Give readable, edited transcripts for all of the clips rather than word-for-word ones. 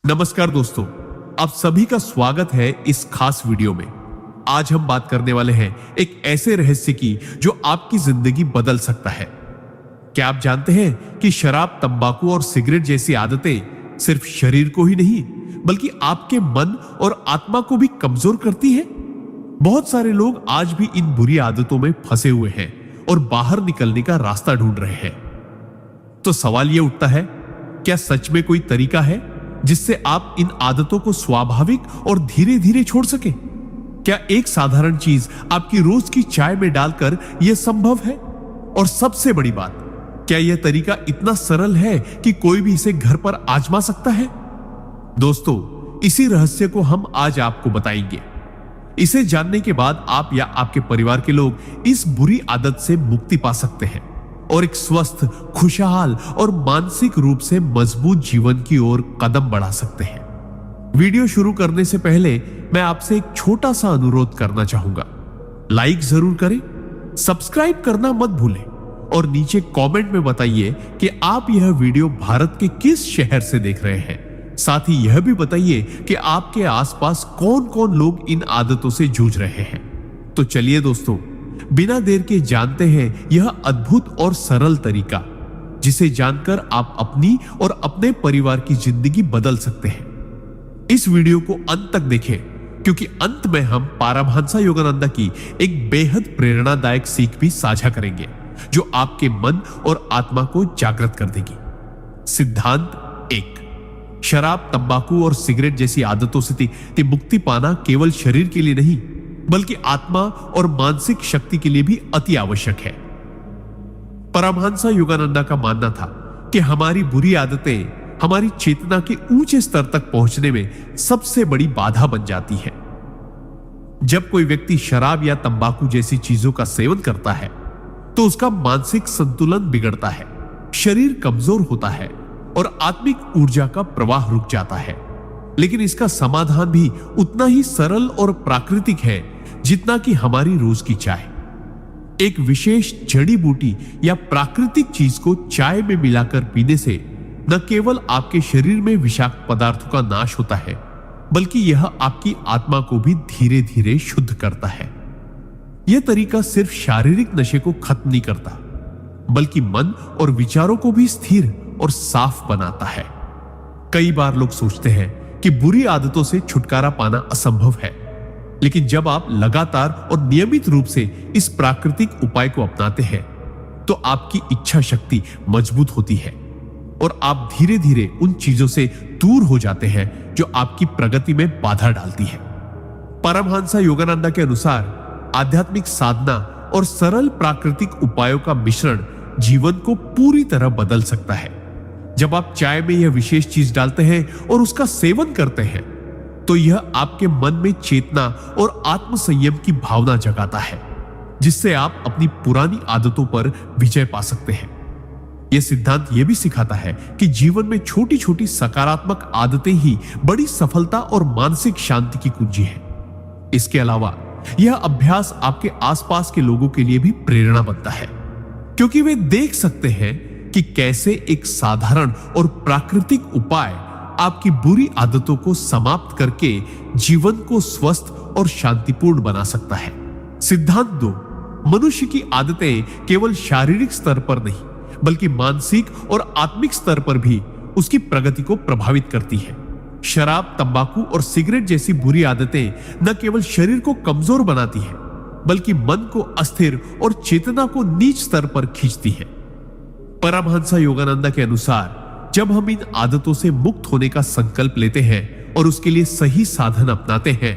नमस्कार दोस्तों, आप सभी का स्वागत है इस खास वीडियो में। आज हम बात करने वाले हैं एक ऐसे रहस्य की जो आपकी जिंदगी बदल सकता है। क्या आप जानते हैं कि शराब, तंबाकू और सिगरेट जैसी आदतें सिर्फ शरीर को ही नहीं बल्कि आपके मन और आत्मा को भी कमजोर करती हैं? बहुत सारे लोग आज भी इन बुरी आदतों में फंसे हुए हैं और बाहर निकलने का रास्ता ढूंढ रहे हैं। तो सवाल यह उठता है, क्या सच में कोई तरीका है जिससे आप इन आदतों को स्वाभाविक और धीरे धीरे छोड़ सके? क्या एक साधारण चीज आपकी रोज की चाय में डालकर यह संभव है? और सबसे बड़ी बात, क्या यह तरीका इतना सरल है कि कोई भी इसे घर पर आजमा सकता है? दोस्तों, इसी रहस्य को हम आज आपको बताएंगे। इसे जानने के बाद आप या आपके परिवार के लोग इस बुरी आदत से मुक्ति पा सकते हैं और एक स्वस्थ, खुशहाल और मानसिक रूप से मजबूत जीवन की ओर कदम बढ़ा सकते हैं। वीडियो शुरू करने से पहले मैं आपसे एक छोटा सा अनुरोध करना चाहूंगा। लाइक जरूर करें, सब्सक्राइब करना मत भूलें और नीचे कमेंट में बताइए कि आप यह वीडियो भारत के किस शहर से देख रहे हैं। साथ ही यह भी बताइए कि आपके आसपास कौन कौन लोग इन आदतों से जूझ रहे हैं। तो चलिए दोस्तों, बिना देर के जानते हैं यह अद्भुत और सरल तरीका, जिसे जानकर आप अपनी और अपने परिवार की जिंदगी बदल सकते हैं। इस वीडियो को अंत तक देखें, क्योंकि अंत में हम पारमहंसा योगानंदा की एक बेहद प्रेरणादायक सीख भी साझा करेंगे, जो आपके मन और आत्मा को जागृत कर देगी। सिद्धांत 1, शराब, तंबाकू और सिगरेट जैसी आदतों से मुक्ति पाना केवल शरीर के लिए नहीं बल्कि आत्मा और मानसिक शक्ति के लिए भी अति आवश्यक है। परमहंसा योगानंदा का मानना था कि हमारी बुरी आदतें हमारी चेतना के ऊंचे स्तर तक पहुंचने में सबसे बड़ी बाधा बन जाती है। जब कोई व्यक्ति शराब या तंबाकू जैसी चीजों का सेवन करता है तो उसका मानसिक संतुलन बिगड़ता है, शरीर कमजोर होता है और आत्मिक ऊर्जा का प्रवाह रुक जाता है। लेकिन इसका समाधान भी उतना ही सरल और प्राकृतिक है जितना कि हमारी रोज की चाय। एक विशेष जड़ी बूटी या प्राकृतिक चीज को चाय में मिलाकर पीने से न केवल आपके शरीर में विषाक्त पदार्थों का नाश होता है, बल्कि यह आपकी आत्मा को भी धीरे धीरे शुद्ध करता है। यह तरीका सिर्फ शारीरिक नशे को खत्म नहीं करता, बल्कि मन और विचारों को भी स्थिर और साफ बनाता है। कई बार लोग सोचते हैं कि बुरी आदतों से छुटकारा पाना असंभव है, लेकिन जब आप लगातार और नियमित रूप से इस प्राकृतिक उपाय को अपनाते हैं तो आपकी इच्छा शक्ति मजबूत होती है और आप धीरे धीरे उन चीजों से दूर हो जाते हैं जो आपकी प्रगति में बाधा डालती है। परमहंसा योगानंदा के अनुसार आध्यात्मिक साधना और सरल प्राकृतिक उपायों का मिश्रण जीवन को पूरी तरह बदल सकता है। जब आप चाय में यह विशेष चीज डालते हैं और उसका सेवन करते हैं तो यह आपके मन में चेतना और आत्मसंयम की भावना जगाता है, जिससे आप अपनी पुरानी आदतों पर विजय पा सकते हैं। यह सिद्धांत यह भी सिखाता है कि जीवन में छोटी छोटी सकारात्मक आदतें ही बड़ी सफलता और मानसिक शांति की कुंजी है। इसके अलावा यह अभ्यास आपके आसपास के लोगों के लिए भी प्रेरणा बनता है, क्योंकि वे देख सकते हैं कि कैसे एक साधारण और प्राकृतिक उपाय आपकी बुरी आदतों को समाप्त करके जीवन को स्वस्थ और शांतिपूर्ण बना सकता है। सिद्धांत 2, मनुष्य की आदतें केवल शारीरिक स्तर पर नहीं बल्कि मानसिक और आत्मिक स्तर पर भी उसकी प्रगति को प्रभावित करती है। शराब, तंबाकू और सिगरेट जैसी बुरी आदतें न केवल शरीर को कमजोर बनाती है बल्कि मन को अस्थिर और चेतना को नीच स्तर पर खींचती है। परमहंसा योगानंदा के अनुसार जब हम इन आदतों से मुक्त होने का संकल्प लेते हैं और उसके लिए सही साधन अपनाते हैं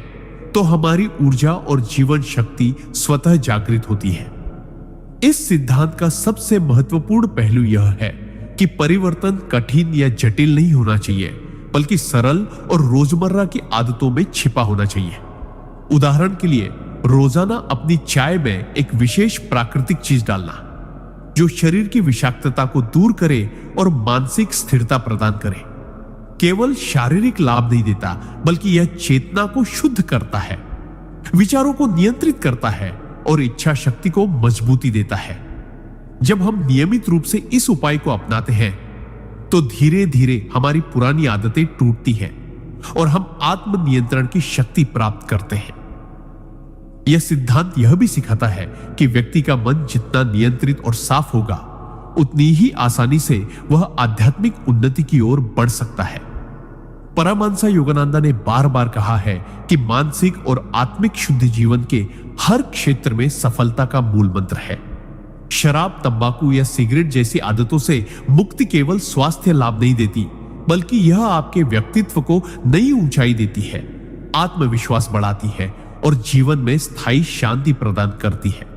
तो हमारी ऊर्जा और जीवन शक्ति स्वतः जागृत होती है। इस सिद्धांत का सबसे महत्वपूर्ण पहलू यह है कि परिवर्तन कठिन या जटिल नहीं होना चाहिए, बल्कि सरल और रोजमर्रा की आदतों में छिपा होना चाहिए। उदाहरण के लिए, रोजाना अपनी चाय में एक विशेष प्राकृतिक चीज डालना जो शरीर की विषाक्तता को दूर करे और मानसिक स्थिरता प्रदान करे, केवल शारीरिक लाभ नहीं देता बल्कि यह चेतना को शुद्ध करता है, विचारों को नियंत्रित करता है और इच्छा शक्ति को मजबूती देता है। जब हम नियमित रूप से इस उपाय को अपनाते हैं तो धीरे धीरे हमारी पुरानी आदतें टूटती हैं और हम आत्मनियंत्रण की शक्ति प्राप्त करते हैं। यह सिद्धांत यह भी सिखाता है कि व्यक्ति का मन जितना नियंत्रित और साफ होगा, उतनी ही आसानी से वह आध्यात्मिक उन्नति की ओर बढ़ सकता है। परमहंस योगानंदा ने बार बार कहा है कि मानसिक और आत्मिक शुद्ध जीवन के हर क्षेत्र में सफलता का मूल मंत्र है। शराब, तंबाकू या सिगरेट जैसी आदतों से मुक्ति केवल स्वास्थ्य लाभ नहीं देती, बल्कि यह आपके व्यक्तित्व को नई ऊंचाई देती है, आत्मविश्वास बढ़ाती है और जीवन में स्थायी शांति प्रदान करती है।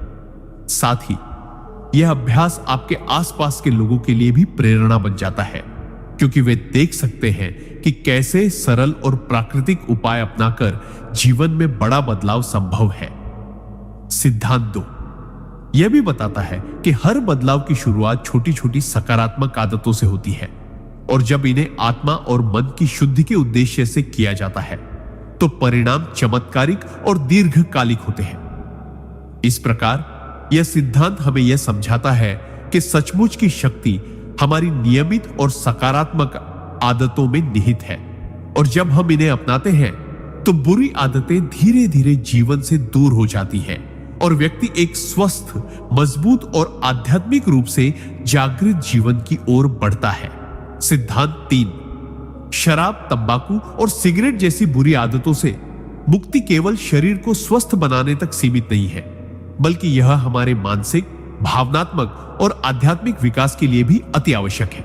साथ ही यह अभ्यास आपके आसपास के लोगों के लिए भी प्रेरणा बन जाता है, क्योंकि वे देख सकते हैं कि कैसे सरल और प्राकृतिक उपाय अपनाकर जीवन में बड़ा बदलाव संभव है। सिद्धांत 2 यह भी बताता है कि हर बदलाव की शुरुआत छोटी छोटी सकारात्मक आदतों से होती है, और जब इन्हें आत्मा और मन की शुद्धि के उद्देश्य से किया जाता है तो परिणाम चमत्कारिक और दीर्घकालिक होते हैं। इस प्रकार यह सिद्धांत हमें यह समझाता है कि सचमुच की शक्ति हमारी नियमित और सकारात्मक आदतों में निहित है, और जब हम इन्हें अपनाते हैं तो बुरी आदतें धीरे धीरे जीवन से दूर हो जाती हैं और व्यक्ति एक स्वस्थ, मजबूत और आध्यात्मिक रूप से जागृत जीवन की ओर बढ़ता है। सिद्धांत 3 शराब, तंबाकू और सिगरेट जैसी बुरी आदतों से मुक्ति केवल शरीर को स्वस्थ बनाने तक सीमित नहीं है, बल्कि यह हमारे मानसिक, भावनात्मक और आध्यात्मिक विकास के लिए भी अति आवश्यक है।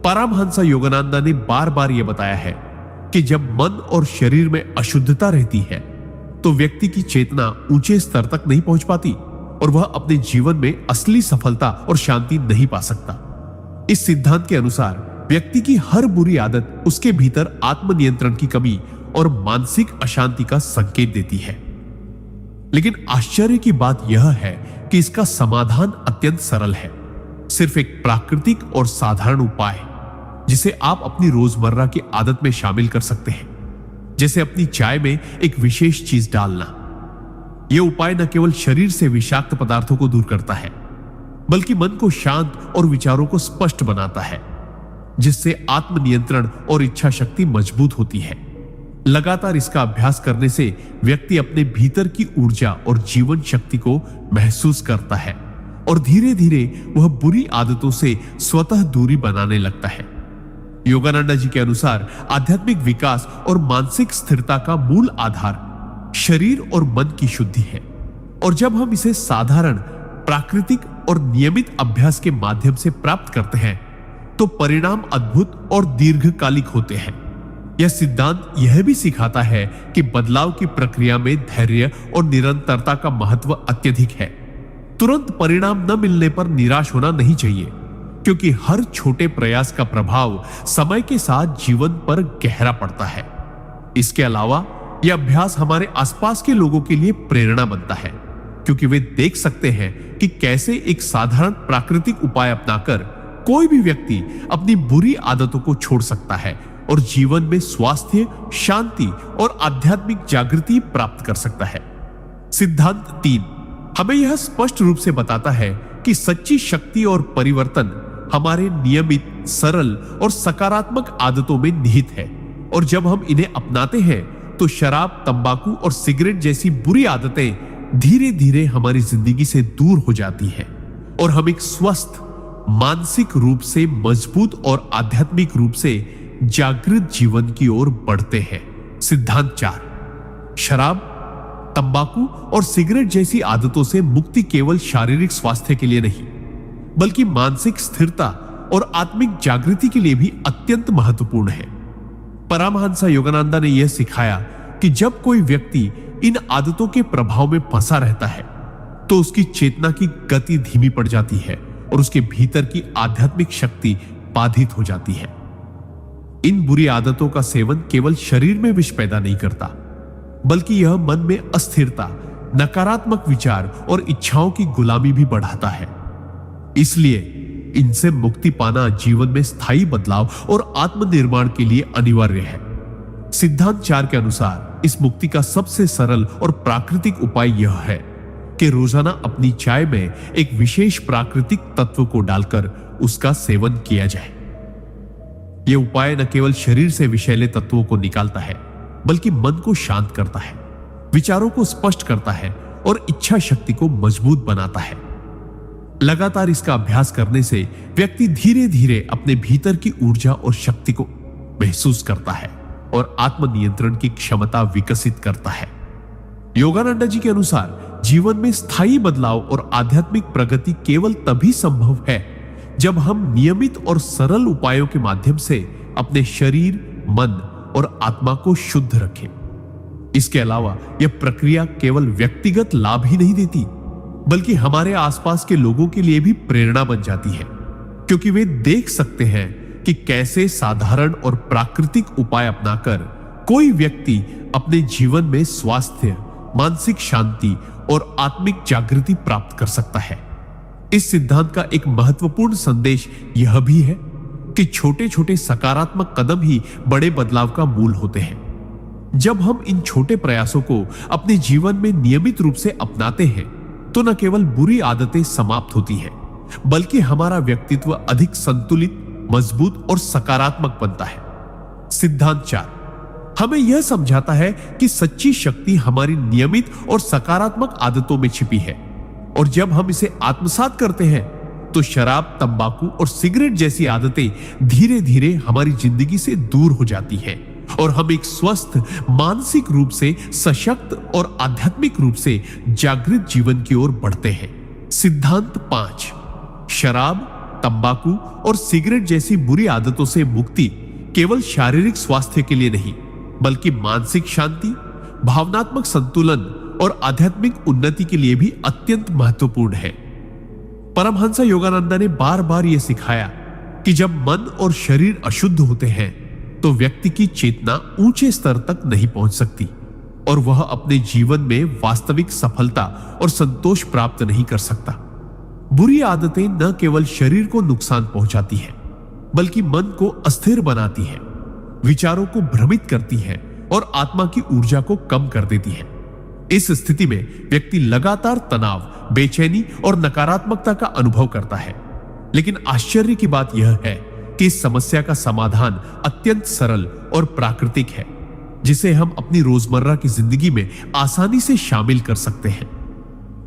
परमहंस योगानंदा ने बार बार यह बताया है कि जब मन और शरीर में अशुद्धता रहती है तो व्यक्ति की चेतना ऊंचे स्तर तक नहीं पहुंच पाती और वह अपने जीवन में असली सफलता और शांति नहीं पा सकता। इस सिद्धांत के अनुसार व्यक्ति की हर बुरी आदत उसके भीतर आत्मनियंत्रण की कमी और मानसिक अशांति का संकेत देती है। लेकिन आश्चर्य की बात यह है कि इसका समाधान अत्यंत सरल है। सिर्फ एक प्राकृतिक और साधारण उपाय जिसे आप अपनी रोजमर्रा की आदत में शामिल कर सकते हैं, जैसे अपनी चाय में एक विशेष चीज डालना। यह उपाय न केवल शरीर से विषाक्त पदार्थों को दूर करता है, बल्कि मन को शांत और विचारों को स्पष्ट बनाता है, जिससे आत्मनियंत्रण और इच्छा शक्ति मजबूत होती है। लगातार इसका अभ्यास करने से व्यक्ति अपने भीतर की ऊर्जा और जीवन शक्ति को महसूस करता है और धीरे धीरे वह बुरी आदतों से स्वतः दूरी बनाने लगता है। योगानंदा जी के अनुसार आध्यात्मिक विकास और मानसिक स्थिरता का मूल आधार शरीर और मन की शुद्धि है, और जब हम इसे साधारण, प्राकृतिक और नियमित अभ्यास के माध्यम से प्राप्त करते हैं तो परिणाम अद्भुत और दीर्घकालिक होते हैं। यह सिद्धांत यह भी सिखाता है कि बदलाव की प्रक्रिया में धैर्य और निरंतरता का महत्व अत्यधिक है। तुरंत परिणाम न मिलने पर निराश होना नहीं चाहिए, क्योंकि हर छोटे प्रयास का प्रभाव समय के साथ जीवन पर गहरा पड़ता है। इसके अलावा यह अभ्यास हमारे आसपास के लोगों के लिए प्रेरणा बनता है, क्योंकि वे देख सकते हैं कि कैसे एक साधारण प्राकृतिक उपाय अपनाकर कोई भी व्यक्ति अपनी बुरी आदतों को छोड़ सकता है और जीवन में स्वास्थ्य, शांति और आध्यात्मिक जागृति प्राप्त कर सकता है। सिद्धांत 3 हमें यह स्पष्ट रूप से बताता है कि सच्ची शक्ति और परिवर्तन हमारे नियमित, सरल और सकारात्मक आदतों में निहित है, और जब हम इन्हें अपनाते हैं तो शराब, तंबाकू और सिगरेट जैसी बुरी आदतें धीरे धीरे हमारी जिंदगी से दूर हो जाती हैं और हम एक स्वस्थ, मानसिक रूप से मजबूत और आध्यात्मिक रूप से जागृत जीवन की ओर बढ़ते हैं। सिद्धांत 4 शराब, तंबाकू और सिगरेट जैसी आदतों से मुक्ति केवल शारीरिक स्वास्थ्य के लिए नहीं, बल्कि मानसिक स्थिरता और आत्मिक जागृति के लिए भी अत्यंत महत्वपूर्ण है। परमहंस योगानंदा ने यह सिखाया कि जब कोई व्यक्ति इन आदतों के प्रभाव में फंसा रहता है तो उसकी चेतना की गति धीमी पड़ जाती है और उसके भीतर की आध्यात्मिक शक्ति बाधित हो जाती है। इन बुरी आदतों का सेवन केवल शरीर में विष पैदा नहीं करता, बल्कि यह मन में अस्थिरता, नकारात्मक विचार और इच्छाओं की गुलामी भी बढ़ाता है। इसलिए इनसे मुक्ति पाना जीवन में स्थायी बदलाव और आत्मनिर्माण के लिए अनिवार्य है। सिद्धांत 4 के अनुसार इस मुक्ति का सबसे सरल और प्राकृतिक उपाय यह है कि रोजाना अपनी चाय में एक विशेष प्राकृतिक तत्व को डालकर उसका सेवन किया जाए। यह उपाय न केवल शरीर से विषैले तत्वों को निकालता है, बल्कि मन को शांत करता है, विचारों को स्पष्ट करता है और इच्छा शक्ति को मजबूत बनाता है। लगातार इसका अभ्यास करने से व्यक्ति धीरे धीरे अपने भीतर की ऊर्जा और शक्ति को महसूस करता है और आत्मनियंत्रण की क्षमता विकसित करता है। योगानंदा जी के अनुसार जीवन में स्थायी बदलाव और आध्यात्मिक प्रगति केवल तभी संभव है जब हम नियमित और सरल उपायों के माध्यम से अपने शरीर, मन और आत्मा को शुद्ध रखें। इसके अलावा यह प्रक्रिया केवल व्यक्तिगत लाभ ही नहीं देती, बल्कि हमारे आसपास के लोगों के लिए भी प्रेरणा बन जाती है, क्योंकि वे देख सकते हैं कि कैसे साधारण और प्राकृतिक उपाय अपनाकर कोई व्यक्ति अपने जीवन में स्वास्थ्य, मानसिक शांति और आत्मिक जागृति प्राप्त कर सकता है। इस सिद्धांत का एक महत्वपूर्ण संदेश यह भी है कि छोटे छोटे सकारात्मक कदम ही बड़े बदलाव का मूल होते हैं। जब हम इन छोटे प्रयासों को अपने जीवन में नियमित रूप से अपनाते हैं तो न केवल बुरी आदतें समाप्त होती हैं, बल्कि हमारा व्यक्तित्व अधिक संतुलित, मजबूत और सकारात्मक बनता है। सिद्धांत 4 हमें यह समझाता है कि सच्ची शक्ति हमारी नियमित और सकारात्मक आदतों में छिपी है, और जब हम इसे आत्मसात करते हैं तो शराब, तंबाकू और सिगरेट जैसी आदतें धीरे धीरे हमारी जिंदगी से दूर हो जाती हैं और हम एक स्वस्थ, मानसिक रूप से सशक्त और आध्यात्मिक रूप से जागृत जीवन की ओर बढ़ते हैं। सिद्धांत 5 शराब, तंबाकू और सिगरेट जैसी बुरी आदतों से मुक्ति केवल शारीरिक स्वास्थ्य के लिए नहीं, बल्कि मानसिक शांति, भावनात्मक संतुलन और आध्यात्मिक उन्नति के लिए भी अत्यंत महत्वपूर्ण है। परमहंस योगानंदा ने बार बार यह सिखाया कि जब मन और शरीर अशुद्ध होते हैं तो व्यक्ति की चेतना ऊंचे स्तर तक नहीं पहुंच सकती और वह अपने जीवन में वास्तविक सफलता और संतोष प्राप्त नहीं कर सकता। बुरी आदतें न केवल शरीर को नुकसान पहुंचाती हैं, बल्कि मन को अस्थिर बनाती हैं, विचारों को भ्रमित करती हैं और आत्मा की ऊर्जा को कम कर देती हैं। इस स्थिति में व्यक्ति लगातार तनाव, बेचैनी और नकारात्मकता का अनुभव करता है। लेकिन आश्चर्य की बात यह है कि इस समस्या का समाधान अत्यंत सरल और प्राकृतिक है, जिसे हम अपनी रोजमर्रा की जिंदगी में आसानी से शामिल कर सकते हैं।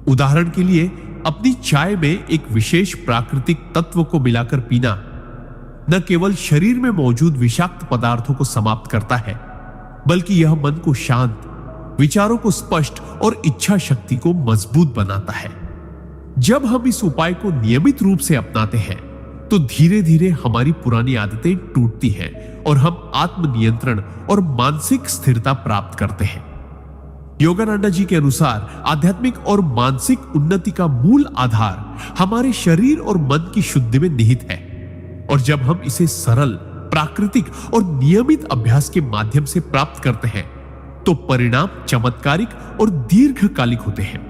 उदाहरण के लिए, अपनी चाय में एक विशेष प्राकृतिक तत्व को मिलाकर पीना न केवल शरीर में मौजूद विषाक्त पदार्थों को समाप्त करता है, बल्कि यह मन को शांत, विचारों को स्पष्ट और इच्छा शक्ति को मजबूत बनाता है। जब हम इस उपाय को नियमित रूप से अपनाते हैं तो धीरे धीरे हमारी पुरानी आदतें टूटती हैं और हम आत्मनियंत्रण और मानसिक स्थिरता प्राप्त करते हैं। योगानंदा जी के अनुसार आध्यात्मिक और मानसिक उन्नति का मूल आधार हमारे शरीर और मन की शुद्धि में निहित है, और जब हम इसे सरल, प्राकृतिक और नियमित अभ्यास के माध्यम से प्राप्त करते हैं तो परिणाम चमत्कारिक और दीर्घकालिक होते हैं।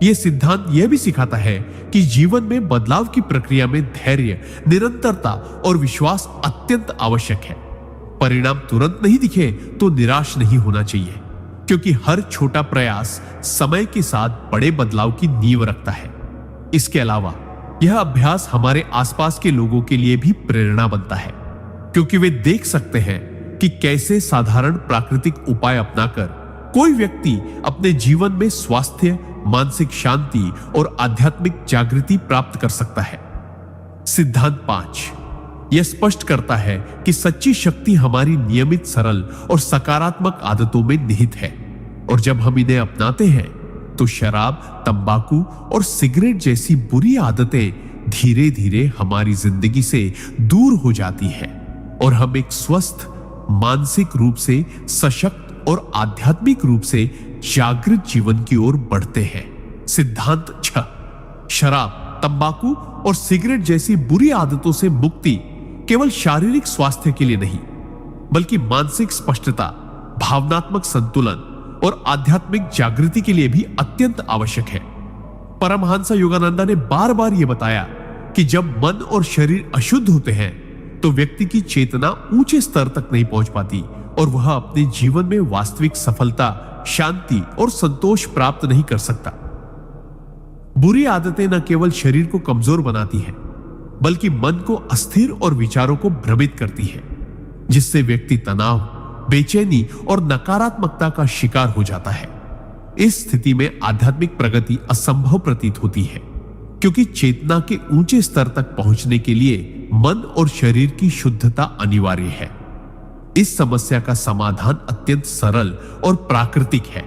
यह सिद्धांत यह भी सिखाता है कि जीवन में बदलाव की प्रक्रिया में धैर्य, निरंतरता और विश्वास अत्यंत आवश्यक है। परिणाम तुरंत नहीं दिखे तो निराश नहीं होना चाहिए, क्योंकि हर छोटा प्रयास समय के साथ बड़े बदलाव की नींव रखता है। इसके अलावा यह अभ्यास हमारे आसपास के लोगों के लिए भी प्रेरणा बनता है, क्योंकि वे देख सकते हैं कि कैसे साधारण प्राकृतिक उपाय अपनाकर कोई व्यक्ति अपने जीवन में स्वास्थ्य, मानसिक शांति और आध्यात्मिक जागृति प्राप्त कर सकता है। सिद्धांत 5 यह स्पष्ट करता है कि सच्ची शक्ति हमारी नियमित, सरल और सकारात्मक आदतों में निहित है, और जब हम इन्हें अपनाते हैं तो शराब, तंबाकू और सिगरेट जैसी बुरी आदतें धीरे धीरे हमारी जिंदगी से दूर हो जाती हैं और हम एक स्वस्थ, मानसिक रूप से सशक्त और आध्यात्मिक रूप से जागृत जीवन की ओर बढ़ते हैं। सिद्धांत 6 शराब, तंबाकू और सिगरेट जैसी बुरी आदतों से मुक्ति केवल शारीरिक स्वास्थ्य के लिए नहीं, बल्कि मानसिक स्पष्टता, भावनात्मक संतुलन और आध्यात्मिक जागृति के लिए भी अत्यंत आवश्यक है। परमहंस योगानंदा ने बार बार यह बताया कि जब मन और शरीर अशुद्ध होते हैं तो व्यक्ति की चेतना ऊंचे स्तर तक नहीं पहुंच पाती और वह अपने जीवन में वास्तविक सफलता, शांति और संतोष प्राप्त नहीं कर सकता। बुरी आदतें न केवल शरीर को कमजोर बनाती हैं, बल्कि मन को अस्थिर और विचारों को भ्रमित करती है, जिससे व्यक्ति तनाव, बेचैनी और नकारात्मकता का शिकार हो जाता है। इस स्थिति में आध्यात्मिक प्रगति असंभव प्रतीत होती है, क्योंकि चेतना के ऊंचे स्तर तक पहुंचने के लिए मन और शरीर की शुद्धता अनिवार्य है। इस समस्या का समाधान अत्यंत सरल और प्राकृतिक है,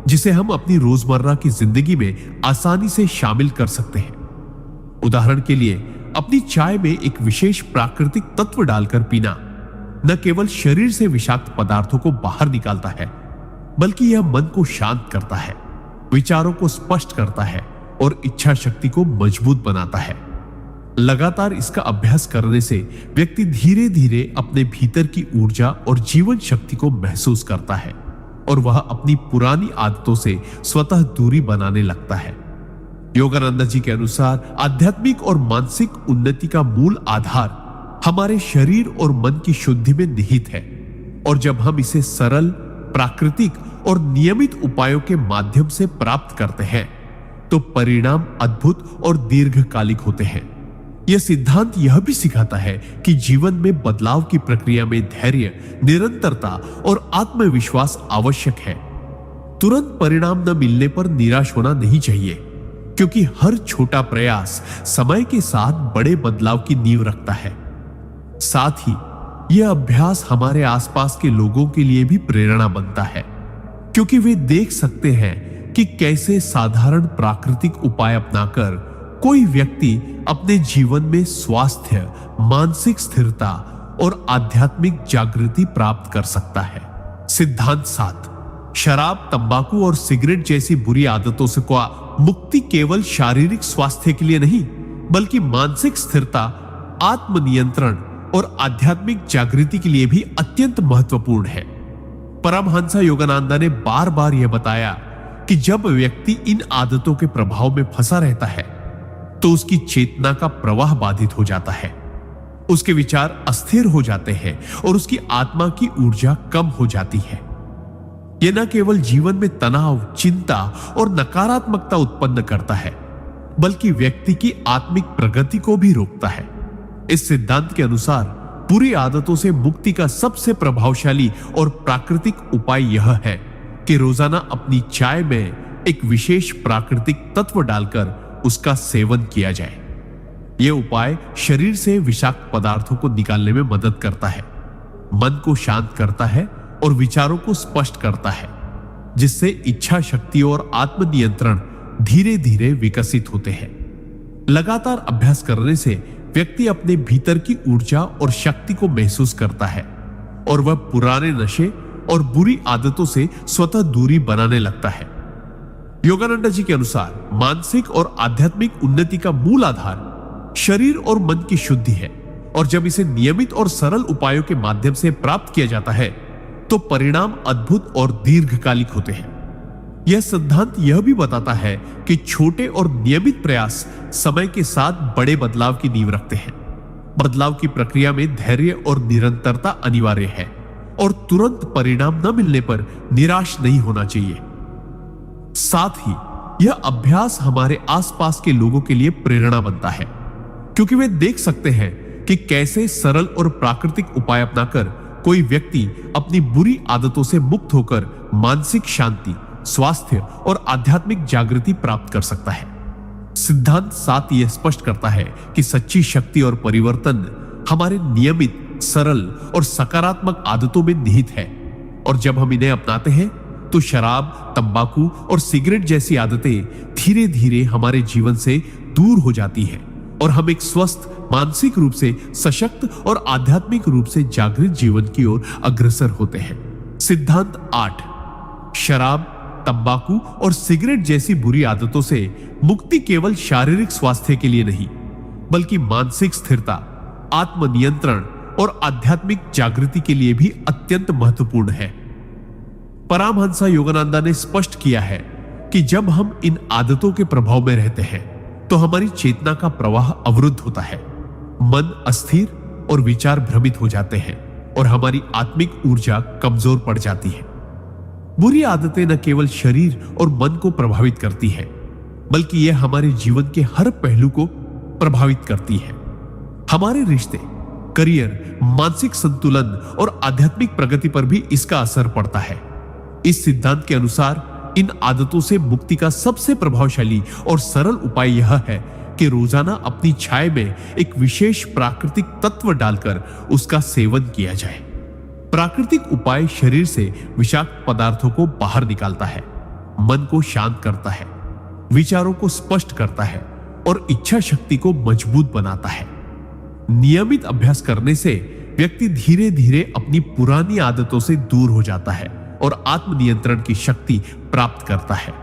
जिसे हम अपनी रोजमर्रा की जिंदगी में आसानी से शामिल कर सकते हैं। उदाहरण के लिए, अपनी चाय में एक विशेष प्राकृतिक तत्व डालकर पीना न केवल शरीर से विषाक्त पदार्थों को बाहर निकालता है, बल्कि यह मन को शांत करता है, विचारों को स्पष्ट करता है और इच्छा शक्ति को मजबूत बनाता है। लगातार इसका अभ्यास करने से व्यक्ति धीरे धीरे अपने भीतर की ऊर्जा और जीवन शक्ति को महसूस करता है और वह अपनी पुरानी आदतों से स्वतः दूरी बनाने लगता है। योगानंद जी के अनुसार आध्यात्मिक और मानसिक उन्नति का मूल आधार हमारे शरीर और मन की शुद्धि में निहित है, और जब हम इसे सरल, प्राकृतिक और नियमित उपायों के माध्यम से प्राप्त करते हैं तो परिणाम अद्भुत और दीर्घकालिक होते हैं। यह सिद्धांत यह भी सिखाता है कि जीवन में बदलाव की प्रक्रिया में धैर्य, निरंतरता और आत्मविश्वास आवश्यक है। तुरंत परिणाम न मिलने पर निराश होना नहीं चाहिए, क्योंकि हर छोटा प्रयास समय के साथ बड़े बदलाव की नींव रखता है। साथ ही यह अभ्यास हमारे आसपास के लोगों के लिए भी प्रेरणा बनता है, क्योंकि वे देख सकते हैं कि कैसे साधारण प्राकृतिक उपाय अपनाकर कोई व्यक्ति अपने जीवन में स्वास्थ्य, मानसिक स्थिरता और आध्यात्मिक जागृति प्राप्त कर सकता है। सिद्धांत 7, शराब, तंबाकू और सिगरेट जैसी बुरी आदतों से मुक्ति केवल शारीरिक स्वास्थ्य के लिए नहीं, बल्कि मानसिक स्थिरता, आत्मनियंत्रण और आध्यात्मिक जागृति के लिए भी अत्यंत महत्वपूर्ण है। परमहंस योगानंद ने बार बार यह बताया कि जब व्यक्ति इन आदतों के प्रभाव में फंसा रहता है तो उसकी चेतना का प्रवाह बाधित हो जाता है, उसके विचार अस्थिर हो जाते हैं और उसकी आत्मा की ऊर्जा कम हो जाती है। यह न केवल जीवन में तनाव, चिंता और नकारात्मकता उत्पन्न करता है, बल्कि व्यक्ति की आत्मिक प्रगति को भी रोकता है। इस सिद्धांत के अनुसार बुरी आदतों से मुक्ति का सबसे प्रभावशाली और प्राकृतिक उपाय यह है कि रोजाना अपनी चाय में एक विशेष प्राकृतिक तत्व डालकर उसका सेवन किया जाए। यह उपाय शरीर से विषाक्त पदार्थों को निकालने में मदद करता है, मन को शांत करता है और विचारों को स्पष्ट करता है, जिससे इच्छा शक्ति और आत्मनियंत्रण धीरे धीरे विकसित होते हैं। लगातार अभ्यास करने से व्यक्ति अपने भीतर की ऊर्जा और शक्ति को महसूस करता है और वह पुराने नशे और बुरी आदतों से स्वतः दूरी बनाने लगता है। योगानंद जी के अनुसार मानसिक और आध्यात्मिक उन्नति का मूल आधार शरीर और मन की शुद्धि है, और जब इसे नियमित और सरल उपायों के माध्यम से प्राप्त किया जाता है तो परिणाम अद्भुत और दीर्घकालिक होते हैं। यह सिद्धांत यह भी बताता है कि छोटे और नियमित प्रयास समय के साथ बड़े बदलाव की नींव रखते हैं। बदलाव की प्रक्रिया में धैर्य और निरंतरता अनिवार्य है, और तुरंत परिणाम न मिलने पर निराश नहीं होना चाहिए। साथ ही यह अभ्यास हमारे आसपास के लोगों के लिए प्रेरणा बनता है, क्योंकि वे देख सकते हैं कि कैसे सरल और प्राकृतिक उपाय अपनाकर कोई व्यक्ति अपनी बुरी आदतों से मुक्त होकर मानसिक शांति, स्वास्थ्य और आध्यात्मिक जागृति प्राप्त कर सकता है। सिद्धांत 7 यह स्पष्ट करता है कि सच्ची शक्ति और परिवर्तन हमारे नियमित, सरल और सकारात्मक आदतों में निहित है, और जब हम इन्हें अपनाते हैं तो शराब, तंबाकू और सिगरेट जैसी आदतें धीरे धीरे हमारे जीवन से दूर हो जाती हैं और हम एक स्वस्थ, मानसिक रूप से सशक्त और आध्यात्मिक रूप से जागृत जीवन की ओर अग्रसर होते हैं। सिद्धांत 8, शराब, तंबाकू और सिगरेट जैसी बुरी आदतों से मुक्ति केवल शारीरिक स्वास्थ्य के लिए नहीं, बल्कि मानसिक स्थिरता, आत्मनियंत्रण और आध्यात्मिक जागृति के लिए भी अत्यंत महत्वपूर्ण है। परमहंस योगानंद ने स्पष्ट किया है कि जब हम इन आदतों के प्रभाव में रहते हैं तो हमारी चेतना का प्रवाह अवरुद्ध होता है, मन अस्थिर और विचार भ्रमित हो जाते हैं और हमारी आत्मिक ऊर्जा कमजोर पड़ जाती है। बुरी आदतें न केवल शरीर और मन को प्रभावित करती हैं, बल्कि यह हमारे जीवन के हर पहलू को प्रभावित करती है। हमारे रिश्ते, करियर, मानसिक संतुलन और आध्यात्मिक प्रगति पर भी इसका असर पड़ता है। इस सिद्धांत के अनुसार इन आदतों से मुक्ति का सबसे प्रभावशाली और सरल उपाय यह है कि रोजाना अपनी चाय में एक विशेष प्राकृतिक तत्व डालकर उसका सेवन किया जाए। प्राकृतिक उपाय शरीर से विषाक्त पदार्थों को बाहर निकालता है, मन को शांत करता है, विचारों को स्पष्ट करता है और इच्छा शक्ति को मजबूत बनाता है। नियमित अभ्यास करने से व्यक्ति धीरे धीरे अपनी पुरानी आदतों से दूर हो जाता है और आत्मनियंत्रण की शक्ति प्राप्त करता है।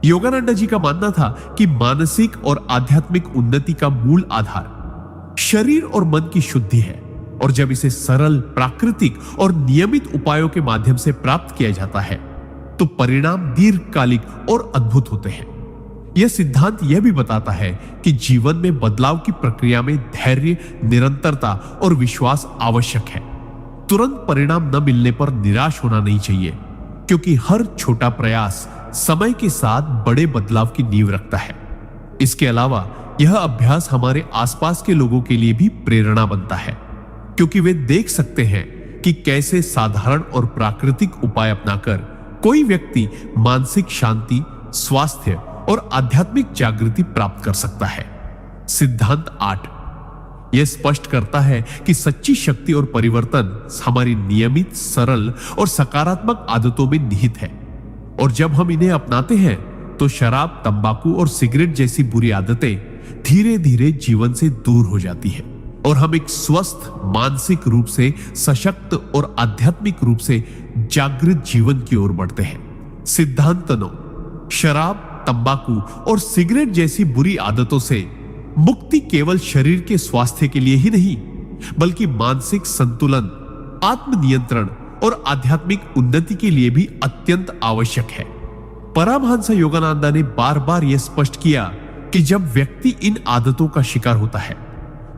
योगानंद जी का मानना था कि मानसिक और आध्यात्मिक उन्नति का मूल आधार शरीर और मन की शुद्धि है, और जब इसे सरल, प्राकृतिक और नियमित उपायों के माध्यम से प्राप्त किया जाता है तो परिणाम दीर्घकालिक और अद्भुत होते हैं। यह सिद्धांत यह भी बताता है कि जीवन में बदलाव की प्रक्रिया में धैर्य, निरंतरता और विश्वास आवश्यक है। तुरंत परिणाम न मिलने पर निराश होना नहीं चाहिए, क्योंकि हर छोटा प्रयास समय के साथ बड़े बदलाव की नींव रखता है। इसके अलावा यह अभ्यास हमारे आसपास के लोगों के लिए भी प्रेरणा बनता है, क्योंकि वे देख सकते हैं कि कैसे साधारण और प्राकृतिक उपाय अपनाकर कोई व्यक्ति मानसिक शांति, स्वास्थ्य और आध्यात्मिक जागृति प्राप्त कर सकता है। सिद्धांत 8 यह स्पष्ट करता है कि सच्ची शक्ति और परिवर्तन हमारी नियमित, सरल और सकारात्मक आदतों में निहित है, और जब हम इन्हें अपनाते हैं तो शराब, तंबाकू और सिगरेट जैसी बुरी आदतें धीरे धीरे जीवन से दूर हो जाती है और हम एक स्वस्थ, मानसिक रूप से सशक्त और आध्यात्मिक रूप से जागृत जीवन की ओर बढ़ते हैं। सिद्धांत 9 शराब, तंबाकू और सिगरेट जैसी बुरी आदतों से मुक्ति केवल शरीर के स्वास्थ्य के लिए ही नहीं, बल्कि मानसिक संतुलन, आत्मनियंत्रण और आध्यात्मिक उन्नति के लिए भी अत्यंत आवश्यक है। परमहंस योगानंद ने बार बार यह स्पष्ट किया कि जब व्यक्ति इन आदतों का शिकार होता है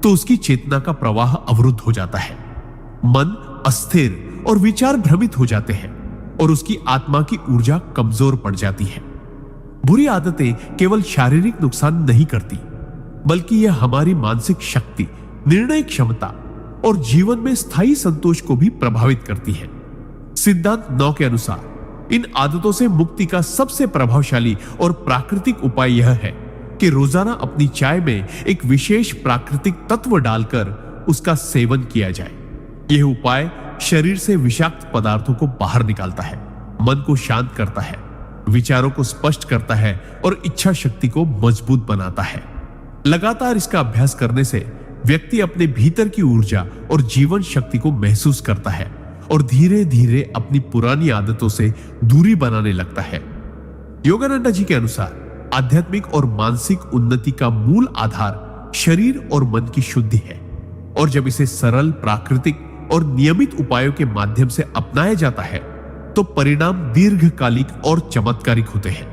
तो उसकी चेतना का प्रवाह अवरुद्ध हो जाता है, मन अस्थिर और विचार भ्रमित हो जाते हैं और उसकी आत्मा की ऊर्जा कमजोर पड़ जाती है। बुरी आदतें केवल शारीरिक नुकसान नहीं करती, बल्कि यह हमारी मानसिक शक्ति, निर्णय क्षमता और जीवन में स्थायी संतोष को भी प्रभावित करती है। सिद्धांत 9 के अनुसार इन आदतों से मुक्ति का सबसे प्रभावशाली और प्राकृतिक उपाय यह है कि रोजाना अपनी चाय में एक विशेष प्राकृतिक तत्व डालकर उसका सेवन किया जाए। यह उपाय शरीर से विषाक्त पदार्थों को बाहर निकालता है, मन को शांत करता है, विचारों को स्पष्ट करता है और इच्छा शक्ति को मजबूत बनाता है। लगातार इसका अभ्यास करने से व्यक्ति अपने भीतर की ऊर्जा और जीवन शक्ति को महसूस करता है और धीरे धीरे अपनी पुरानी आदतों से दूरी बनाने लगता है। योगानंद जी के अनुसार आध्यात्मिक और मानसिक उन्नति का मूल आधार शरीर और मन की शुद्धि है, और जब इसे सरल, प्राकृतिक और नियमित उपायों के माध्यम से अपनाया जाता है तो परिणाम दीर्घकालिक और चमत्कारिक होते हैं।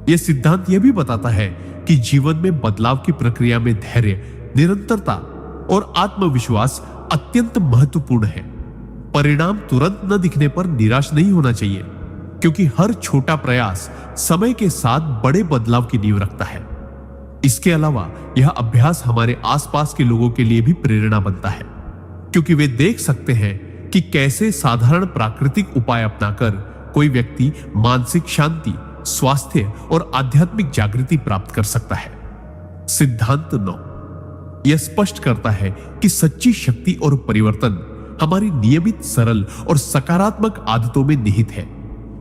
यह सिद्धांत यह भी बताता है कि जीवन में बदलाव की प्रक्रिया में धैर्य, निरंतरता और आत्मविश्वास अत्यंत महत्वपूर्ण है। परिणाम तुरंत न दिखने पर निराश नहीं होना चाहिए, क्योंकि हर छोटा प्रयास समय के साथ बड़े बदलाव की नींव रखता है। इसके अलावा यह अभ्यास हमारे आसपास के लोगों के लिए भी प्रेरणा बनता है, क्योंकि वे देख सकते हैं कि कैसे साधारण प्राकृतिक उपाय अपनाकर कोई व्यक्ति मानसिक शांति, स्वास्थ्य और आध्यात्मिक जागृति प्राप्त कर सकता है। सिद्धांत 9 यह स्पष्ट करता है कि सच्ची शक्ति और परिवर्तन हमारी नियमित, सरल और सकारात्मक आदतों में निहित है,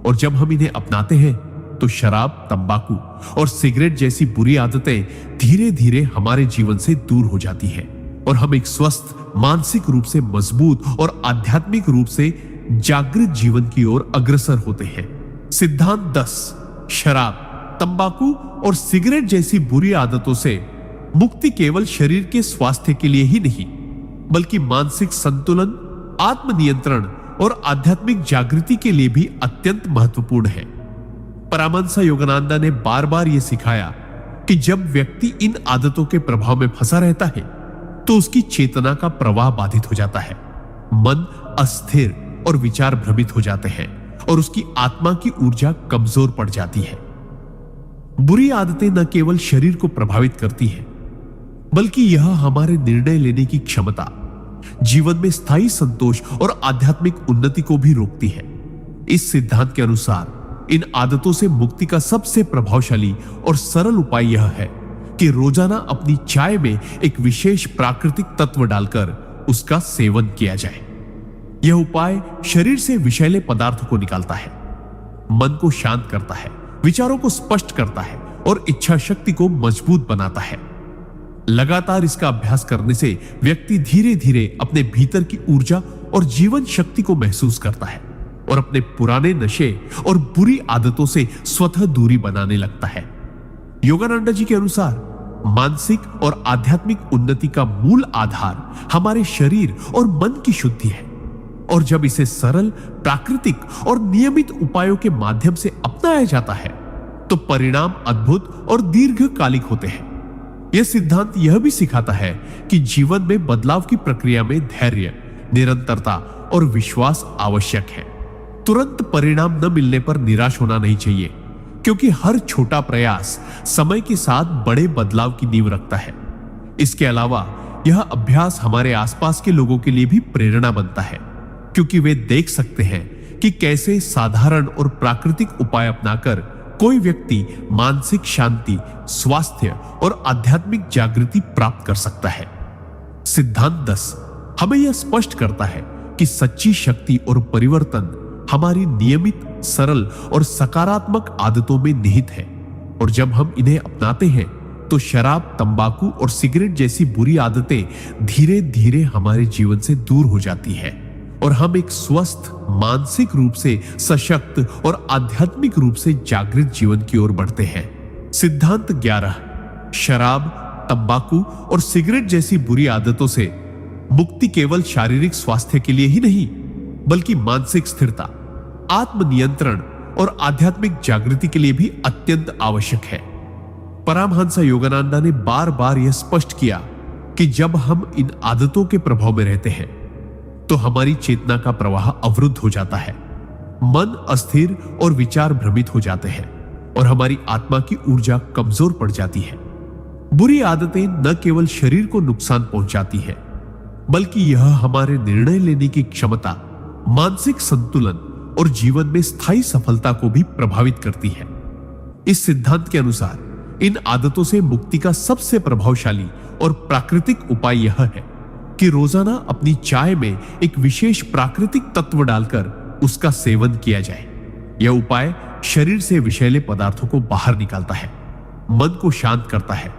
और जब हम इन्हें अपनाते हैं तो शराब, तंबाकू और सिगरेट जैसी बुरी आदतें धीरे धीरे हमारे जीवन से दूर हो जाती हैं और हम एक स्वस्थ, मानसिक रूप से मजबूत और आध्यात्मिक रूप से जागृत जीवन की ओर अग्रसर होते हैं। सिद्धांत 10 शराब, तंबाकू और सिगरेट जैसी बुरी आदतों से मुक्ति केवल शरीर के स्वास्थ्य के लिए ही नहीं, बल्कि मानसिक संतुलन, आत्मनियंत्रण और आध्यात्मिक जागृति के लिए भी अत्यंत महत्वपूर्ण है। परमहंस योगानंद ने बार बार यह सिखाया कि जब व्यक्ति इन आदतों के प्रभाव में फंसा रहता है तो उसकी चेतना का प्रवाह बाधित हो जाता है, मन अस्थिर और विचार भ्रमित हो जाते हैं और उसकी आत्मा की ऊर्जा कमजोर पड़ जाती है। बुरी आदतें न केवल शरीर को प्रभावित करती हैं, बल्कि यह हमारे निर्णय लेने की क्षमता, जीवन में स्थायी संतोष और आध्यात्मिक उन्नति को भी रोकती है। इस सिद्धांत के अनुसार इन आदतों से मुक्ति का सबसे प्रभावशाली और सरल उपाय यह है कि रोजाना अपनी चाय में एक विशेष प्राकृतिक तत्व डालकर उसका सेवन किया जाए। यह उपाय शरीर से विषैले पदार्थों को निकालता है, मन को शांत करता है, विचारों को स्पष्ट करता है और इच्छा शक्ति को मजबूत बनाता है। लगातार इसका अभ्यास करने से व्यक्ति धीरे धीरे अपने भीतर की ऊर्जा और जीवन शक्ति को महसूस करता है और अपने पुराने नशे और बुरी आदतों से स्वतः दूरी बनाने लगता है। योगानंदा जी के अनुसार मानसिक और आध्यात्मिक उन्नति का मूल आधार हमारे शरीर और मन की शुद्धि है, और जब इसे सरल, प्राकृतिक और नियमित उपायों के माध्यम से अपनाया जाता है तो परिणाम अद्भुत और दीर्घकालिक होते हैं। यह सिद्धांत यह भी सिखाता है कि जीवन में बदलाव की प्रक्रिया में धैर्य, निरंतरता और विश्वास आवश्यक है। तुरंत परिणाम न मिलने पर निराश होना नहीं चाहिए, क्योंकि हर छोटा प्रयास समय के साथ बड़े बदलाव की नींव रखता है। इसके अलावा यह अभ्यास हमारे आसपास के लोगों के लिए भी प्रेरणा बनता है, क्योंकि वे देख सकते हैं कि कैसे साधारण और प्राकृतिक उपाय अपनाकर कोई व्यक्ति मानसिक शांति, स्वास्थ्य और आध्यात्मिक जागृति प्राप्त कर सकता है। सिद्धांत 10 हमें यह स्पष्ट करता है कि सच्ची शक्ति और परिवर्तन हमारी नियमित, सरल और सकारात्मक आदतों में निहित है, और जब हम इन्हें अपनाते हैं तो शराब, तंबाकू और सिगरेट जैसी बुरी आदतें धीरे धीरे हमारे जीवन से दूर हो जाती है और हम एक स्वस्थ, मानसिक रूप से सशक्त और आध्यात्मिक रूप से जागृत जीवन की ओर बढ़ते हैं। सिद्धांत 11 शराब, तंबाकू और सिगरेट जैसी बुरी आदतों से मुक्ति केवल शारीरिक स्वास्थ्य के लिए ही नहीं, बल्कि मानसिक स्थिरता, आत्मनियंत्रण और आध्यात्मिक जागृति के लिए भी अत्यंत आवश्यक है। परमहंस योगानंदा ने बार बार यह स्पष्ट किया कि जब हम इन आदतों के प्रभाव में रहते हैं तो हमारी चेतना का प्रवाह अवरुद्ध हो जाता है, मन अस्थिर और विचार भ्रमित हो जाते हैं और हमारी आत्मा की ऊर्जा कमजोर पड़ जाती है। बुरी आदतें न केवल शरीर को नुकसान पहुंचाती है, बल्कि यह हमारे निर्णय लेने की क्षमता, मानसिक संतुलन और जीवन में स्थायी सफलता को भी प्रभावित करती है। इस सिद्धांत के अनुसार इन आदतों से मुक्ति का सबसे प्रभावशाली और प्राकृतिक उपाय यह है कि रोजाना अपनी चाय में एक विशेष प्राकृतिक तत्व डालकर उसका सेवन किया जाए। यह उपाय शरीर से विषैले पदार्थों को बाहर निकालता है, मन को शांत करता है,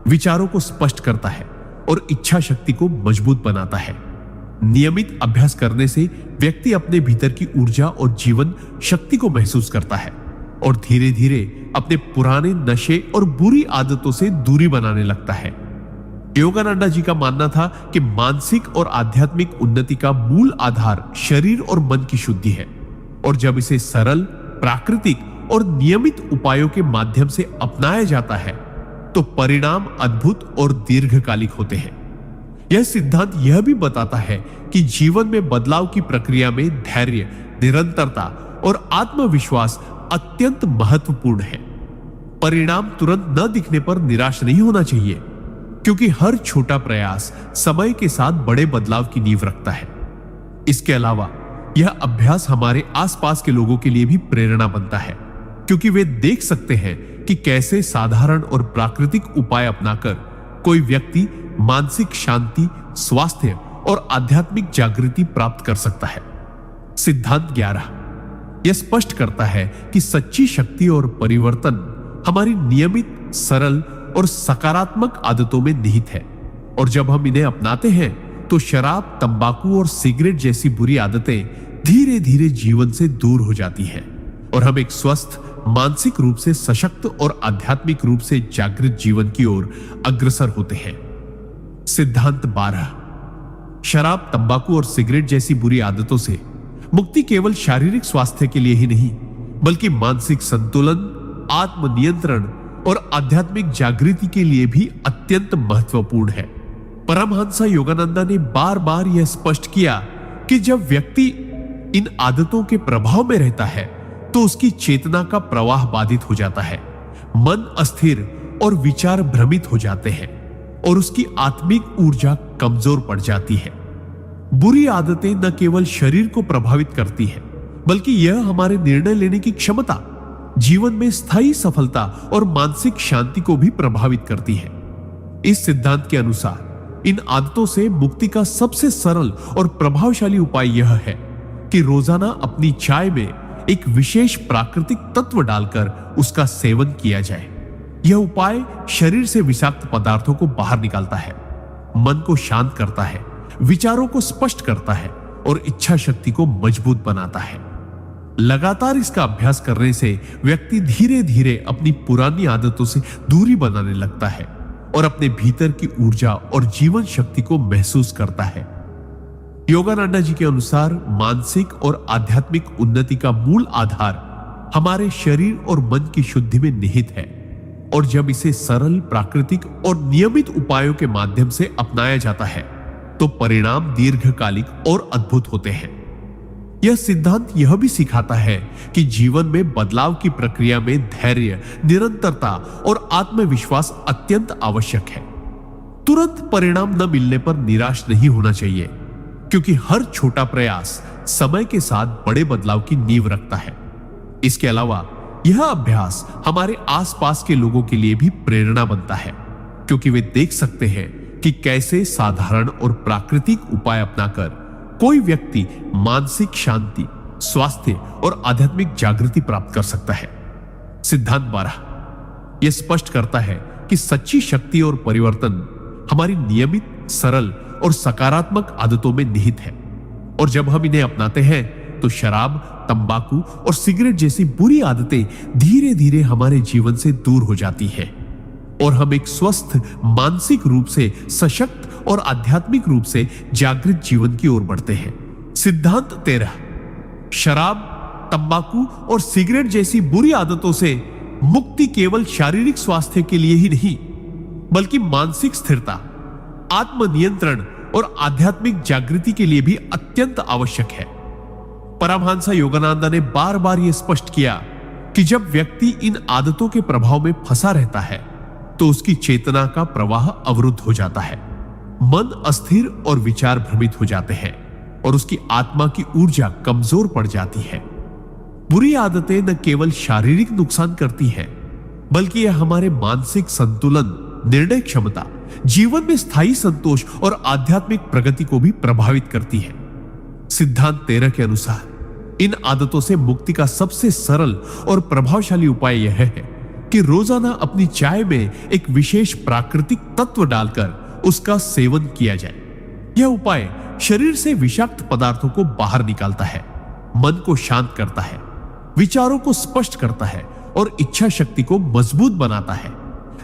विचारों को स्पष्ट करता है और इच्छा शक्ति को मजबूत बनाता है। नियमित अभ्यास करने से व्यक्ति अपने भीतर की ऊर्जा और जीवन शक्ति को महसूस करता है और धीरे धीरे अपने पुराने नशे और बुरी आदतों से दूरी बनाने लगता है। योगानंदा जी का मानना था कि मानसिक और आध्यात्मिक उन्नति का मूल आधार शरीर और मन की शुद्धि है, और जब इसे सरल, प्राकृतिक और नियमित उपायों के माध्यम से अपनाया जाता है तो परिणाम अद्भुत और दीर्घकालिक होते हैं। यह सिद्धांत यह भी बताता है कि जीवन में बदलाव की प्रक्रिया में धैर्य, निरंतरता और आत्मविश्वास अत्यंत महत्वपूर्ण है। परिणाम तुरंत न दिखने पर निराश नहीं होना चाहिए, क्योंकि हर छोटा प्रयास समय के साथ बड़े बदलाव की नींव रखता है। इसके अलावा यह अभ्यास हमारे आसपास के लोगों के लिए भी प्रेरणा बनता है, क्योंकि वे देख सकते हैं कि कैसे साधारण और प्राकृतिक उपाय अपनाकर कोई व्यक्ति मानसिक शांति, स्वास्थ्य और आध्यात्मिक जागृति प्राप्त कर सकता है। सिद्धांत 11 यह स्पष्ट करता है कि सच्ची शक्ति और परिवर्तन हमारी नियमित, सरल और सकारात्मक आदतों में निहित है, और जब हम इन्हें अपनाते हैं तो शराब, तंबाकू और सिगरेट जैसी बुरी आदतें धीरे धीरे जीवन से दूर हो जाती हैं और हम एक स्वस्थ, मानसिक रूप से सशक्त और आध्यात्मिक रूप से जागृत जीवन की ओर अग्रसर होते हैं। सिद्धांत 12 शराब, तंबाकू और सिगरेट जैसी बुरी आदतों से मुक्ति केवल शारीरिक स्वास्थ्य के लिए ही नहीं, बल्कि मानसिक संतुलन, आत्मनियंत्रण और आध्यात्मिक जागृति के लिए भी अत्यंत महत्वपूर्ण है। परमहंस योगानंदा ने बार बार यह स्पष्ट किया कि जब व्यक्ति इन आदतों के प्रभाव में रहता है तो उसकी चेतना का प्रवाह बाधित हो जाता है, मन अस्थिर और विचार भ्रमित हो जाते हैं और उसकी आत्मिक ऊर्जा कमजोर पड़ जाती है। बुरी आदतें न केवल शरीर को प्रभावित करती है, बल्कि यह हमारे निर्णय लेने की क्षमता, जीवन में स्थायी सफलता और मानसिक शांति को भी प्रभावित करती है। इस सिद्धांत के अनुसार इन आदतों से मुक्ति का सबसे सरल और प्रभावशाली उपाय यह है कि रोजाना अपनी चाय में एक विशेष प्राकृतिक तत्व डालकर उसका सेवन किया जाए। यह उपाय शरीर से विषाक्त पदार्थों को बाहर निकालता है, मन को शांत करता है, विचारों को स्पष्ट करता है और इच्छा शक्ति को मजबूत बनाता है। लगातार इसका अभ्यास करने से व्यक्ति धीरे धीरे अपनी पुरानी आदतों से दूरी बनाने लगता है और अपने भीतर की ऊर्जा और जीवन शक्ति को महसूस करता है। योगानंदा जी के अनुसार मानसिक और आध्यात्मिक उन्नति का मूल आधार हमारे शरीर और मन की शुद्धि में निहित है, और जब इसे सरल, प्राकृतिक और नियमित उपायों के माध्यम से अपनाया जाता है तो परिणाम दीर्घकालिक और अद्भुत होते हैं। यह सिद्धांत यह भी सिखाता है कि जीवन में बदलाव की प्रक्रिया में धैर्य, निरंतरता और आत्मविश्वास अत्यंत आवश्यक है। तुरंत परिणाम न मिलने पर निराश नहीं होना चाहिए, क्योंकि हर छोटा प्रयास समय के साथ बड़े बदलाव की नींव रखता है। इसके अलावा यह अभ्यास हमारे आसपास के लोगों के लिए भी प्रेरणा बनता है, क्योंकि वे देख सकते हैं कि कैसे साधारण और प्राकृतिक उपाय अपनाकर कोई व्यक्ति मानसिक शांति, स्वास्थ्य और आध्यात्मिक जागृति प्राप्त कर सकता है। सिद्धांत 12 यह स्पष्ट करता है कि सच्ची शक्ति और परिवर्तन हमारी नियमित, सरल और सकारात्मक आदतों में निहित है, और जब हम इन्हें अपनाते हैं तो शराब, तंबाकू और सिगरेट जैसी बुरी आदतें धीरे धीरे हमारे जीवन से दूर हो जाती है और हम एक स्वस्थ, मानसिक रूप से सशक्त और आध्यात्मिक रूप से जागृत जीवन की ओर बढ़ते हैं। सिद्धांत 13 शराब, तंबाकू और सिगरेट जैसी बुरी आदतों से मुक्ति केवल शारीरिक स्वास्थ्य के लिए ही नहीं, बल्कि मानसिक स्थिरता, आत्मनियंत्रण और आध्यात्मिक जागृति के लिए भी अत्यंत आवश्यक है। परमहंस योगानंद ने बार बार यह स्पष्ट किया कि जब व्यक्ति इन आदतों के प्रभाव में फंसा रहता है तो उसकी चेतना का प्रवाह अवरुद्ध हो जाता है, मन अस्थिर और विचार भ्रमित हो जाते हैं और उसकी आत्मा की ऊर्जा कमजोर पड़ जाती है। बुरी आदतें न केवल शारीरिक नुकसान करती हैं, बल्कि यह हमारे मानसिक संतुलन, निर्णय क्षमता, जीवन में स्थायी संतोष और आध्यात्मिक प्रगति को भी प्रभावित करती है। सिद्धांत 13 के अनुसार इन आदतों से मुक्ति का सबसे सरल और प्रभावशाली उपाय यह है कि रोजाना अपनी चाय में एक विशेष प्राकृतिक तत्व डालकर उसका सेवन किया जाए। यह उपाय शरीर से विषाक्त पदार्थों को बाहर निकालता है, मन को शांत करता है, विचारों को स्पष्ट करता है और इच्छा शक्ति को मजबूत बनाता है।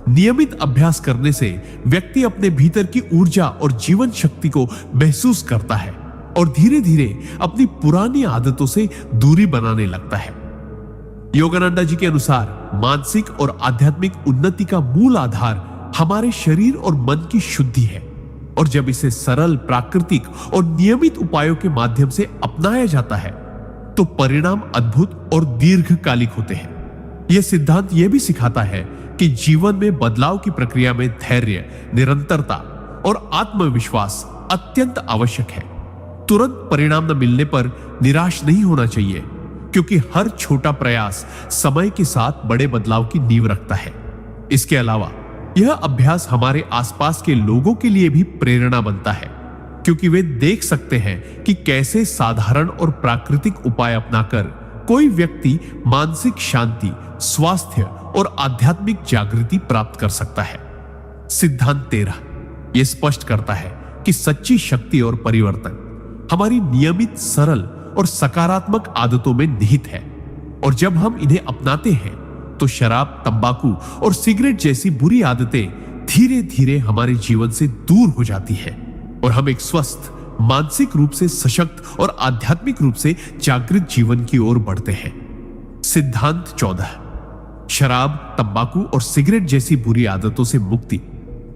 नियमित अभ्यास करने से व्यक्ति अपने भीतर की ऊर्जा और जीवन शक्ति को महसूस करता है और धीरे धीरे अपनी पुरानी आदतों से दूरी बनाने लगता है। योगानंदा जी के अनुसार मानसिक और आध्यात्मिक उन्नति का मूल आधार हमारे शरीर और मन की शुद्धि है, और जब इसे सरल, प्राकृतिक और नियमित उपायों के माध्यम से अपनाया जाता है तो परिणाम अद्भुत और दीर्घकालिक होते हैं। यह सिद्धांत यह भी सिखाता है कि जीवन में बदलाव की प्रक्रिया में धैर्य, निरंतरता और आत्मविश्वास अत्यंत आवश्यक है। तुरंत परिणाम न मिलने पर निराश नहीं होना चाहिए, क्योंकि हर छोटा प्रयास समय के साथ बड़े बदलाव की नींव रखता है। इसके अलावा यह अभ्यास हमारे आसपास के लोगों के लिए भी प्रेरणा बनता है, क्योंकि वे देख सकते हैं कि कैसे साधारण और प्राकृतिक उपाय अपनाकर कोई व्यक्ति मानसिक शांति, स्वास्थ्य और आध्यात्मिक जागृति प्राप्त कर सकता है। सिद्धांत 13 यह स्पष्ट करता है कि सच्ची शक्ति और परिवर्तन हमारी नियमित, सरल और सकारात्मक आदतों में निहित है, और जब हम इन्हें अपनाते हैं तो शराब, तंबाकू और सिगरेट जैसी बुरी आदतें धीरे धीरे हमारे जीवन से दूर हो जाती है और हम एक स्वस्थ, मानसिक रूप से सशक्त और आध्यात्मिक रूप से जागृत जीवन की ओर बढ़ते हैं। सिद्धांत 14 शराब, तंबाकू और सिगरेट जैसी बुरी आदतों से मुक्ति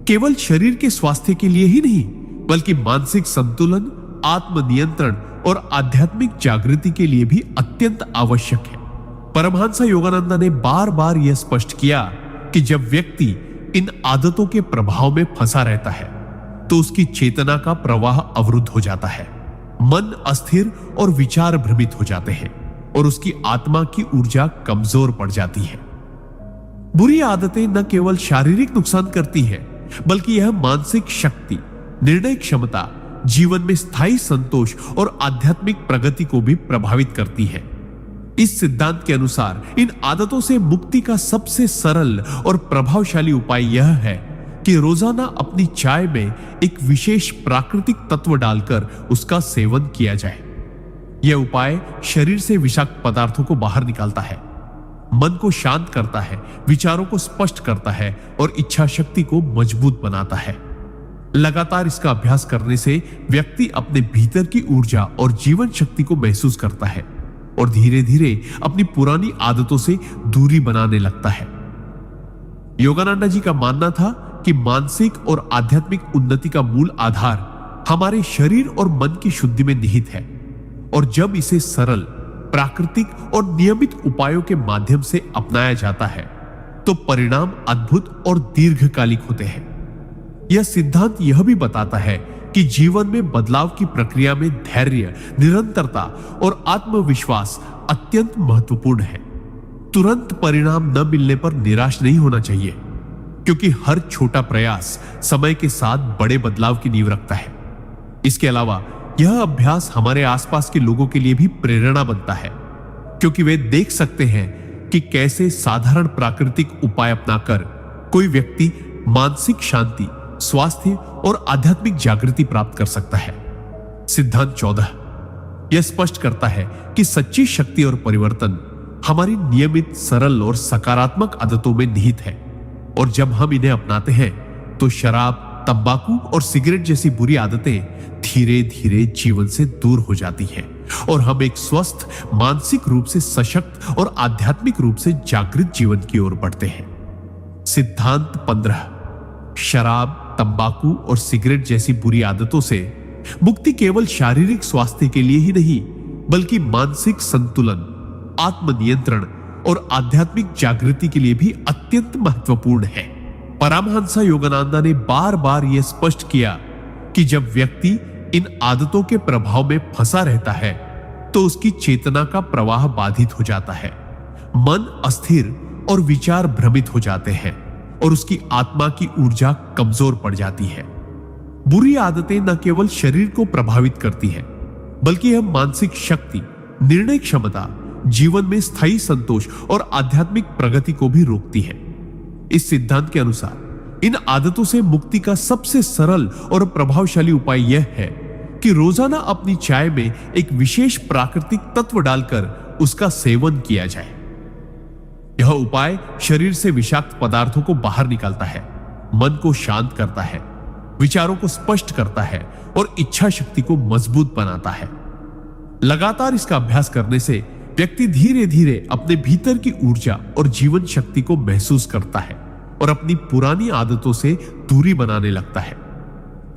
केवल शरीर के स्वास्थ्य के लिए ही नहीं, बल्कि मानसिक संतुलन, आत्मनियंत्रण और आध्यात्मिक जागृति के लिए भी अत्यंत आवश्यक है। परमहंस योगानंद ने बार बार यह स्पष्ट किया कि जब व्यक्ति इन आदतों के प्रभाव में फंसा रहता है तो उसकी चेतना का प्रवाह अवरुद्ध हो जाता है, मन अस्थिर और विचार भ्रमित हो जाते हैं और उसकी आत्मा की ऊर्जा कमजोर पड़ जाती है। बुरी आदतें न केवल शारीरिक नुकसान करती है बल्कि यह मानसिक शक्ति, निर्णय क्षमता, जीवन में स्थायी संतोष और आध्यात्मिक प्रगति को भी प्रभावित करती है। इस सिद्धांत के अनुसार इन आदतों से मुक्ति का सबसे सरल और प्रभावशाली उपाय यह है कि रोजाना अपनी चाय में एक विशेष प्राकृतिक तत्व डालकर उसका सेवन किया जाए। यह उपाय शरीर से विषाक्त पदार्थों को बाहर निकालता है, मन को शांत करता है, विचारों को स्पष्ट करता है और इच्छा शक्ति को मजबूत बनाता है। लगातार इसका अभ्यास करने से व्यक्ति अपने भीतर की ऊर्जा और जीवन शक्ति को महसूस करता है और धीरे धीरे अपनी पुरानी आदतों से दूरी बनाने लगता है। योगानंदा जी का मानना था कि मानसिक और आध्यात्मिक उन्नति का मूल आधार हमारे शरीर और मन की शुद्धि में निहित है और जब इसे सरल, प्राकृतिक और नियमित उपायों के माध्यम से अपनाया जाता है तो परिणाम अद्भुत और दीर्घकालिक होते हैं। यह सिद्धांत यह भी बताता है कि जीवन में बदलाव की प्रक्रिया में धैर्य, निरंतरता और आत्मविश्वास अत्यंत महत्वपूर्ण है। तुरंत परिणाम न मिलने पर निराश नहीं होना चाहिए, क्योंकि हर छोटा प्रयास समय के साथ बड़े बदलाव की नींव रखता है। इसके अलावा यह अभ्यास हमारे आसपास के लोगों के लिए भी प्रेरणा बनता है, क्योंकि वे देख सकते हैं कि कैसे साधारण प्राकृतिक उपाय अपनाकर कोई व्यक्ति मानसिक शांति, स्वास्थ्य और आध्यात्मिक जागृति प्राप्त कर सकता है। सिद्धांत 14 यह स्पष्ट करता है कि सच्ची शक्ति और परिवर्तन हमारी नियमित, सरल और सकारात्मक आदतों में निहित है और जब हम इन्हें अपनाते हैं तो शराब, तंबाकू और सिगरेट जैसी बुरी आदतें धीरे धीरे जीवन से दूर हो जाती हैं और हम एक स्वस्थ, मानसिक रूप से सशक्त और आध्यात्मिक रूप से जागृत जीवन की ओर बढ़ते हैं। सिद्धांत 15 शराब, तंबाकू और सिगरेट जैसी बुरी आदतों से मुक्ति केवल शारीरिक स्वास्थ्य के लिए ही नहीं बल्कि मानसिक संतुलन, आत्मनियंत्रण और आध्यात्मिक जागृति के लिए भी अत्यंत महत्वपूर्ण है। परमहंस योगानंदा ने बार बार यह स्पष्ट किया कि जब व्यक्ति इन आदतों के प्रभाव में फंसा रहता है तो उसकी चेतना का प्रवाह बाधित हो जाता है, मन अस्थिर और विचार भ्रमित हो जाते हैं और उसकी आत्मा की ऊर्जा कमजोर पड़ जाती है। बुरी आदतें न केवल शरीर को प्रभावित करती हैं बल्कि यह मानसिक शक्ति, निर्णय क्षमता, जीवन में स्थायी संतोष और आध्यात्मिक प्रगति को भी रोकती है। इस सिद्धांत के अनुसार इन आदतों से मुक्ति का सबसे सरल और प्रभावशाली उपाय यह है कि रोजाना अपनी चाय में एक विशेष प्राकृतिक तत्व डालकर उसका सेवन किया जाए। यह उपाय शरीर से विषाक्त पदार्थों को बाहर निकालता है, मन को शांत करता है, विचारों को स्पष्ट करता है और इच्छा शक्ति को मजबूत बनाता है। लगातार इसका अभ्यास करने से व्यक्ति धीरे धीरे अपने भीतर की ऊर्जा और जीवन शक्ति को महसूस करता है और अपनी पुरानी आदतों से दूरी बनाने लगता है।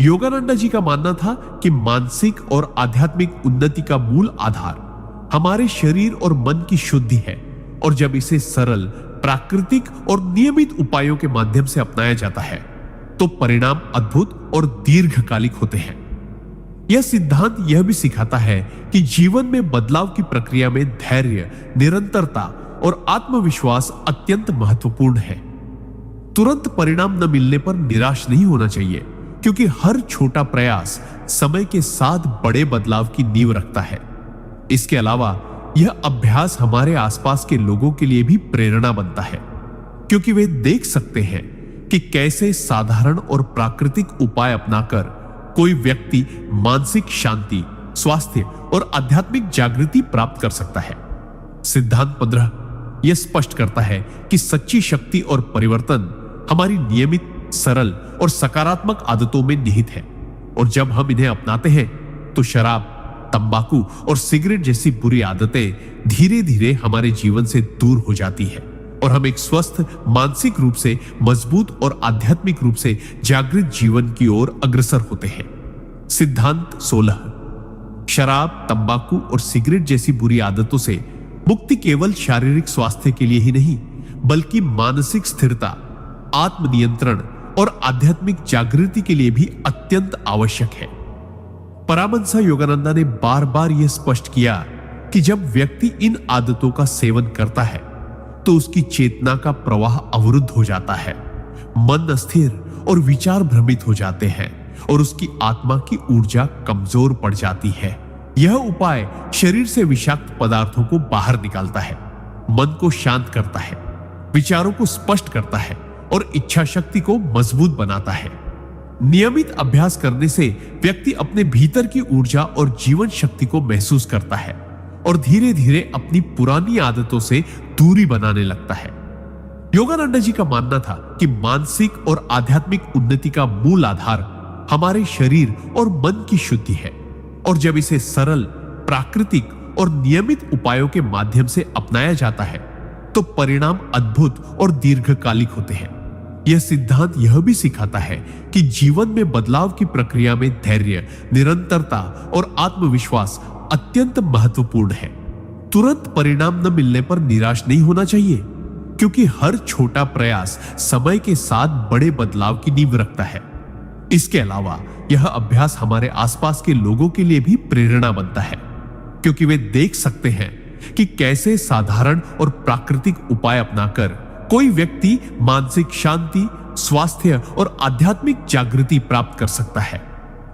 योगानंदा जी का मानना था कि मानसिक और आध्यात्मिक उन्नति का मूल आधार हमारे शरीर और मन की शुद्धि है और जब इसे सरल, प्राकृतिक और नियमित उपायों के माध्यम से अपनाया जाता है तो परिणाम अद्भुत और दीर्घकालिक होते हैं। यह सिद्धांत यह भी सिखाता है कि जीवन में बदलाव की प्रक्रिया में धैर्य, निरंतरता और आत्मविश्वास अत्यंत महत्वपूर्ण है। तुरंत परिणाम न मिलने पर निराश नहीं होना चाहिए, क्योंकि हर छोटा प्रयास समय के साथ बड़े बदलाव की नींव रखता है। इसके अलावा यह अभ्यास हमारे आसपास के लोगों के लिए भी प्रेरणा बनता है, क्योंकि वे देख सकते हैं कि कैसे साधारण और प्राकृतिक उपाय अपनाकर कोई व्यक्ति मानसिक शांति, स्वास्थ्य और आध्यात्मिक जागृति प्राप्त कर सकता है। सिद्धांत 15 यह स्पष्ट करता है कि सच्ची शक्ति और परिवर्तन हमारी नियमित, सरल और सकारात्मक आदतों में निहित है और जब हम इन्हें अपनाते हैं तो शराब, तंबाकू और सिगरेट जैसी बुरी आदतें धीरे धीरे हमारे जीवन से दूर हो जाती है और हम एक स्वस्थ, मानसिक रूप से मजबूत और आध्यात्मिक रूप से जागृत जीवन की ओर अग्रसर होते हैं। सिद्धांत 16 शराब, तंबाकू और सिगरेट जैसी बुरी आदतों से मुक्ति केवल शारीरिक स्वास्थ्य के लिए ही नहीं बल्कि मानसिक स्थिरता, आत्मनियंत्रण और आध्यात्मिक जागृति के लिए भी अत्यंत आवश्यक है। परमहंस योगानंदा ने बार बार यह स्पष्ट किया कि जब व्यक्ति इन आदतों का सेवन करता है तो उसकी चेतना का प्रवाह अवरुद्ध हो जाता है, मन अस्थिर और विचार भ्रमित हो जाते हैं और उसकी आत्मा की ऊर्जा कमजोर पड़ जाती है। यह उपाय शरीर से विषाक्त पदार्थों को बाहर निकालता है, मन को शांत करता है, विचारों को स्पष्ट करता है और इच्छा शक्ति को मजबूत बनाता है। नियमित अभ्यास करने से व्यक्ति अपने भीतर की ऊर्जा और जीवन शक्ति को महसूस करता है और धीरे धीरे अपनी पुरानी आदतों से दूरी बनाने लगता है। योगानंदा जी का मानना था कि मानसिक और आध्यात्मिक उन्नति का मूल आधार हमारे शरीर और मन की शुद्धि है और जब इसे सरल, प्राकृतिक और नियमित उपायों के माध्यम से अपनाया जाता है तो परिणाम अद्भुत और दीर्घकालिक होते हैं। यह सिद्धांत यह भी सिखाता है कि जीवन में बदलाव की प्रक्रिया में धैर्य, निरंतरता और आत्मविश्वास अत्यंत महत्वपूर्ण है। तुरंत परिणाम न मिलने पर निराश नहीं होना चाहिए, क्योंकि हर छोटा प्रयास समय के साथ बड़े बदलाव की नींव रखता है। इसके अलावा यह अभ्यास हमारे आसपास के लोगों के लिए भी प्रेरणा बनता है, क्योंकि वे देख सकते हैं कि कैसे साधारण और प्राकृतिक उपाय अपनाकर कोई व्यक्ति मानसिक शांति, स्वास्थ्य और आध्यात्मिक जागृति प्राप्त कर सकता है।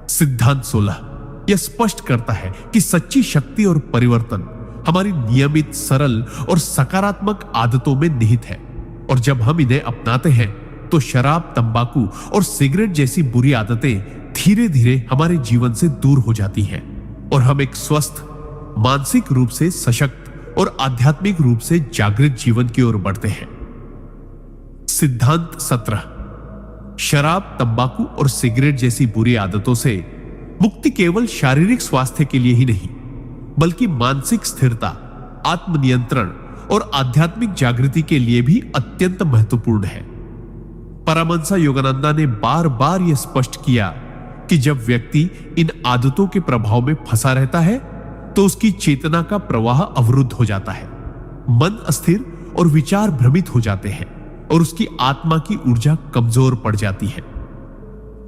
सिद्धांत 16 यह स्पष्ट करता है कि सच्ची शक्ति और परिवर्तन हमारी नियमित, सरल और सकारात्मक आदतों में निहित है और जब हम इन्हें अपनाते हैं तो शराब, तंबाकू और सिगरेट जैसी बुरी आदतें धीरे धीरे हमारे जीवन से दूर हो जाती हैं और हम एक स्वस्थ, मानसिक रूप से सशक्त और आध्यात्मिक रूप से जागृत जीवन की ओर बढ़ते हैं। सिद्धांत 17 शराब, तंबाकू और सिगरेट जैसी बुरी आदतों से मुक्ति केवल शारीरिक स्वास्थ्य के लिए ही नहीं, बल्कि मानसिक स्थिरता, आत्मनियंत्रण और आध्यात्मिक जागृति के लिए भी अत्यंत महत्वपूर्ण है। परमहंस योगानंदा ने बार बार यह स्पष्ट किया कि जब व्यक्ति इन आदतों के प्रभाव में फंसा रहता है तो उसकी चेतना का प्रवाह अवरुद्ध हो जाता है, मन अस्थिर और विचार भ्रमित हो जाते हैं और उसकी आत्मा की ऊर्जा कमजोर पड़ जाती है।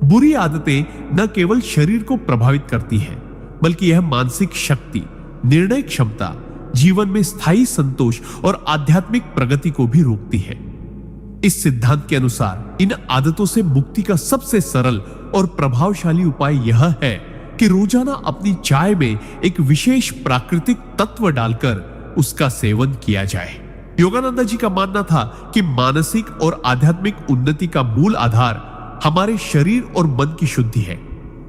बुरी आदतें न केवल शरीर को प्रभावित करती हैं, बल्कि यह मानसिक शक्ति, निर्णय क्षमता, जीवन में स्थायी संतोष और आध्यात्मिक प्रगति को भी रोकती है। इस सिद्धांत के अनुसार इन आदतों से मुक्ति का सबसे सरल और प्रभावशाली उपाय यह है कि रोजाना अपनी चाय में एक विशेष प्राकृतिक तत्व डालकर उसका सेवन किया जाए। योगानंदा जी का मानना था कि मानसिक और आध्यात्मिक उन्नति का मूल आधार हमारे शरीर और मन की शुद्धि है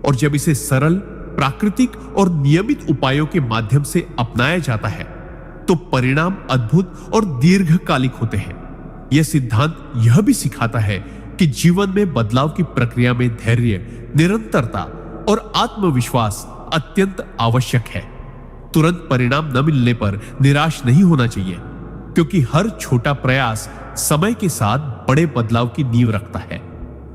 और जब इसे सरल, प्राकृतिक और नियमित उपायों के माध्यम से अपनाया जाता है तो परिणाम अद्भुत और दीर्घकालिक होते हैं। यह सिद्धांत यह भी सिखाता है कि जीवन में बदलाव की प्रक्रिया में धैर्य, निरंतरता और आत्मविश्वास अत्यंत आवश्यक है। तुरंत परिणाम न मिलने पर निराश नहीं होना चाहिए, क्योंकि हर छोटा प्रयास समय के साथ बड़े बदलाव की नींव रखता है।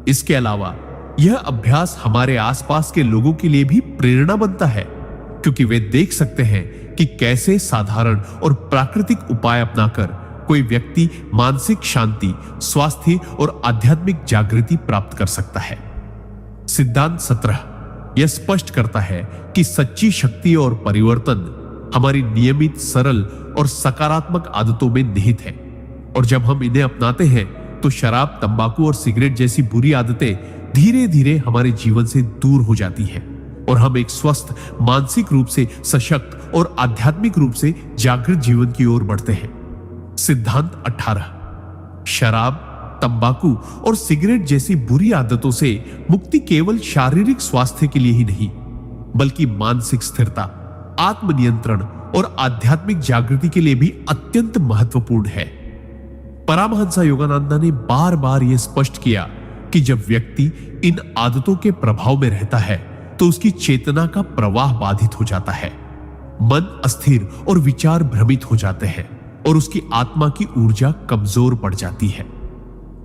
इसके अलावा यह अभ्यास हमारे आसपास के लोगों के लिए भी प्रेरणा बनता है, क्योंकि वे देख सकते हैं कि कैसे साधारण और प्राकृतिक उपाय अपनाकर कोई व्यक्ति मानसिक शांति, स्वास्थ्य और आध्यात्मिक जागृति प्राप्त कर सकता है। सिद्धांत 17 यह स्पष्ट करता है कि सच्ची शक्ति और परिवर्तन हमारी नियमित, सरल और सकारात्मक आदतों में निहित है और जब हम इन्हें अपनाते हैं तो शराब, तंबाकू और सिगरेट जैसी बुरी आदतें धीरे धीरे हमारे जीवन से दूर हो जाती हैं और हम एक स्वस्थ, मानसिक रूप से सशक्त और आध्यात्मिक रूप से जागृत जीवन की ओर बढ़ते हैं। सिद्धांत 18 शराब, तंबाकू और सिगरेट जैसी बुरी आदतों से मुक्ति केवल शारीरिक स्वास्थ्य के लिए ही नहीं, बल्कि मानसिक स्थिरता, आत्मनियंत्रण और आध्यात्मिक जागृति के लिए भी अत्यंत महत्वपूर्ण है। परमहंस योगानंदा ने बार बार यह स्पष्ट किया कि जब व्यक्ति इन आदतों के प्रभाव में रहता है तो उसकी चेतना का प्रवाह बाधित हो जाता है, मन अस्थिर और विचार भ्रमित हो जाते हैं और उसकी आत्मा की ऊर्जा कमजोर पड़ जाती है।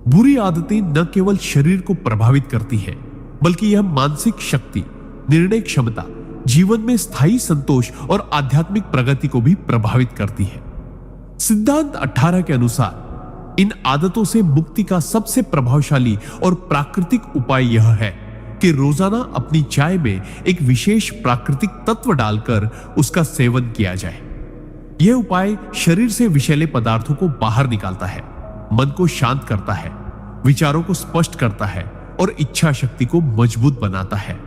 बुरी आदतें न केवल शरीर को प्रभावित करती हैं, बल्कि यह मानसिक शक्ति, निर्णय क्षमता, जीवन में स्थायी संतोष और आध्यात्मिक प्रगति को भी प्रभावित करती है। सिद्धांत 18 के अनुसार इन आदतों से मुक्ति का सबसे प्रभावशाली और प्राकृतिक उपाय यह है कि रोजाना अपनी चाय में एक विशेष प्राकृतिक तत्व डालकर उसका सेवन किया जाए। यह उपाय शरीर से विषैले पदार्थों को बाहर निकालता है, मन को शांत करता है, विचारों को स्पष्ट करता है और इच्छा शक्ति को मजबूत बनाता है।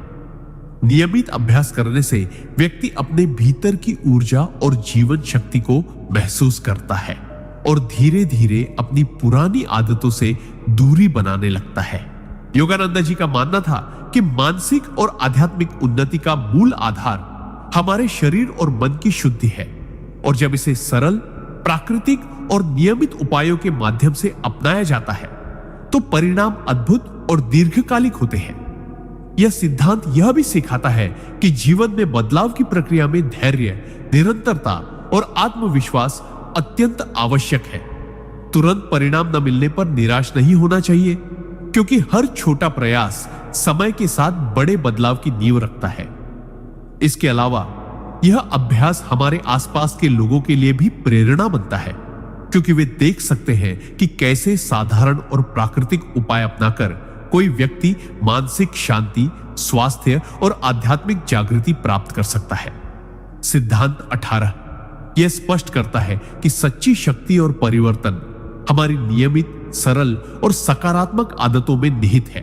नियमित अभ्यास करने से व्यक्ति अपने भीतर की ऊर्जा और जीवन शक्ति को महसूस करता है और धीरे धीरे अपनी पुरानी आदतों से दूरी बनाने लगता है। योगानंद जी का मानना था कि मानसिक और आध्यात्मिक उन्नति का मूल आधार हमारे शरीर और मन की शुद्धि है, और जब इसे सरल, प्राकृतिक और नियमित उपायों के माध्यम से अपनाया जाता है तो परिणाम अद्भुत और दीर्घकालिक होते हैं। यह सिद्धांत यह भी सिखाता है कि जीवन में बदलाव की प्रक्रिया में धैर्य, निरंतरता और आत्मविश्वास अत्यंत आवश्यक है। तुरंत परिणाम न मिलने पर निराश नहीं होना चाहिए, क्योंकि हर छोटा प्रयास समय के साथ बड़े बदलाव की नींव रखता है। इसके अलावा यह अभ्यास हमारे आसपास के लोगों के लिए भी प्रेरणा बनता है, क्योंकि वे देख सकते हैं कि कैसे साधारण और प्राकृतिक उपाय अपनाकर कोई व्यक्ति मानसिक शांति, स्वास्थ्य और आध्यात्मिक जागृति प्राप्त कर सकता है। सिद्धांत 18 यह स्पष्ट करता है कि सच्ची शक्ति और परिवर्तन हमारी नियमित, सरल और सकारात्मक आदतों में निहित है,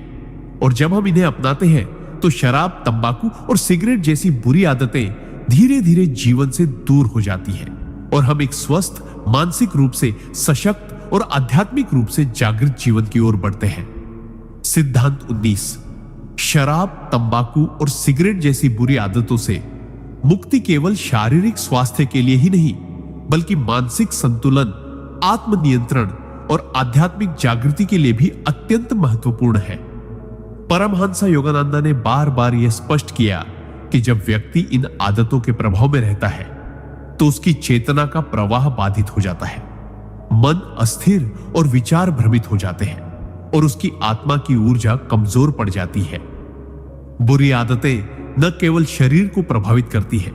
और जब हम इन्हें अपनाते हैं तो शराब, तंबाकू और सिगरेट जैसी बुरी आदतें धीरे धीरे जीवन से दूर हो जाती हैं और हम एक स्वस्थ, मानसिक रूप से सशक्त और आध्यात्मिक रूप से जागृत जीवन की ओर बढ़ते हैं। सिद्धांत 19 शराब, तंबाकू और सिगरेट जैसी बुरी आदतों से मुक्ति केवल शारीरिक स्वास्थ्य के लिए ही नहीं, बल्कि मानसिक संतुलन, आत्मनियंत्रण और आध्यात्मिक जागृति के लिए भी अत्यंत महत्वपूर्ण है। परमहंस योगानंद ने बार बार यह स्पष्ट किया कि जब व्यक्ति इन आदतों के प्रभाव में रहता है तो उसकी चेतना का प्रवाह बाधित हो जाता है, मन अस्थिर और विचार भ्रमित हो जाते हैं और उसकी आत्मा की ऊर्जा कमजोर पड़ जाती है। बुरी आदतें न केवल शरीर को प्रभावित करती है,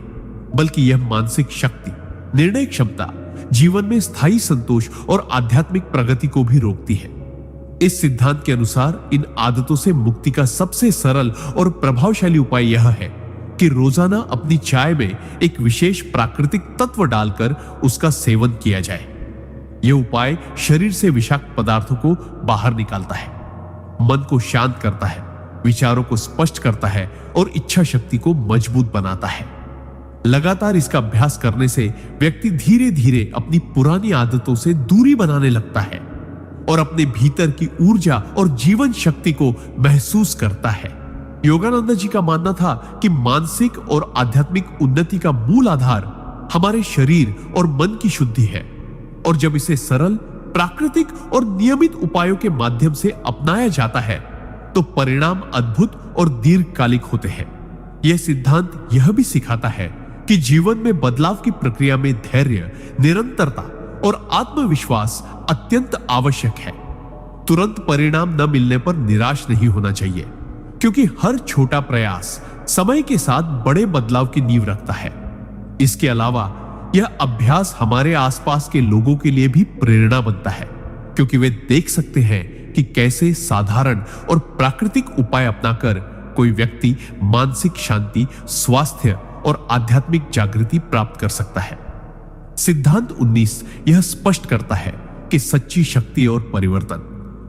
बल्कि यह मानसिक शक्ति, निर्णय क्षमता, जीवन में स्थायी संतोष और आध्यात्मिक प्रगति को भी रोकती है। इस सिद्धांत के अनुसार इन आदतों से मुक्ति का सबसे सरल और प्रभावशाली उपाय यह है कि रोजाना अपनी चाय में एक विशेष प्राकृतिक तत्व डालकर उसका सेवन किया जाए। यह उपाय शरीर से विषाक्त पदार्थों को बाहर निकालता है, मन को शांत करता है, विचारों को स्पष्ट करता है और इच्छा शक्ति को मजबूत बनाता है। लगातार इसका अभ्यास करने से व्यक्ति धीरे धीरे अपनी पुरानी आदतों से दूरी बनाने लगता है और अपने भीतर की ऊर्जा और जीवन शक्ति को महसूस करता है। योगानंद जी का मानना था कि मानसिक और आध्यात्मिक उन्नति का मूल आधार हमारे शरीर और मन की शुद्धि है, और जब इसे सरल, प्राकृतिक और नियमित उपायों के माध्यम से अपनाया जाता है तो परिणाम अद्भुत और दीर्घकालिक होते हैं। यह सिद्धांत यह भी सिखाता है कि जीवन में बदलाव की प्रक्रिया में धैर्य, निरंतरता और आत्मविश्वास अत्यंत आवश्यक है। तुरंत परिणाम न मिलने पर निराश नहीं होना चाहिए, क्योंकि हर छोटा प्रयास समय के साथ बड़े बदलाव की नींव रखता है। इसके अलावा यह अभ्यास हमारे आसपास के लोगों के लिए भी प्रेरणा बनता है, क्योंकि वे देख सकते हैं कि कैसे साधारण और प्राकृतिक उपाय अपनाकर कोई व्यक्ति मानसिक शांति, स्वास्थ्य और आध्यात्मिक जागृति प्राप्त कर सकता है। सिद्धांत 19 यह स्पष्ट करता है कि सच्ची शक्ति और परिवर्तन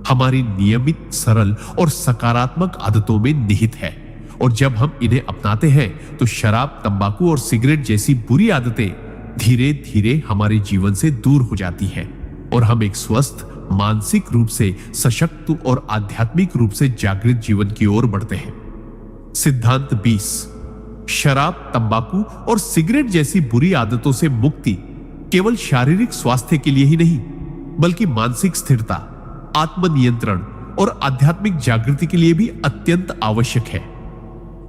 हमारी नियमित, सरल और सकारात्मक आदतों में निहित है, और जब हम इन्हें अपनाते हैं तो शराब, तंबाकू और सिगरेट जैसी बुरी आदतें धीरे धीरे हमारे जीवन से दूर हो जाती हैं और हम एक स्वस्थ, मानसिक रूप से सशक्त और आध्यात्मिक रूप से जागृत जीवन की ओर बढ़ते हैं। सिद्धांत 20 शराब, तंबाकू और सिगरेट जैसी बुरी आदतों से मुक्ति केवल शारीरिक स्वास्थ्य के लिए ही नहीं, बल्कि मानसिक स्थिरता, आत्मनियंत्रण और आध्यात्मिक जागृति के लिए भी अत्यंत आवश्यक है।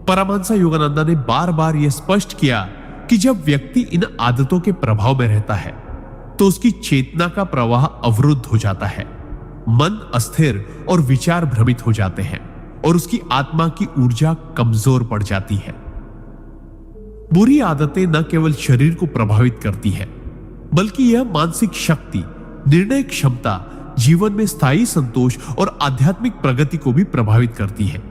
परमहंस योगानंद ने बार बार यह स्पष्ट किया कि जब व्यक्ति इन आदतों के प्रभाव में रहता है तो उसकी चेतना का प्रवाह अवरुद्ध हो जाता है, मन अस्थिर और विचार भ्रमित हो जाते हैं और उसकी आत्मा की ऊर्जा कमजोर पड़ जाती है। बुरी आदतें न केवल शरीर को प्रभावित करती है, बल्कि यह मानसिक शक्ति, निर्णय क्षमता, जीवन में स्थायी संतोष और आध्यात्मिक प्रगति को भी प्रभावित करती है।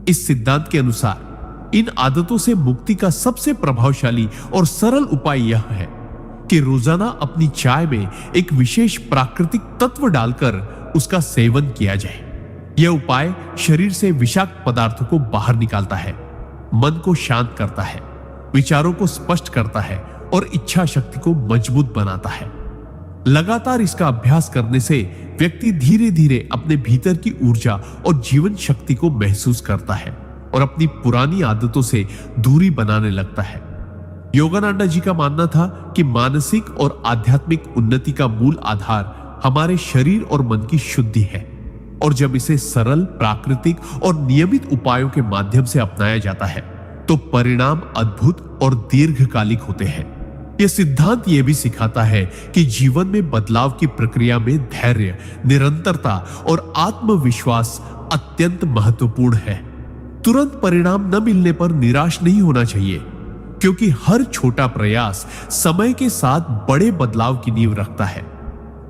इस सिद्धांत के अनुसार इन आदतों से मुक्ति का सबसे प्रभावशाली और सरल उपाय यह है कि रोजाना अपनी चाय में एक विशेष प्राकृतिक तत्व डालकर उसका सेवन किया जाए। यह उपाय शरीर से विषाक्त पदार्थों को बाहर निकालता है, मन को शांत करता है, विचारों को स्पष्ट करता है और इच्छा शक्ति को मजबूत बनाता है। लगातार इसका अभ्यास करने से व्यक्ति धीरे धीरे अपने भीतर की ऊर्जा और जीवन शक्ति को महसूस करता है और अपनी पुरानी आदतों से दूरी बनाने लगता है। योगानंदा जी का मानना था कि मानसिक और आध्यात्मिक उन्नति का मूल आधार हमारे शरीर और मन की शुद्धि है, और जब इसे सरल, प्राकृतिक और नियमित उपायों के माध्यम से अपनाया जाता है तो परिणाम अद्भुत और दीर्घकालिक होते हैं। यह सिद्धांत यह भी सिखाता है कि जीवन में बदलाव की प्रक्रिया में धैर्य, निरंतरता और आत्मविश्वास अत्यंत महत्वपूर्ण है। तुरंत परिणाम न मिलने पर निराश नहीं होना चाहिए, क्योंकि हर छोटा प्रयास समय के साथ बड़े बदलाव की नींव रखता है।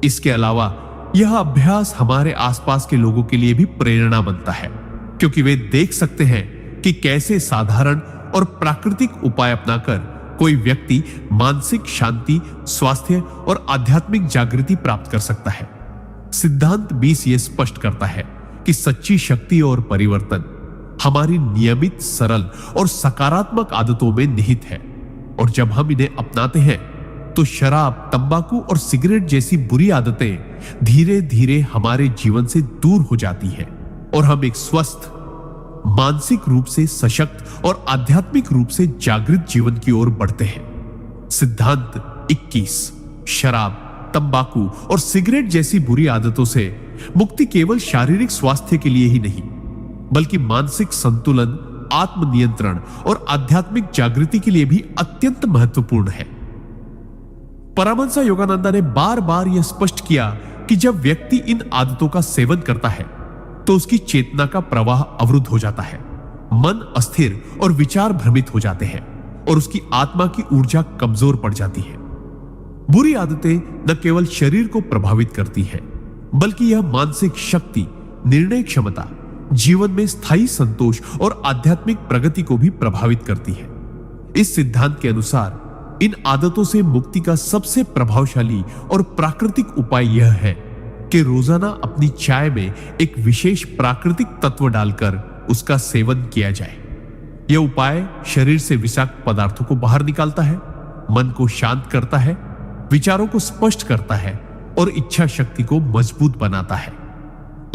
इसके अलावा यह अभ्यास हमारे आसपास के लोगों के लिए भी प्रेरणा बनता है, क्योंकि वे देख सकते हैं कि कैसे साधारण और प्राकृतिक उपाय अपनाकर कोई व्यक्ति मानसिक शांति, स्वास्थ्य और आध्यात्मिक जागृति प्राप्त कर सकता है। सिद्धांत 20 यह स्पष्ट करता है कि सच्ची शक्ति और परिवर्तन हमारी नियमित, सरल और सकारात्मक आदतों में निहित है, और जब हम इन्हें अपनाते हैं तो शराब, तंबाकू और सिगरेट जैसी बुरी आदतें धीरे धीरे हमारे जीवन से दूर हो जाती है और हम एक स्वस्थ, मानसिक रूप से सशक्त और आध्यात्मिक रूप से जागृत जीवन की ओर बढ़ते हैं। सिद्धांत 21 शराब, तंबाकू और सिगरेट जैसी बुरी आदतों से मुक्ति केवल शारीरिक स्वास्थ्य के लिए ही नहीं, बल्कि मानसिक संतुलन, आत्मनियंत्रण और आध्यात्मिक जागृति के लिए भी अत्यंत महत्वपूर्ण है। परमहंस योगानंदा ने बार बार यह स्पष्ट किया कि जब व्यक्ति इन आदतों का सेवन करता है तो उसकी चेतना का प्रवाह अवरुद्ध हो जाता है, मन अस्थिर और विचार भ्रमित हो जाते हैं और उसकी आत्मा की ऊर्जा कमजोर पड़ जाती है। बुरी आदतें न केवल शरीर को प्रभावित करती है, बल्कि यह मानसिक शक्ति, निर्णय क्षमता, जीवन में स्थायी संतोष और आध्यात्मिक प्रगति को भी प्रभावित करती है। इस सिद्धांत के अनुसार इन आदतों से मुक्ति का सबसे प्रभावशाली और प्राकृतिक उपाय यह है कि रोजाना अपनी चाय में एक विशेष प्राकृतिक तत्व डालकर उसका सेवन किया जाए। यह उपाय शरीर से विषाक्त पदार्थों को बाहर निकालता है, मन को शांत करता है, विचारों को स्पष्ट करता है और इच्छा शक्ति को मजबूत बनाता है।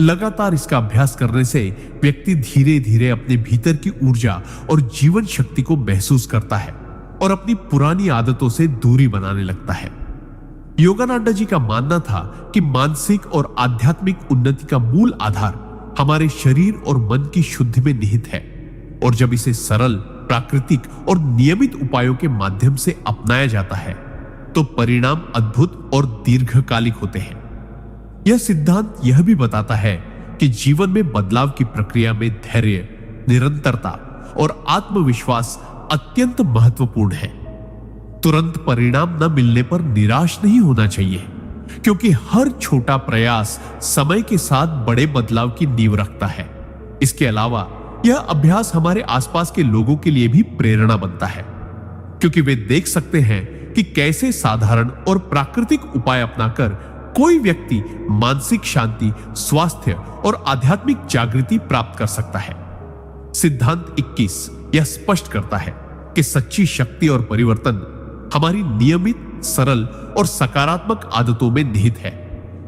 लगातार इसका अभ्यास करने से व्यक्ति धीरे धीरे अपने भीतर की ऊर्जा और जीवन शक्ति को महसूस करता है और अपनी पुरानी आदतों से दूरी बनाने लगता है। योगानंदा जी का मानना था कि मानसिक और आध्यात्मिक उन्नति का मूल आधार हमारे शरीर और मन की शुद्धि में निहित है, और जब इसे सरल, प्राकृतिक और नियमित उपायों के माध्यम से अपनाया जाता है तो परिणाम अद्भुत और दीर्घकालिक होते हैं। यह सिद्धांत यह भी बताता है कि जीवन में बदलाव की प्रक्रिया में धैर्य, निरंतरता और आत्मविश्वास अत्यंत महत्वपूर्ण है। तुरंत परिणाम न मिलने पर निराश नहीं होना चाहिए, क्योंकि हर छोटा प्रयास समय के साथ बड़े बदलाव की नींव रखता है। इसके अलावा यह अभ्यास हमारे आसपास के लोगों के लिए भी प्रेरणा बनता है, क्योंकि वे देख सकते हैं कि कैसे साधारण और प्राकृतिक उपाय अपनाकर कोई व्यक्ति मानसिक शांति, स्वास्थ्य और आध्यात्मिक जागृति प्राप्त कर सकता है। सिद्धांत 21 यह स्पष्ट करता है कि सच्ची शक्ति और परिवर्तन हमारी नियमित, सरल और सकारात्मक आदतों में निहित है,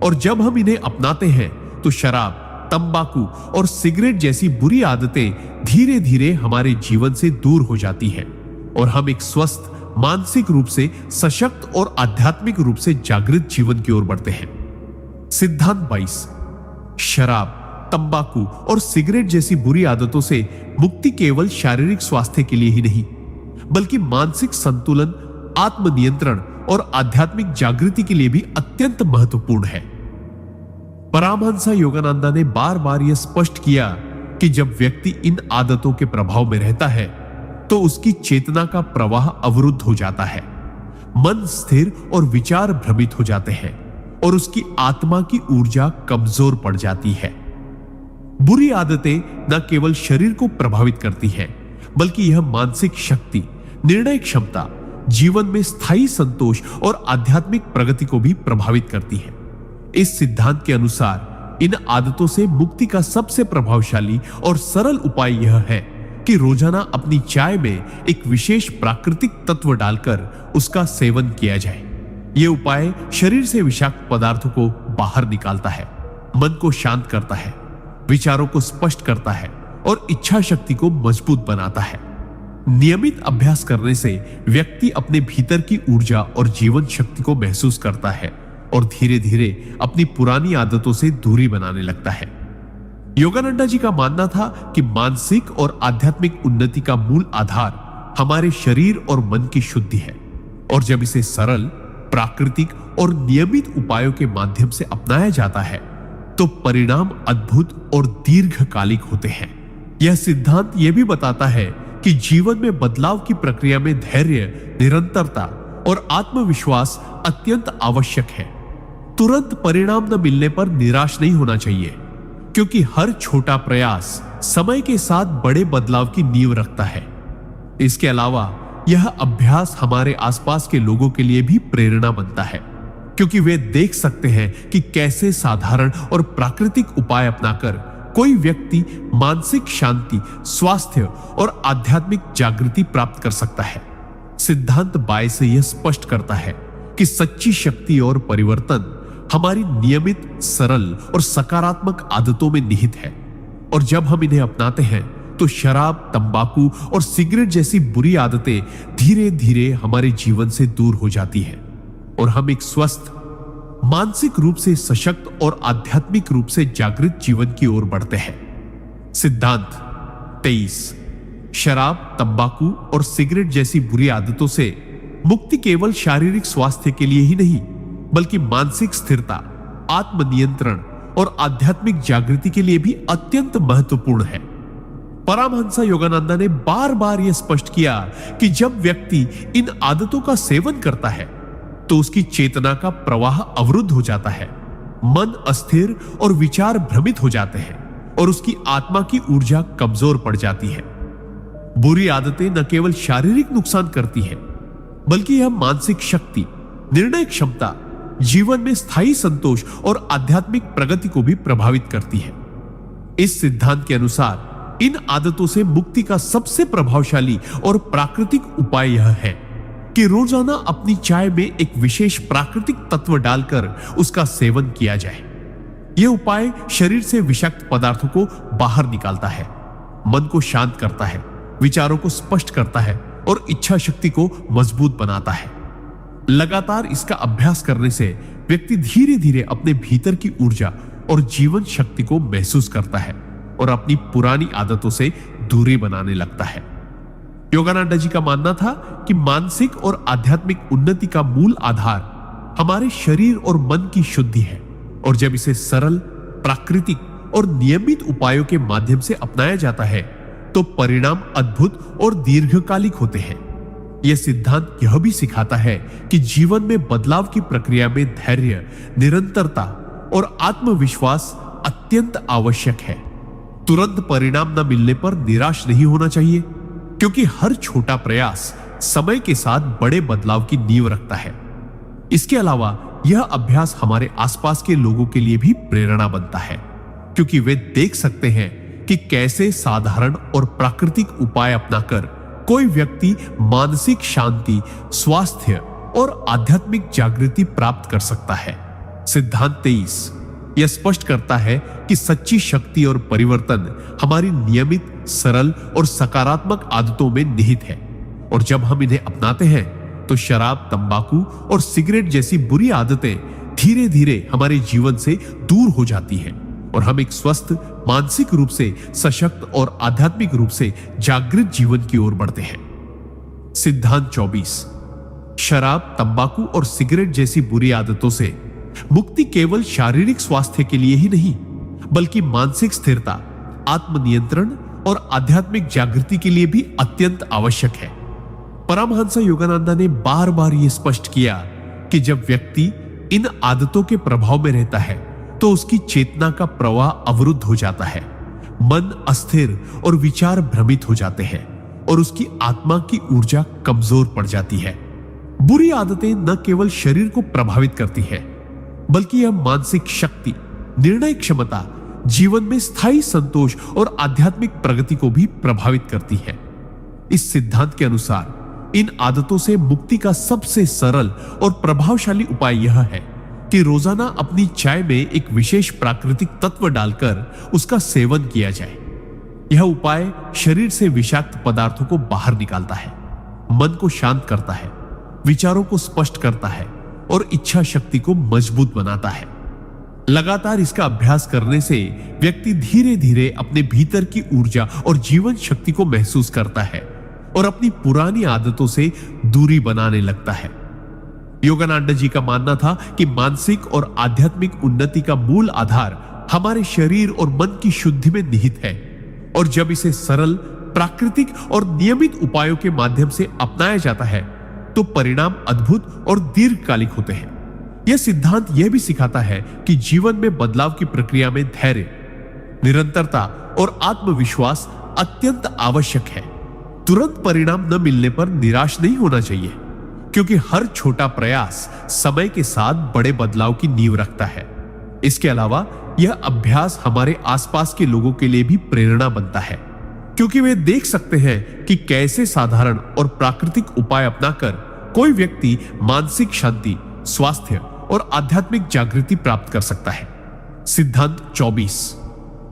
और जब हम इन्हें अपनाते हैं तो शराब, तंबाकू और सिगरेट जैसी बुरी आदतें धीरे धीरे हमारे जीवन से दूर हो जाती हैं और हम एक स्वस्थ, मानसिक रूप से सशक्त और आध्यात्मिक रूप से जागृत जीवन की ओर बढ़ते हैं। सिद्धांत 22 शराब, तंबाकू और सिगरेट जैसी बुरी आदतों से मुक्ति केवल शारीरिक स्वास्थ्य के लिए ही नहीं, बल्कि मानसिक संतुलन, आत्मनियंत्रण और आध्यात्मिक जागृति के लिए भी अत्यंत महत्वपूर्ण है। परमहंस योगानंदा ने बार बार यह स्पष्ट किया कि जब व्यक्ति इन आदतों के प्रभाव में रहता है तो उसकी चेतना का प्रवाह अवरुद्ध हो जाता है, मन स्थिर और विचार भ्रमित हो जाते हैं और उसकी आत्मा की ऊर्जा कमजोर पड़ जाती है। बुरी आदतें न केवल शरीर को प्रभावित करती हैं, बल्कि यह मानसिक शक्ति, निर्णय क्षमता, जीवन में स्थायी संतोष और आध्यात्मिक प्रगति को भी प्रभावित करती है। इस सिद्धांत के अनुसार इन आदतों से मुक्ति का सबसे प्रभावशाली और सरल उपाय यह है कि रोजाना अपनी चाय में एक विशेष प्राकृतिक तत्व डालकर उसका सेवन किया जाए। यह उपाय शरीर से विषाक्त पदार्थों को बाहर निकालता है, मन को शांत करता है, विचारों को स्पष्ट करता है और इच्छा शक्ति को मजबूत बनाता है। नियमित अभ्यास करने से व्यक्ति अपने भीतर की ऊर्जा और जीवन शक्ति को महसूस करता है और धीरे धीरे अपनी पुरानी आदतों से दूरी बनाने लगता है। योगानंदा जी का मानना था कि मानसिक और आध्यात्मिक उन्नति का मूल आधार हमारे शरीर और मन की शुद्धि है, और जब इसे सरल, प्राकृतिक और नियमित उपायों के माध्यम से अपनाया जाता है तो परिणाम अद्भुत और दीर्घकालिक होते हैं। यह सिद्धांत यह भी बताता है कि जीवन में बदलाव की प्रक्रिया में धैर्य, निरंतरता और आत्मविश्वास अत्यंत आवश्यक है। तुरंत परिणाम न मिलने पर निराश नहीं होना चाहिए, क्योंकि हर छोटा प्रयास समय के साथ बड़े बदलाव की नींव रखता है। इसके अलावा यह अभ्यास हमारे आसपास के लोगों के लिए भी प्रेरणा बनता है, क्योंकि वे देख सकते हैं कि कैसे साधारण और प्राकृतिक उपाय अपनाकर कोई व्यक्ति मानसिक शांति, स्वास्थ्य और आध्यात्मिक जागृति प्राप्त कर सकता है। सिद्धांत बाय से यह स्पष्ट करता है कि सच्ची शक्ति और परिवर्तन हमारी नियमित, सरल और सकारात्मक आदतों में निहित है, और जब हम इन्हें अपनाते हैं तो शराब, तंबाकू और सिगरेट जैसी बुरी आदतें धीरे धीरे हमारे जीवन से दूर हो जाती हैं और हम एक स्वस्थ, मानसिक रूप से सशक्त और आध्यात्मिक रूप से जागृत जीवन की ओर बढ़ते हैं। सिद्धांत 23। शराब, तंबाकू और सिगरेट जैसी बुरी आदतों से मुक्ति केवल शारीरिक स्वास्थ्य के लिए ही नहीं, बल्कि मानसिक स्थिरता, आत्मनियंत्रण और आध्यात्मिक जागृति के लिए भी अत्यंत महत्वपूर्ण है। परमहंस योगानंदा ने बार बार यह स्पष्ट किया कि जब व्यक्ति इन आदतों का सेवन करता है तो उसकी चेतना का प्रवाह अवरुद्ध हो जाता है, मन अस्थिर और विचार भ्रमित हो जाते हैं और उसकी आत्मा की ऊर्जा कमजोर पड़ जाती है। बुरी आदतें न केवल शारीरिक नुकसान करती हैं, बल्कि यह मानसिक शक्ति, निर्णय क्षमता, जीवन में स्थायी संतोष और आध्यात्मिक प्रगति को भी प्रभावित करती है। इस सिद्धांत के अनुसार इन आदतों से मुक्ति का सबसे प्रभावशाली और प्राकृतिक उपाय यह है कि रोजाना अपनी चाय में एक विशेष प्राकृतिक तत्व डालकर उसका सेवन किया जाए। यह उपाय शरीर से विषाक्त पदार्थों को बाहर निकालता है, मन को शांत करता है, विचारों को स्पष्ट करता है और इच्छा शक्ति को मजबूत बनाता है। लगातार इसका अभ्यास करने से व्यक्ति धीरे धीरे अपने भीतर की ऊर्जा और जीवन शक्ति को महसूस करता है और अपनी पुरानी आदतों से दूरी बनाने लगता है। योगानंदा जी का मानना था कि मानसिक और आध्यात्मिक उन्नति का मूल आधार हमारे शरीर और मन की शुद्धि है, और जब इसे सरल, प्राकृतिक और नियमित उपायों के माध्यम से अपनाया जाता है तो परिणाम अद्भुत और दीर्घकालिक होते हैं। यह सिद्धांत यह भी सिखाता है कि जीवन में बदलाव की प्रक्रिया में धैर्य, निरंतरता और आत्मविश्वास अत्यंत आवश्यक है। तुरंत परिणाम न मिलने पर निराश नहीं होना चाहिए, क्योंकि हर छोटा प्रयास समय के साथ बड़े बदलाव की नींव रखता है। इसके अलावा यह अभ्यास हमारे आसपास के लोगों के लिए भी प्रेरणा बनता है, क्योंकि वे देख सकते हैं कि कैसे साधारण और प्राकृतिक उपाय अपनाकर कोई व्यक्ति मानसिक शांति, स्वास्थ्य और आध्यात्मिक जागृति प्राप्त कर सकता है। सिद्धांत 23 यह स्पष्ट करता है कि सच्ची शक्ति और परिवर्तन हमारी नियमित, सरल और सकारात्मक आदतों में निहित है, और जब हम इन्हें अपनाते हैं तो शराब, तंबाकू और सिगरेट जैसी बुरी आदतें धीरे धीरे हमारे जीवन से दूर हो जाती हैं और हम एक स्वस्थ, मानसिक रूप से सशक्त और आध्यात्मिक रूप से जागृत जीवन की ओर बढ़ते हैं। सिद्धांत 24 शराब, तंबाकू और सिगरेट जैसी बुरी आदतों से मुक्ति केवल शारीरिक स्वास्थ्य के लिए ही नहीं, बल्कि मानसिक स्थिरता, आत्मनियंत्रण और आध्यात्मिक जागृति के लिए भी अत्यंत आवश्यक है। परमहंस योगानंदा ने बार बार यह स्पष्ट किया कि जब व्यक्ति इन आदतों के प्रभाव में रहता है तो उसकी चेतना का प्रवाह अवरुद्ध हो जाता है, मन अस्थिर और विचार भ्रमित हो जाते हैं और उसकी आत्मा की ऊर्जा कमजोर पड़ जाती है। बुरी आदतें न केवल शरीर को प्रभावित करती है बल्कि यह मानसिक शक्ति, निर्णय क्षमता, जीवन में स्थायी संतोष और आध्यात्मिक प्रगति को भी प्रभावित करती है। इस सिद्धांत के अनुसार इन आदतों से मुक्ति का सबसे सरल और प्रभावशाली उपाय यह है कि रोजाना अपनी चाय में एक विशेष प्राकृतिक तत्व डालकर उसका सेवन किया जाए। यह उपाय शरीर से विषाक्त पदार्थों को बाहर निकालता है, मन को शांत करता है, विचारों को स्पष्ट करता है और इच्छा शक्ति को मजबूत बनाता है। लगातार इसका अभ्यास करने से व्यक्ति धीरे धीरे अपने भीतर की ऊर्जा और जीवन शक्ति को महसूस करता है और अपनी पुरानी आदतों से दूरी बनाने लगता है। योगानंद जी का मानना था कि मानसिक और आध्यात्मिक उन्नति का मूल आधार हमारे शरीर और मन की शुद्धि में निहित है और जब इसे सरल, प्राकृतिक और नियमित उपायों के माध्यम से अपनाया जाता है तो परिणाम अद्भुत और दीर्घकालिक होते हैं। यह सिद्धांत यह भी सिखाता है कि जीवन में बदलाव की प्रक्रिया में धैर्य, निरंतरता और आत्मविश्वास अत्यंत आवश्यक है। तुरंत परिणाम न मिलने पर निराश नहीं होना चाहिए, क्योंकि हर छोटा प्रयास समय के साथ बड़े बदलाव की नींव रखता है। इसके अलावा यह अभ्यास हमारे आसपास के लोगों के लिए भी प्रेरणा बनता है, क्योंकि वे देख सकते हैं कि कैसे साधारण और प्राकृतिक उपाय अपनाकर कोई व्यक्ति मानसिक शांति, स्वास्थ्य और आध्यात्मिक जागृति प्राप्त कर सकता है। सिद्धांत 24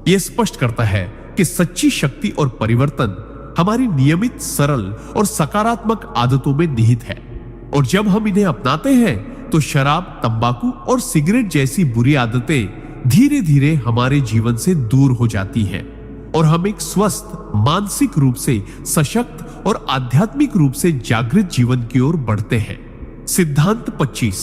यह स्पष्ट करता है कि सच्ची शक्ति और परिवर्तन हमारी नियमित, सरल और सकारात्मक आदतों में निहित है और जब हम इन्हें अपनाते हैं तो शराब, तंबाकू और सिगरेट जैसी बुरी आदतें धीरे धीरे हमारे जीवन से दूर हो जाती हैं और हम एक स्वस्थ, मानसिक रूप से सशक्त और आध्यात्मिक रूप से जागृत जीवन की ओर बढ़ते हैं। सिद्धांत 25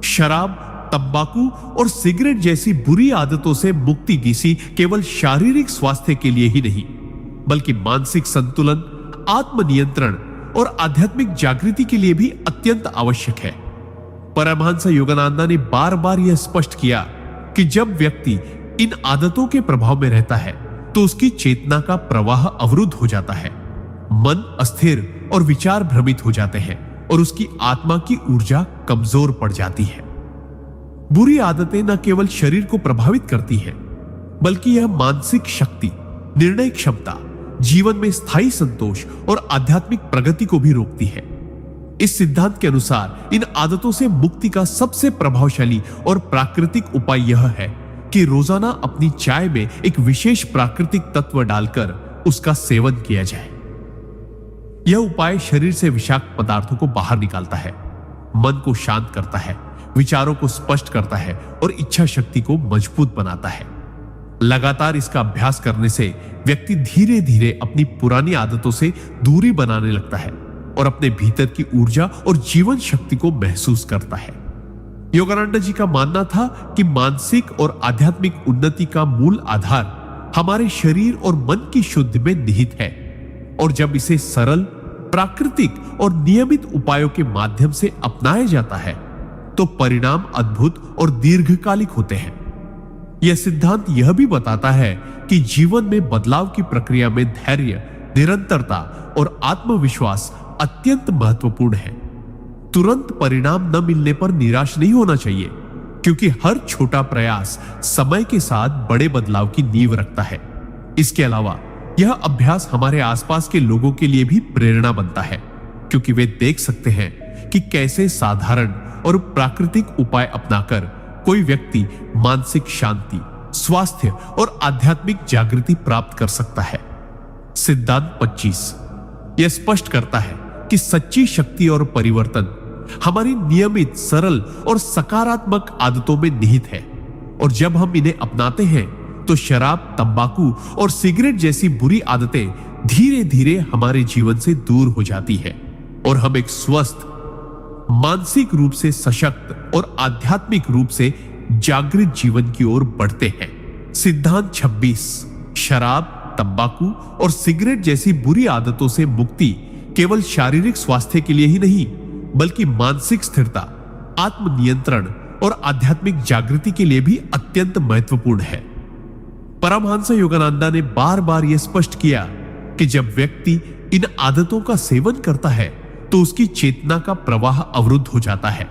शराब, तंबाकू और सिगरेट जैसी बुरी आदतों से मुक्ति किसी केवल शारीरिक स्वास्थ्य के लिए ही नहीं बल्कि मानसिक संतुलन, आत्मनियंत्रण और आध्यात्मिक जागृति के लिए भी अत्यंत आवश्यक है। परमहंस योगानंद ने बार बार यह स्पष्ट किया कि जब व्यक्ति इन आदतों के प्रभाव में रहता है तो उसकी चेतना का प्रवाह अवरुद्ध हो जाता है, मन अस्थिर और विचार भ्रमित हो जाते हैं और उसकी आत्मा की ऊर्जा कमजोर पड़ जाती है। बुरी आदतें न केवल शरीर को प्रभावित करती हैं बल्कि यह मानसिक शक्ति, निर्णय क्षमता, जीवन में स्थायी संतोष और आध्यात्मिक प्रगति को भी रोकती है। इस सिद्धांत के अनुसार इन आदतों से मुक्ति का सबसे प्रभावशाली और प्राकृतिक उपाय यह है कि रोजाना अपनी चाय में एक विशेष प्राकृतिक तत्व डालकर उसका सेवन किया जाए। यह उपाय शरीर से विषाक्त पदार्थों को बाहर निकालता है, मन को शांत करता है, विचारों को स्पष्ट करता है और इच्छा शक्ति को मजबूत बनाता है। लगातार इसका अभ्यास करने से व्यक्ति धीरे धीरे अपनी पुरानी आदतों से दूरी बनाने लगता है और अपने भीतर की ऊर्जा और जीवन शक्ति को महसूस करता है। योगानंद जी का मानना था कि मानसिक और आध्यात्मिक उन्नति का मूल आधार हमारे शरीर और मन की शुद्धि में निहित है और जब इसे सरल, प्राकृतिक और नियमित उपायों के माध्यम से अपनाया जाता है तो परिणाम अद्भुत और दीर्घकालिक होते हैं। यह सिद्धांत यह भी बताता है कि जीवन में बदलाव की प्रक्रिया में धैर्य, निरंतरता और आत्मविश्वास अत्यंत महत्वपूर्ण है। तुरंत परिणाम न मिलने पर निराश नहीं होना चाहिए, क्योंकि हर छोटा प्रयास समय के साथ बड़े बदलाव की नींव रखता है। इसके अलावा यह अभ्यास हमारे आसपास के लोगों के लिए भी प्रेरणा बनता है, क्योंकि वे देख सकते हैं कि कैसे साधारण और प्राकृतिक उपाय अपनाकर कोई व्यक्ति मानसिक शांति, स्वास्थ्य और आध्यात्मिक जागृति प्राप्त कर सकता है। सिद्धांत 25 यह स्पष्ट करता है कि सच्ची शक्ति और परिवर्तन हमारी नियमित, सरल और सकारात्मक आदतों में निहित है और जब हम इन्हें अपनाते हैं तो शराब, तंबाकू और सिगरेट जैसी बुरी आदतें धीरे धीरे हमारे जीवन से दूर हो जाती है और हम एक स्वस्थ, मानसिक रूप से सशक्त और आध्यात्मिक रूप से जागृत जीवन की ओर बढ़ते हैं। सिद्धांत 26 शराब, तंबाकू और सिगरेट जैसी बुरी आदतों से मुक्ति केवल शारीरिक स्वास्थ्य के लिए ही नहीं बल्कि मानसिक स्थिरता, आत्मनियंत्रण और आध्यात्मिक जागृति के लिए भी अत्यंत महत्वपूर्ण है। परमहंस योगानंदा ने बार बार यह स्पष्ट किया कि जब व्यक्ति इन आदतों का सेवन करता है तो उसकी चेतना का प्रवाह अवरुद्ध हो जाता है,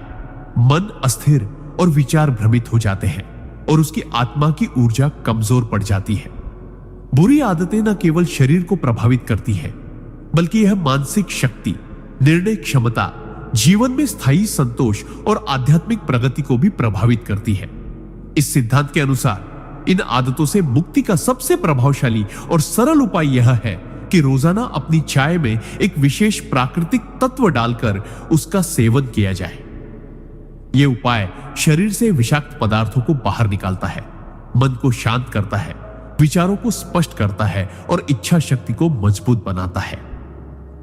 मन अस्थिर और विचार भ्रमित हो जाते हैं और उसकी आत्मा की ऊर्जा कमजोर पड़ जाती है। बुरी आदतें न केवल शरीर को प्रभावित करती हैं, बल्कि यह मानसिक शक्ति, निर्णय क्षमता, जीवन में स्थायी संतोष और आध्यात्मिक प्रगति को भी प्रभावित करती है। इस सिद्धांत के अनुसार इन आदतों से मुक्ति का सबसे प्रभावशाली और सरल उपाय यह है कि रोजाना अपनी चाय में एक विशेष प्राकृतिक तत्व डालकर उसका सेवन किया जाए। यह उपाय शरीर से विषाक्त पदार्थों को बाहर निकालता है, मन को शांत करता है, विचारों को स्पष्ट करता है और इच्छा शक्ति को मजबूत बनाता है।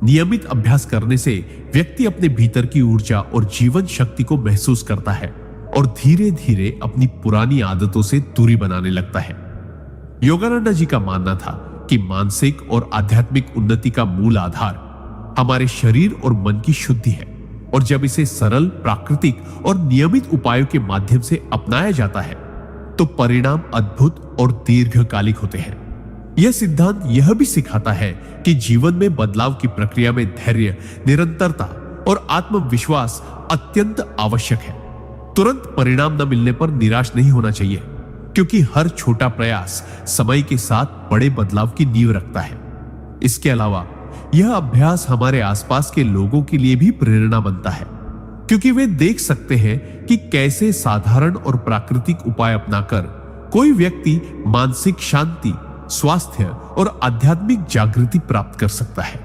नियमित अभ्यास करने से व्यक्ति अपने भीतर की ऊर्जा और जीवन शक्ति को महसूस करता है और धीरे धीरे अपनी पुरानी आदतों से दूरी बनाने लगता है। योगानंदा जी का मानना था कि मानसिक और आध्यात्मिक उन्नति का मूल आधार हमारे शरीर और मन की शुद्धि है, और जब इसे सरल, प्राकृतिक और नियमित उपायों के माध्यम से अपनाया जाता है तो परिणाम अद्भुत और दीर्घकालिक होते हैं। यह सिद्धांत यह भी सिखाता है कि जीवन में बदलाव की प्रक्रिया में धैर्य, निरंतरता और आत्मविश्वास अत्यंत आवश्यक है। तुरंत परिणाम न मिलने पर निराश नहीं होना चाहिए, क्योंकि हर छोटा प्रयास समय के साथ बड़े बदलाव की नींव रखता है। इसके अलावा यह अभ्यास हमारे आसपास के लोगों के लिए भी प्रेरणा बनता है, क्योंकि वे देख सकते हैं कि कैसे साधारण और प्राकृतिक उपाय अपनाकर कोई व्यक्ति मानसिक शांति, स्वास्थ्य और आध्यात्मिक जागृति प्राप्त कर सकता है।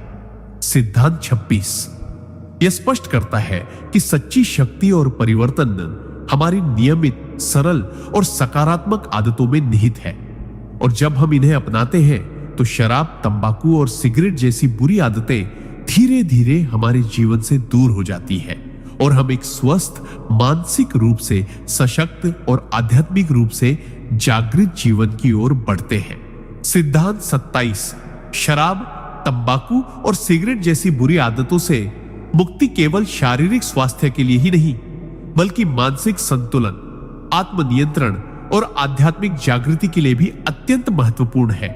सिद्धांत 26 यह स्पष्ट करता है कि सच्ची शक्ति और परिवर्तन हमारी नियमित, सरल और सकारात्मक आदतों में निहित है, और जब हम इन्हें अपनाते हैं तो शराब, तंबाकू और सिगरेट जैसी बुरी आदतें धीरे धीरे हमारे जीवन से दूर हो जाती है और हम एक स्वस्थ, मानसिक रूप से सशक्त और आध्यात्मिक रूप से जागृत जीवन की ओर बढ़ते हैं। सिद्धांत 27 शराब, तंबाकू और सिगरेट जैसी बुरी आदतों से मुक्ति केवल शारीरिक स्वास्थ्य के लिए ही नहीं, बल्कि मानसिक संतुलन, आत्मनियंत्रण और आध्यात्मिक जागृति के लिए भी अत्यंत महत्वपूर्ण है।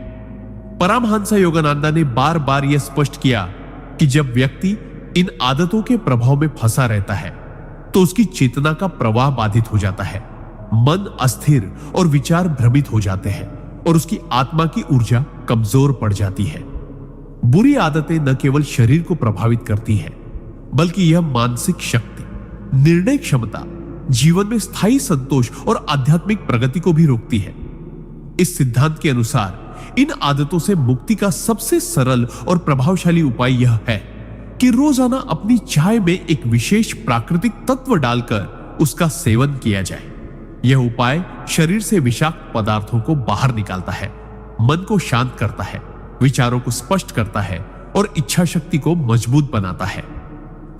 परमहंस योगानंदा ने बार बार यह स्पष्ट किया कि जब व्यक्ति इन आदतों के प्रभाव में फंसा रहता है तो उसकी चेतना का प्रवाह बाधित हो जाता है, मन अस्थिर और विचार भ्रमित हो जाते हैं और उसकी आत्मा की ऊर्जा कमजोर पड़ जाती है। बुरी आदतें न केवल शरीर को प्रभावित करती हैं, बल्कि यह मानसिक शक्ति, निर्णय क्षमता, जीवन में स्थायी संतोष और आध्यात्मिक प्रगति को भी रोकती है। इस सिद्धांत के अनुसार इन आदतों से मुक्ति का सबसे सरल और प्रभावशाली उपाय यह है कि रोजाना अपनी चाय में एक विशेष प्राकृतिक तत्व डालकर उसका सेवन किया जाए। यह उपाय शरीर से विषाक्त पदार्थों को बाहर निकालता है, मन को शांत करता है, विचारों को स्पष्ट करता है और इच्छा शक्ति को मजबूत बनाता है।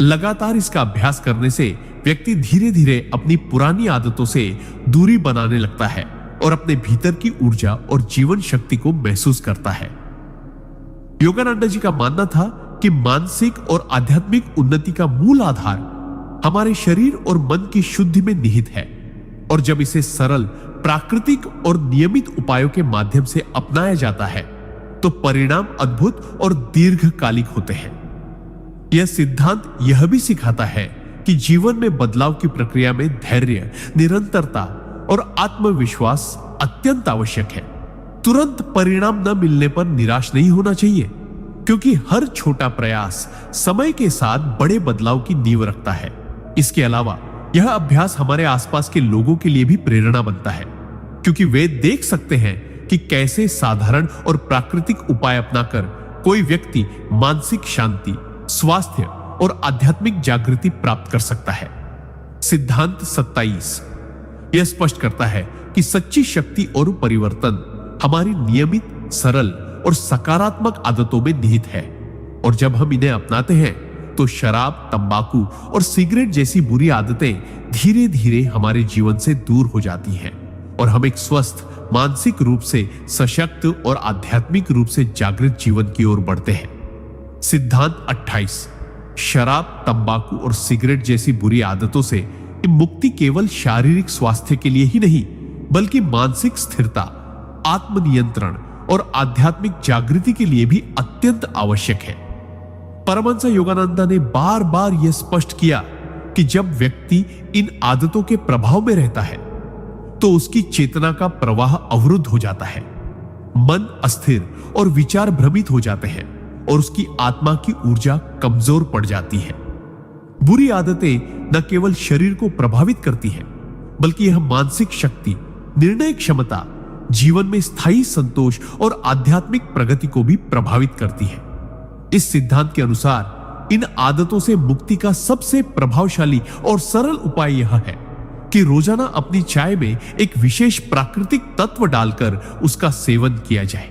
लगातार इसका अभ्यास करने से व्यक्ति धीरे धीरे अपनी पुरानी आदतों से दूरी बनाने लगता है और अपने भीतर की ऊर्जा और जीवन शक्ति को महसूस करता है। योगानंदा जी का मानना था कि मानसिक और आध्यात्मिक उन्नति का मूल आधार हमारे शरीर और मन की शुद्धि में निहित है, और जब इसे सरल, प्राकृतिक और नियमित उपायों के माध्यम से अपनाया जाता है तो परिणाम अद्भुत और दीर्घकालिक होते हैं। यह सिद्धांत यह भी सिखाता है कि जीवन में बदलाव की प्रक्रिया में धैर्य, निरंतरता और आत्मविश्वास अत्यंत आवश्यक है। तुरंत परिणाम न मिलने पर निराश नहीं होना चाहिए, क्योंकि हर छोटा प्रयास समय के साथ बड़े बदलाव की नींव रखता है। इसके अलावा यह अभ्यास हमारे आसपास के लोगों के लिए भी प्रेरणा बनता है, क्योंकि वे देख सकते हैं कि कैसे साधारण और प्राकृतिक उपाय अपनाकर कोई व्यक्ति मानसिक शांति, स्वास्थ्य और आध्यात्मिक जागृति प्राप्त कर सकता है। सिद्धांत 27 यह स्पष्ट करता है कि सच्ची शक्ति और परिवर्तन हमारी नियमित, सरल और सकारात्मक आदतों में निहित है, और जब हम इन्हें अपनाते हैं तो शराब, तंबाकू और सिगरेट जैसी बुरी आदतें धीरे धीरे हमारे जीवन से दूर हो जाती हैं और हम एक स्वस्थ, मानसिक रूप से सशक्त और आध्यात्मिक रूप से जागृत जीवन की ओर बढ़ते हैं। सिद्धांत 28 शराब, तंबाकू और सिगरेट जैसी बुरी आदतों से कि मुक्ति केवल शारीरिक स्वास्थ्य के लिए ही नहीं, बल्कि मानसिक स्थिरता, आत्मनियंत्रण और आध्यात्मिक जागृति के लिए भी अत्यंत आवश्यक है। परमहंस योगानंद ने बार बार यह स्पष्ट किया कि जब व्यक्ति इन आदतों के प्रभाव में रहता है तो उसकी चेतना का प्रवाह अवरुद्ध हो जाता है, मन अस्थिर और विचार भ्रमित हो जाते हैं और उसकी आत्मा की ऊर्जा कमजोर पड़ जाती है। बुरी आदतें न केवल शरीर को प्रभावित करती हैं, बल्कि यह मानसिक शक्ति, निर्णय क्षमता, जीवन में स्थायी संतोष और आध्यात्मिक प्रगति को भी प्रभावित करती है। इस सिद्धांत के अनुसार इन आदतों से मुक्ति का सबसे प्रभावशाली और सरल उपाय यह है कि रोजाना अपनी चाय में एक विशेष प्राकृतिक तत्व डालकर उसका सेवन किया जाए।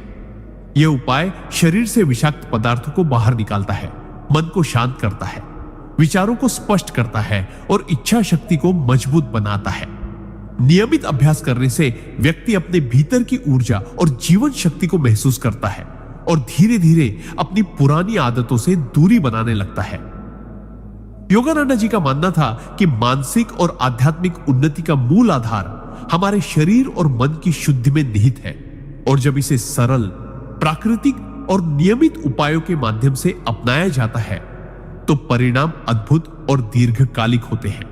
यह उपाय शरीर से विषाक्त पदार्थों को बाहर निकालता है, मन को शांत करता है, विचारों को स्पष्ट करता है और इच्छा शक्ति को मजबूत बनाता है। नियमित अभ्यास करने से व्यक्ति अपने भीतर की ऊर्जा और जीवन शक्ति को महसूस करता है और धीरे धीरे अपनी पुरानी आदतों से दूरी बनाने लगता है। योगानंद जी का मानना था कि मानसिक और आध्यात्मिक उन्नति का मूल आधार हमारे शरीर और मन की शुद्धि में निहित है, और जब इसे सरल, प्राकृतिक और नियमित उपायों के माध्यम से अपनाया जाता है तो परिणाम अद्भुत और दीर्घकालिक होते हैं।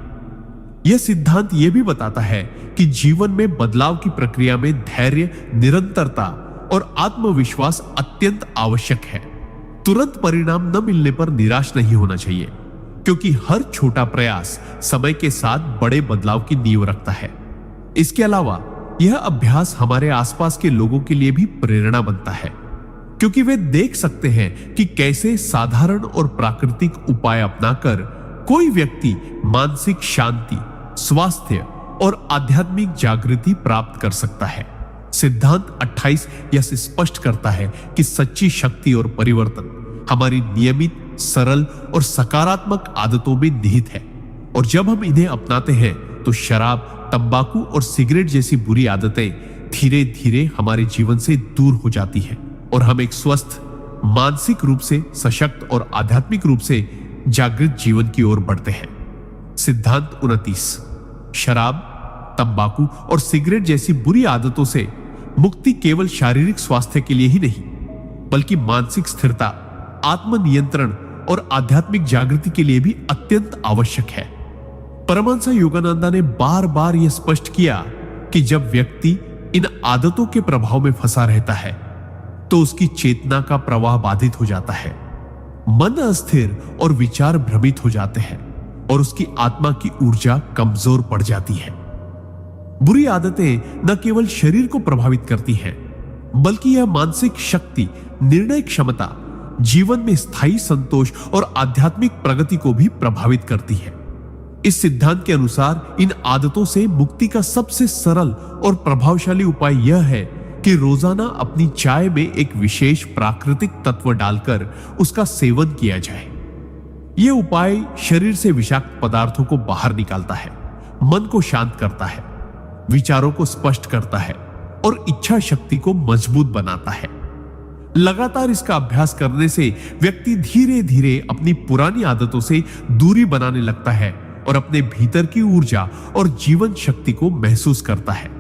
यह सिद्धांत यह भी बताता है कि जीवन में बदलाव की प्रक्रिया में धैर्य, निरंतरता और आत्मविश्वास अत्यंत आवश्यक है। तुरंत परिणाम न मिलने पर निराश नहीं होना चाहिए, क्योंकि हर छोटा प्रयास समय के साथ बड़े बदलाव की नींव रखता है। इसके अलावा यह अभ्यास हमारे आसपास के लोगों के लिए भी प्रेरणा बनता है, क्योंकि वे देख सकते हैं कि कैसे साधारण और प्राकृतिक उपाय अपनाकर कोई व्यक्ति मानसिक शांति, स्वास्थ्य और आध्यात्मिक जागृति प्राप्त कर सकता है। सिद्धांत 28 यह स्पष्ट करता है कि सच्ची शक्ति और परिवर्तन हमारी नियमित, सरल और सकारात्मक आदतों में निहित है, और जब हम इन्हें अपनाते हैं तो शराब, तंबाकू और सिगरेट जैसी बुरी आदतें धीरे धीरे हमारे जीवन से दूर हो जाती हैं और हम एक स्वस्थ, मानसिक रूप से सशक्त और आध्यात्मिक रूप से जागृत जीवन की ओर बढ़ते हैं। सिद्धांत 29, शराब, तंबाकू और सिगरेट जैसी बुरी आदतों से मुक्ति केवल शारीरिक स्वास्थ्य के लिए ही नहीं, बल्कि मानसिक स्थिरता, आत्मनियंत्रण और आध्यात्मिक जागृति के लिए भी अत्यंत आवश्यक है। परमहंस योगानंद ने बार बार यह स्पष्ट किया कि जब व्यक्ति इन आदतों के प्रभाव में फंसा रहता है तो उसकी चेतना का प्रवाह बाधित हो जाता है, मन अस्थिर और विचार भ्रमित हो जाते हैं और उसकी आत्मा की ऊर्जा कमजोर पड़ जाती है। बुरी आदतें न केवल शरीर को प्रभावित करती हैं, बल्कि यह मानसिक शक्ति, निर्णय क्षमता, जीवन में स्थायी संतोष और आध्यात्मिक प्रगति को भी प्रभावित करती है। इस सिद्धांत के अनुसार इन आदतों से मुक्ति का सबसे सरल और प्रभावशाली उपाय यह है कि रोजाना अपनी चाय में एक विशेष प्राकृतिक तत्व डालकर उसका सेवन किया जाए। यह उपाय शरीर से विषाक्त पदार्थों को बाहर निकालता है, मन को शांत करता है, विचारों को स्पष्ट करता है और इच्छा शक्ति को मजबूत बनाता है। लगातार इसका अभ्यास करने से व्यक्ति धीरे धीरे अपनी पुरानी आदतों से दूरी बनाने लगता है और अपने भीतर की ऊर्जा और जीवन शक्ति को महसूस करता है।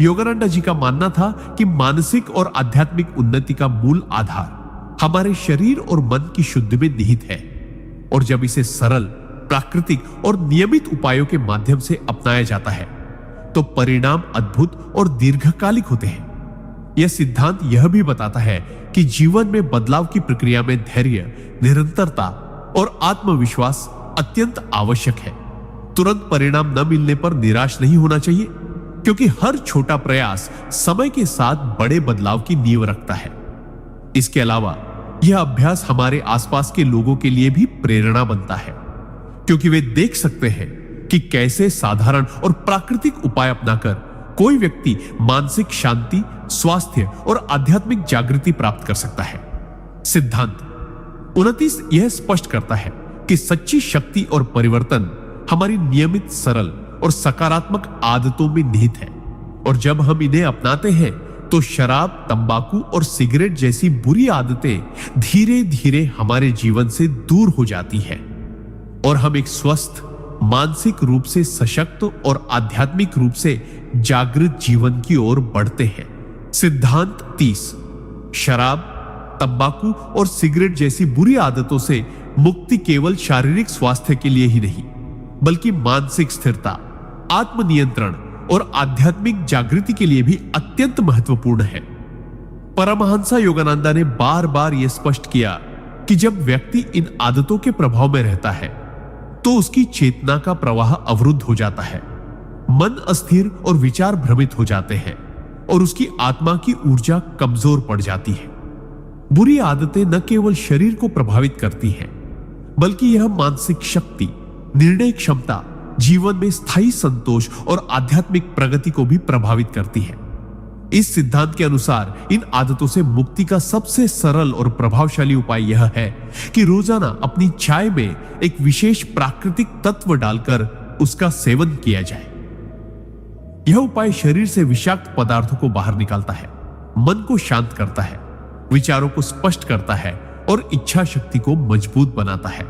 योगानंद जी का मानना था कि मानसिक और आध्यात्मिक उन्नति का मूल आधार हमारे शरीर और मन की शुद्धि में निहित है, और जब इसे सरल, प्राकृतिक और नियमित उपायों के माध्यम से अपनाया जाता है तो परिणाम अद्भुत और दीर्घकालिक होते हैं। यह सिद्धांत यह भी बताता है कि जीवन में बदलाव की प्रक्रिया में धैर्य, निरंतरता और आत्मविश्वास अत्यंत आवश्यक है। तुरंत परिणाम न मिलने पर निराश नहीं होना चाहिए, क्योंकि हर छोटा प्रयास समय के साथ बड़े बदलाव की नींव रखता है। इसके अलावा यह अभ्यास हमारे आसपास के लोगों के लिए भी प्रेरणा बनता है, क्योंकि वे देख सकते हैं कि कैसे साधारण और प्राकृतिक उपाय अपनाकर कोई व्यक्ति मानसिक शांति, स्वास्थ्य और आध्यात्मिक जागृति प्राप्त कर सकता है। सिद्धांत 29 यह स्पष्ट करता है कि सच्ची शक्ति और परिवर्तन हमारी नियमित, सरल और सकारात्मक आदतों में निहित है, और जब हम इन्हें अपनाते हैं तो शराब, तंबाकू और सिगरेट जैसी बुरी आदतें धीरे धीरे हमारे जीवन से दूर हो जाती हैं और हम एक स्वस्थ, मानसिक रूप से सशक्त और आध्यात्मिक रूप से जागृत जीवन की ओर बढ़ते हैं। सिद्धांत 30। शराब, तंबाकू और सिगरेट जैसी बुरी आदतों से मुक्ति केवल शारीरिक स्वास्थ्य के लिए ही नहीं, बल्कि मानसिक स्थिरता, आत्मनियंत्रण और आध्यात्मिक जागृति के लिए भी अत्यंत महत्वपूर्ण है। परमहंस योगानंदा ने बार बार यह स्पष्ट किया कि जब व्यक्ति इन आदतों के प्रभाव में रहता है तो उसकी चेतना का प्रवाह अवरुद्ध हो जाता है, मन अस्थिर और विचार भ्रमित हो जाते हैं और उसकी आत्मा की ऊर्जा कमजोर पड़ जाती है। बुरी आदतें न केवल शरीर को प्रभावित करती हैं, बल्कि यह मानसिक शक्ति, निर्णय क्षमता, जीवन में स्थायी संतोष और आध्यात्मिक प्रगति को भी प्रभावित करती है। इस सिद्धांत के अनुसार इन आदतों से मुक्ति का सबसे सरल और प्रभावशाली उपाय यह है कि रोजाना अपनी चाय में एक विशेष प्राकृतिक तत्व डालकर उसका सेवन किया जाए। यह उपाय शरीर से विषाक्त पदार्थों को बाहर निकालता है, मन को शांत करता है, विचारों को स्पष्ट करता है और इच्छा शक्ति को मजबूत बनाता है।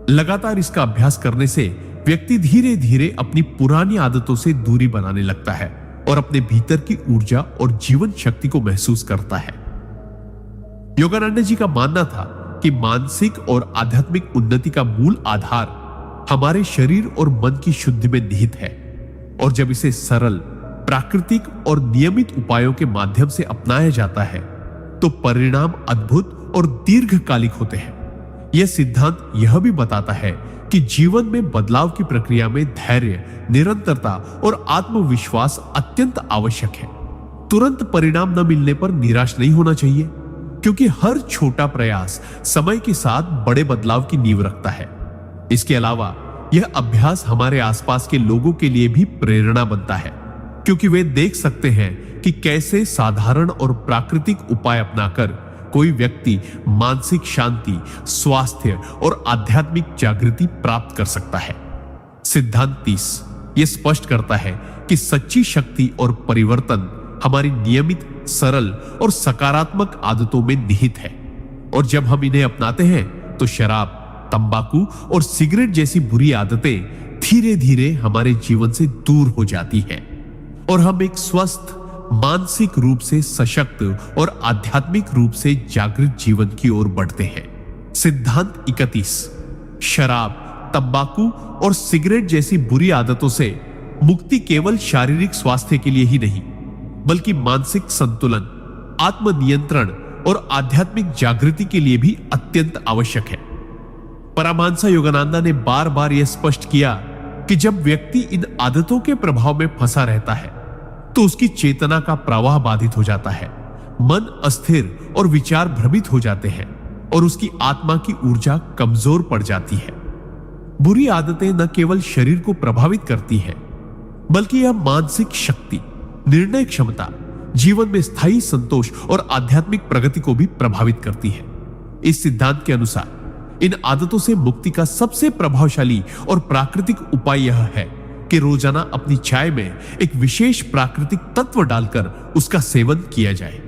लगातार इसका अभ्यास करने से व्यक्ति धीरे धीरे अपनी पुरानी आदतों से दूरी बनाने लगता है और अपने भीतर की ऊर्जा और जीवन शक्ति को महसूस करता है। योगानंद जी का मानना था कि मानसिक और आध्यात्मिक उन्नति का मूल आधार हमारे शरीर और मन की शुद्धि में निहित है, और जब इसे सरल, प्राकृतिक और नियमित उपायों के माध्यम से अपनाया जाता है तो परिणाम अद्भुत और दीर्घकालिक होते हैं। यह सिद्धांत यह भी बताता है कि जीवन में बदलाव की प्रक्रिया में धैर्य, निरंतरता और आत्मविश्वास अत्यंत आवश्यक है। तुरंत परिणाम न मिलने पर निराश नहीं होना चाहिए, क्योंकि हर छोटा प्रयास समय के साथ बड़े बदलाव की नींव रखता है। इसके अलावा यह अभ्यास हमारे आसपास के लोगों के लिए भी प्रेरणा बनता है, क्योंकि वे देख सकते हैं कि कैसे साधारण और प्राकृतिक उपाय अपनाकर कोई व्यक्ति मानसिक शांति, स्वास्थ्य और आध्यात्मिक जागृति प्राप्त कर सकता है। सिद्धांत 30 यह स्पष्ट करता है कि सच्ची शक्ति और परिवर्तन हमारी नियमित, सरल और सकारात्मक आदतों में निहित है, और जब हम इन्हें अपनाते हैं तो शराब, तंबाकू और सिगरेट जैसी बुरी आदतें धीरे धीरे हमारे जीवन से दूर हो जाती हैं और हम एक स्वस्थ, मानसिक रूप से सशक्त और आध्यात्मिक रूप से जागृत जीवन की ओर बढ़ते हैं। सिद्धांत 31 शराब, तंबाकू और सिगरेट जैसी बुरी आदतों से मुक्ति केवल शारीरिक स्वास्थ्य के लिए ही नहीं, बल्कि मानसिक संतुलन, आत्मनियंत्रण और आध्यात्मिक जागृति के लिए भी अत्यंत आवश्यक है। परमहंस योगानंदा ने बार बार यह स्पष्ट किया कि जब व्यक्ति इन आदतों के प्रभाव में फंसा रहता है तो उसकी चेतना का प्रवाह बाधित हो जाता है, मन अस्थिर और विचार भ्रमित हो जाते हैं और उसकी आत्मा की ऊर्जा कमजोर पड़ जाती है। बुरी आदतें न केवल शरीर को प्रभावित करती हैं, बल्कि यह मानसिक शक्ति, निर्णय क्षमता, जीवन में स्थायी संतोष और आध्यात्मिक प्रगति को भी प्रभावित करती है। इस सिद्धांत के अनुसार इन आदतों से मुक्ति का सबसे प्रभावशाली और प्राकृतिक उपाय यह है कि रोजाना अपनी चाय में एक विशेष प्राकृतिक तत्व डालकर उसका सेवन किया जाए।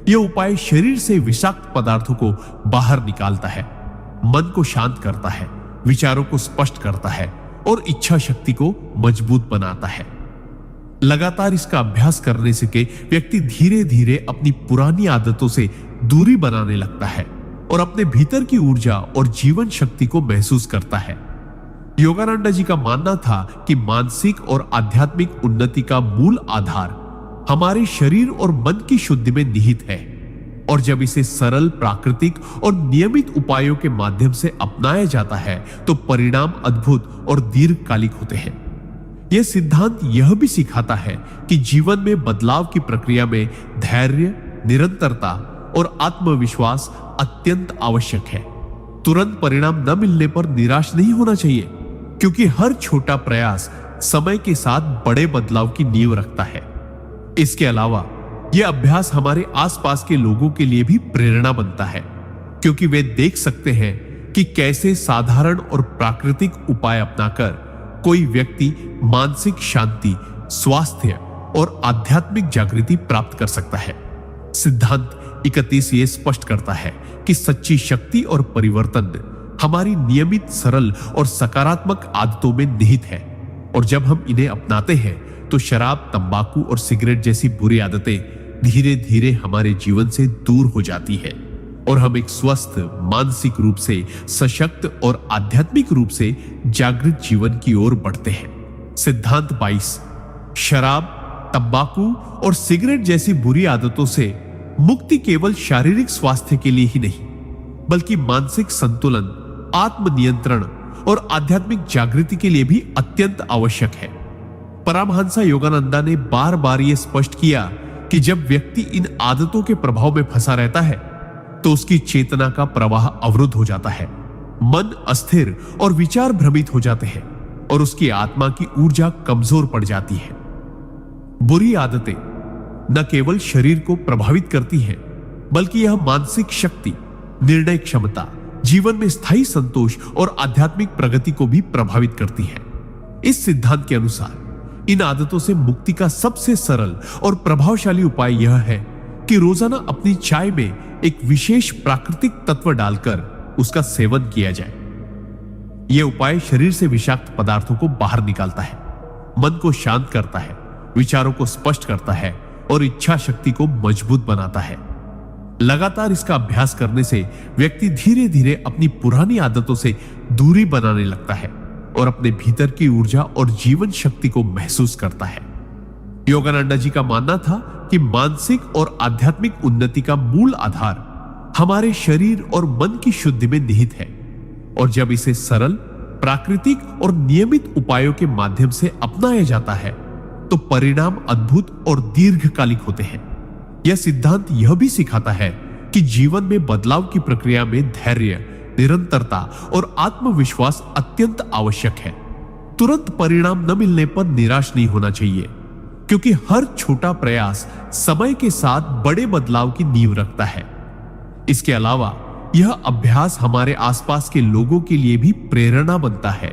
यह उपाय शरीर से विषाक्त पदार्थों को बाहर निकालता है, मन को शांत करता है, विचारों को स्पष्ट करता है और इच्छा शक्ति को मजबूत बनाता है। लगातार इसका अभ्यास करने से व्यक्ति धीरे धीरे अपनी पुरानी आदतों से दूरी बनाने लगता है और अपने भीतर की ऊर्जा और जीवन शक्ति को महसूस करता है। योगानंद जी का मानना था कि मानसिक और आध्यात्मिक उन्नति का मूल आधार हमारे शरीर और मन की शुद्धि में निहित है, और जब इसे सरल, प्राकृतिक और नियमित उपायों के माध्यम से अपनाया जाता है तो परिणाम अद्भुत और दीर्घकालिक होते हैं। यह सिद्धांत यह भी सिखाता है कि जीवन में बदलाव की प्रक्रिया में धैर्य, निरंतरता और आत्मविश्वास अत्यंत आवश्यक है। तुरंत परिणाम न मिलने पर निराश नहीं होना चाहिए, क्योंकि हर छोटा प्रयास समय के साथ बड़े बदलाव की नींव रखता है। इसके अलावा यह अभ्यास हमारे आसपास के लोगों के लिए भी प्रेरणा बनता है, क्योंकि वे देख सकते हैं कि कैसे साधारण और प्राकृतिक उपाय अपनाकर कोई व्यक्ति मानसिक शांति, स्वास्थ्य और आध्यात्मिक जागृति प्राप्त कर सकता है। सिद्धांत 31 ये स्पष्ट करता है कि सच्ची शक्ति और परिवर्तन हमारी नियमित, सरल और सकारात्मक आदतों में निहित है। और जब हम इन्हें अपनाते हैं तो शराब, तंबाकू और सिगरेट जैसी बुरी आदतें धीरे धीरे हमारे जीवन से दूर हो जाती है और हम एक स्वस्थ, मानसिक रूप से सशक्त और आध्यात्मिक रूप से जागृत जीवन की ओर बढ़ते हैं। सिद्धांत 22। शराब, तंबाकू और सिगरेट जैसी बुरी आदतों से मुक्ति केवल शारीरिक स्वास्थ्य के लिए ही नहीं, बल्कि मानसिक संतुलन, आत्मनियंत्रण और आध्यात्मिक जागृति के लिए भी अत्यंत आवश्यक है। परमहंसा योगानंदा ने बार बार यह स्पष्ट किया कि जब व्यक्ति इन आदतों के प्रभाव में फंसा रहता है तो उसकी चेतना का प्रवाह अवरुद्ध हो जाता है, मन अस्थिर और विचार भ्रमित हो जाते हैं और उसकी आत्मा की ऊर्जा कमजोर पड़ जाती है। बुरी आदतें न केवल शरीर को प्रभावित करती हैं, बल्कि यह मानसिक शक्ति, निर्णय क्षमता, जीवन में स्थायी संतोष और आध्यात्मिक प्रगति को भी प्रभावित करती है। इस सिद्धांत के अनुसार इन आदतों से मुक्ति का सबसे सरल और प्रभावशाली उपाय यह है कि रोजाना अपनी चाय में एक विशेष प्राकृतिक तत्व डालकर उसका सेवन किया जाए। यह उपाय शरीर से विषाक्त पदार्थों को बाहर निकालता है, मन को शांत करता है, विचारों को स्पष्ट करता है और इच्छा शक्ति को मजबूत बनाता है। लगातार इसका अभ्यास करने से व्यक्ति धीरे धीरे अपनी पुरानी आदतों से दूरी बनाने लगता है और अपने भीतर की ऊर्जा और जीवन शक्ति को महसूस करता है। योगानंदा जी का मानना था कि मानसिक और आध्यात्मिक उन्नति का मूल आधार हमारे शरीर और मन की शुद्धि में निहित है और जब इसे सरल, प्राकृतिक और नियमित उपायों के माध्यम से अपनाया जाता है तो परिणाम अद्भुत और दीर्घकालिक होते हैं। यह सिद्धांत यह भी सिखाता है कि जीवन में बदलाव की प्रक्रिया में धैर्य, निरंतरता और आत्मविश्वास अत्यंत आवश्यक है। तुरंत परिणाम न मिलने पर निराश नहीं होना चाहिए, क्योंकि हर छोटा प्रयास समय के साथ बड़े बदलाव की नींव रखता है। इसके अलावा यह अभ्यास हमारे आसपास के लोगों के लिए भी प्रेरणा बनता है,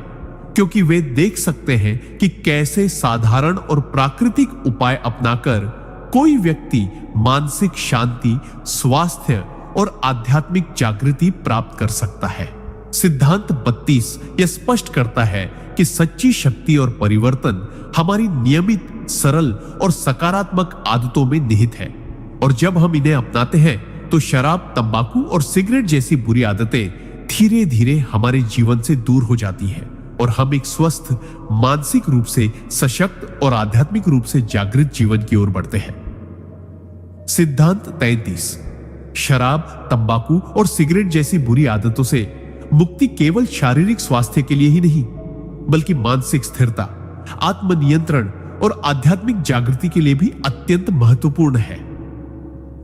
क्योंकि वे देख सकते हैं कि कैसे साधारण और प्राकृतिक उपाय अपनाकर कोई व्यक्ति मानसिक शांति, स्वास्थ्य और आध्यात्मिक जागृति प्राप्त कर सकता है। सिद्धांत 32 यह स्पष्ट करता है कि सच्ची शक्ति और परिवर्तन हमारी नियमित, सरल और सकारात्मक आदतों में निहित है और जब हम इन्हें अपनाते हैं तो शराब, तंबाकू और सिगरेट जैसी बुरी आदतें धीरे धीरे हमारे जीवन से दूर हो जाती हैं और हम एक स्वस्थ, मानसिक रूप से सशक्त और आध्यात्मिक रूप से जागृत जीवन की ओर बढ़ते हैं। सिद्धांत 33। शराब, तंबाकू और सिगरेट जैसी बुरी आदतों से मुक्ति केवल शारीरिक स्वास्थ्य के लिए ही नहीं, बल्कि मानसिक स्थिरता, आत्मनियंत्रण और आध्यात्मिक जागृति के लिए भी अत्यंत महत्वपूर्ण है।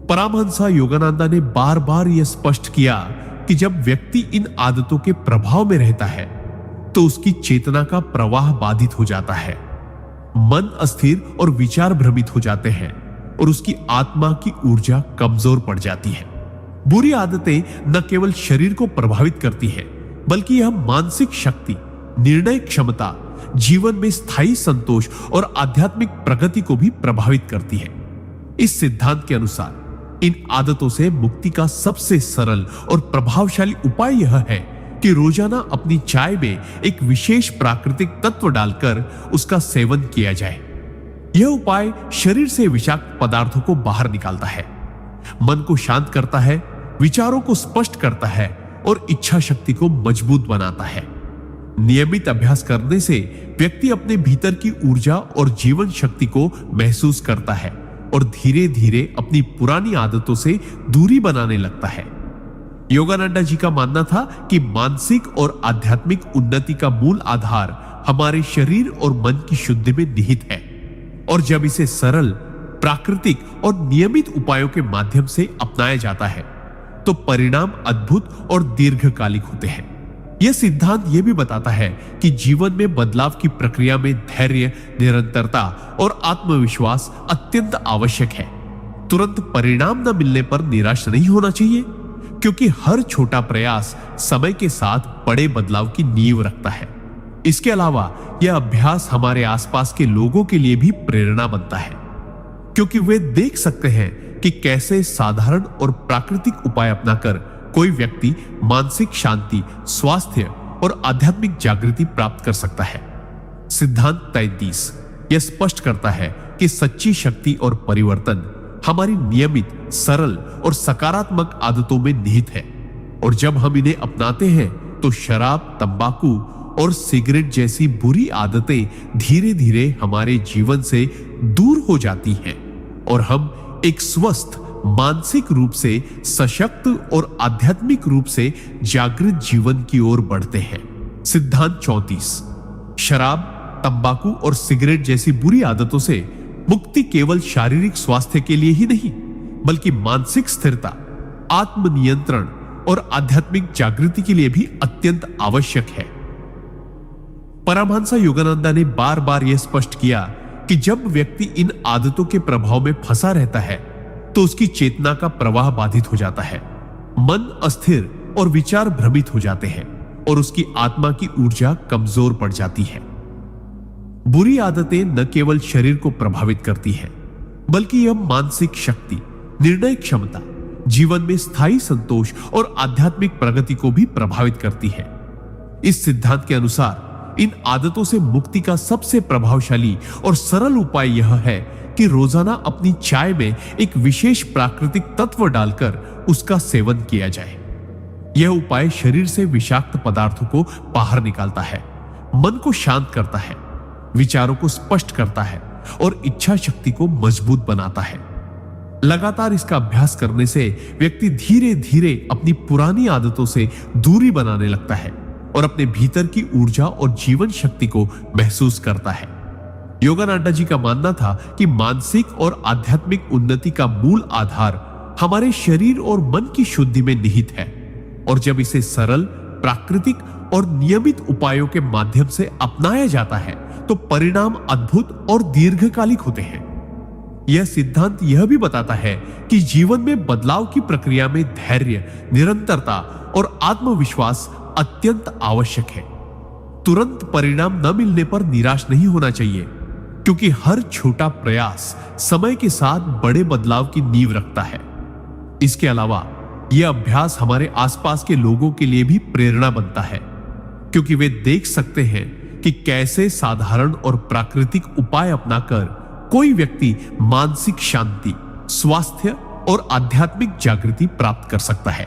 परमहंसा योगानंदा ने बार बार यह स्पष्ट किया कि जब व्यक्ति इन आदतों के प्रभाव में रहता है तो उसकी चेतना का प्रवाह बाधित हो जाता है, मन अस्थिर और विचार भ्रमित हो जाते हैं और उसकी आत्मा की ऊर्जा कमजोर पड़ जाती है। बुरी आदतें न केवल शरीर को प्रभावित करती है, बल्कि यह मानसिक शक्ति, निर्णय क्षमता, जीवन में स्थायी संतोष और आध्यात्मिक प्रगति को भी प्रभावित करती है। इस सिद्धांत के अनुसार इन आदतों से मुक्ति का सबसे सरल और प्रभावशाली उपाय यह है कि रोजाना अपनी चाय में एक विशेष प्राकृतिक तत्व डालकर उसका सेवन किया जाए। यह उपाय शरीर से विषाक्त पदार्थों को बाहर निकालता है, मन को शांत करता है, विचारों को स्पष्ट करता है और इच्छा शक्ति को मजबूत बनाता है। नियमित अभ्यास करने से व्यक्ति अपने भीतर की ऊर्जा और जीवन शक्ति को महसूस करता है और धीरे धीरे अपनी पुरानी आदतों से दूरी बनाने लगता है। योगानंदा जी का मानना था कि मानसिक और आध्यात्मिक उन्नति का मूल आधार हमारे शरीर और मन की शुद्धि में निहित है और जब इसे सरल, प्राकृतिक और नियमित उपायों के माध्यम से अपनाया जाता है तो परिणाम अद्भुत और दीर्घकालिक होते हैं। यह सिद्धांत यह भी बताता है कि जीवन में बदलाव की प्रक्रिया में धैर्य, निरंतरता और आत्मविश्वास अत्यंत आवश्यक है। तुरंत परिणाम न मिलने पर निराश नहीं होना चाहिए, क्योंकि हर छोटा प्रयास समय के साथ बड़े बदलाव की नींव रखता है। इसके अलावा यह अभ्यास हमारे आसपास के लोगों के लिए भी प्रेरणा बनता है, क्योंकि वे देख सकते हैं कि कैसे साधारण और प्राकृतिक उपाय अपनाकर कोई व्यक्ति मानसिक शांति, स्वास्थ्य और आध्यात्मिक जागृति प्राप्त कर सकता है। सिद्धांत 33 यह स्पष्ट करता है कि सच्ची शक्ति और परिवर्तन हमारी नियमित, सरल और सकारात्मक आदतों में निहित है, और जब हम इन्हें अपनाते हैं तो शराब, तंबाकू और सिगरेट जैसी बुरी आदतें धीरे धीरे हमारे जीवन से दूर हो जाती हैं और हम एक स्वस्थ, मानसिक रूप से सशक्त और आध्यात्मिक रूप से जागृत जीवन की ओर बढ़ते हैं। सिद्धांत 34 शराब, तंबाकू और सिगरेट जैसी बुरी आदतों से मुक्ति केवल शारीरिक स्वास्थ्य के लिए ही नहीं, बल्कि मानसिक स्थिरता, आत्मनियंत्रण और आध्यात्मिक जागृति के लिए भी अत्यंत आवश्यक है। परमहंस योगानंदा ने बार बार यह स्पष्ट किया कि जब व्यक्ति इन आदतों के प्रभाव में फंसा रहता है तो उसकी चेतना का प्रवाह बाधित हो जाता है, मन अस्थिर और विचार भ्रमित हो जाते हैं और उसकी आत्मा की ऊर्जा कमजोर पड़ जाती है। बुरी आदतें न केवल शरीर को प्रभावित करती हैं, बल्कि यह मानसिक शक्ति, निर्णय क्षमता, जीवन में स्थायी संतोष और आध्यात्मिक प्रगति को भी प्रभावित करती है। इस सिद्धांत के अनुसार इन आदतों से मुक्ति का सबसे प्रभावशाली और सरल उपाय यह है कि रोजाना अपनी चाय में एक विशेष प्राकृतिक तत्व डालकर उसका सेवन किया जाए। यह उपाय शरीर से विषाक्त पदार्थों को बाहर निकालता है, मन को शांत करता है, विचारों को स्पष्ट करता है और इच्छा शक्ति को मजबूत बनाता है। लगातार इसका अभ्यास करने से व्यक्ति धीरे धीरे अपनी पुरानी आदतों से दूरी बनाने लगता है और अपने भीतर की ऊर्जा और जीवन शक्ति को महसूस करता है। योगानंदा जी का मानना था कि मानसिक और आध्यात्मिक उन्नति का मूल आधार हमारे शरीर और मन की शुद्धि में निहित है, और जब इसे सरल, प्राकृतिक और नियमित उपायों के माध्यम से अपनाया जाता है तो परिणाम अद्भुत और दीर्घकालिक होते हैं। यह सिद्धांत यह भी बताता है कि जीवन में बदलाव की प्रक्रिया में धैर्य, निरंतरता और आत्मविश्वास अत्यंत आवश्यक है। तुरंत परिणाम न मिलने पर निराश नहीं होना चाहिए, क्योंकि हर छोटा प्रयास समय के साथ बड़े बदलाव की नींव रखता है। इसके अलावा यह अभ्यास हमारे आसपास के लोगों के लिए भी प्रेरणा बनता है, क्योंकि वे देख सकते हैं कि कैसे साधारण और प्राकृतिक उपाय अपनाकर कोई व्यक्ति मानसिक शांति, स्वास्थ्य और आध्यात्मिक जागृति प्राप्त कर सकता है।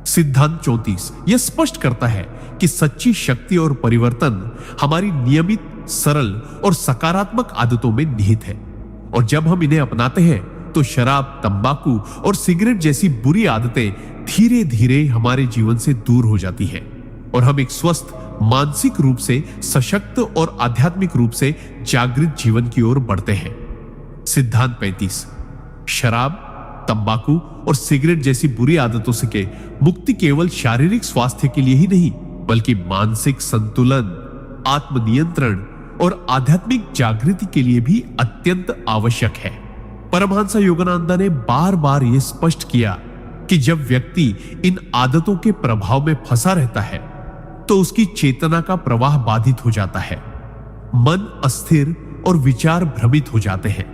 सिद्धांत 34 यह स्पष्ट करता है कि सच्ची शक्ति और परिवर्तन हमारी नियमित, सरल और सकारात्मक आदतों में निहित है, और जब हम इन्हें अपनाते हैं तो शराब, तंबाकू और सिगरेट जैसी बुरी आदतें धीरे धीरे हमारे जीवन से दूर हो जाती है और हम एक स्वस्थ, मानसिक रूप से सशक्त और आध्यात्मिक रूप से जागृत जीवन की ओर बढ़ते हैं। सिद्धांत 35 शराब, तंबाकू और सिगरेट जैसी बुरी आदतों से मुक्ति केवल शारीरिक स्वास्थ्य के लिए ही नहीं, बल्कि मानसिक संतुलन, आत्मनियंत्रण और आध्यात्मिक जागृति के लिए भी अत्यंत आवश्यक है। परमहंस योगानंदा ने बार बार यह स्पष्ट किया कि जब व्यक्ति इन आदतों के प्रभाव में फंसा रहता है तो उसकी चेतना का प्रवाह बाधित हो जाता है, मन अस्थिर और विचार भ्रमित हो जाते हैं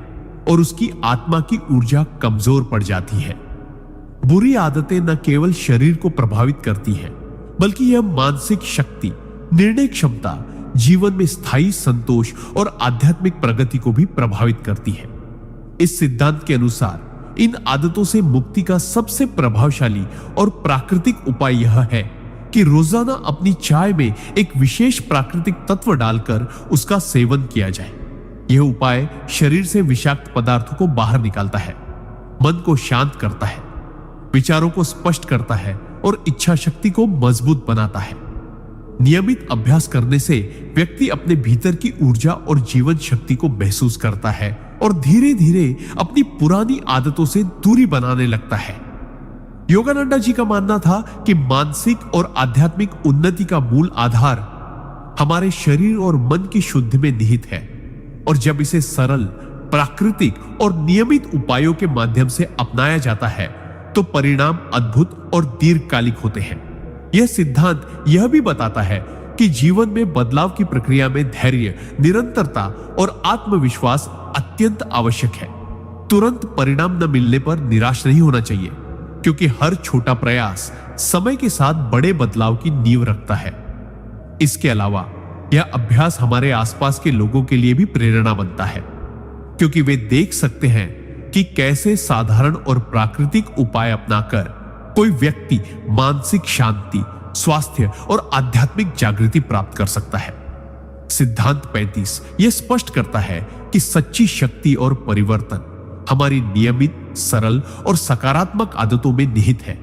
और उसकी आत्मा की ऊर्जा कमजोर पड़ जाती है। बुरी आदतें न केवल शरीर को प्रभावित करती हैं, बल्कि यह मानसिक शक्ति, निर्णय क्षमता, जीवन में स्थायी संतोष और आध्यात्मिक प्रगति को भी प्रभावित करती है। इस सिद्धांत के अनुसार इन आदतों से मुक्ति का सबसे प्रभावशाली और प्राकृतिक उपाय यह है कि रोजाना अपनी चाय में एक विशेष प्राकृतिक तत्व डालकर उसका सेवन किया जाए। यह उपाय शरीर से विषाक्त पदार्थों को बाहर निकालता है, मन को शांत करता है, विचारों को स्पष्ट करता है और इच्छा शक्ति को मजबूत बनाता है। नियमित अभ्यास करने से व्यक्ति अपने भीतर की ऊर्जा और जीवन शक्ति को महसूस करता है और धीरे धीरे अपनी पुरानी आदतों से दूरी बनाने लगता है। योगानंदा जी का मानना था कि मानसिक और आध्यात्मिक उन्नति का मूल आधार हमारे शरीर और मन की शुद्धि में निहित है, और जब इसे सरल, प्राकृतिक और नियमित उपायों के माध्यम से अपनाया जाता है तो परिणाम अद्भुत और दीर्घकालिक होते हैं। यह सिद्धांत यह भी बताता है कि जीवन में बदलाव की प्रक्रिया में धैर्य, निरंतरता और आत्मविश्वास अत्यंत आवश्यक है। तुरंत परिणाम न मिलने पर निराश नहीं होना चाहिए, क्योंकि हर छोटा प्रयास समय के साथ बड़े बदलाव की नींव रखता है। इसके अलावा यह अभ्यास हमारे आसपास के लोगों के लिए भी प्रेरणा बनता है, क्योंकि वे देख सकते हैं कि कैसे साधारण और प्राकृतिक उपाय अपनाकर कोई व्यक्ति मानसिक शांति, स्वास्थ्य और आध्यात्मिक जागृति प्राप्त कर सकता है। सिद्धांत 35 यह स्पष्ट करता है कि सच्ची शक्ति और परिवर्तन हमारी नियमित, सरल और सकारात्मक आदतों में निहित है,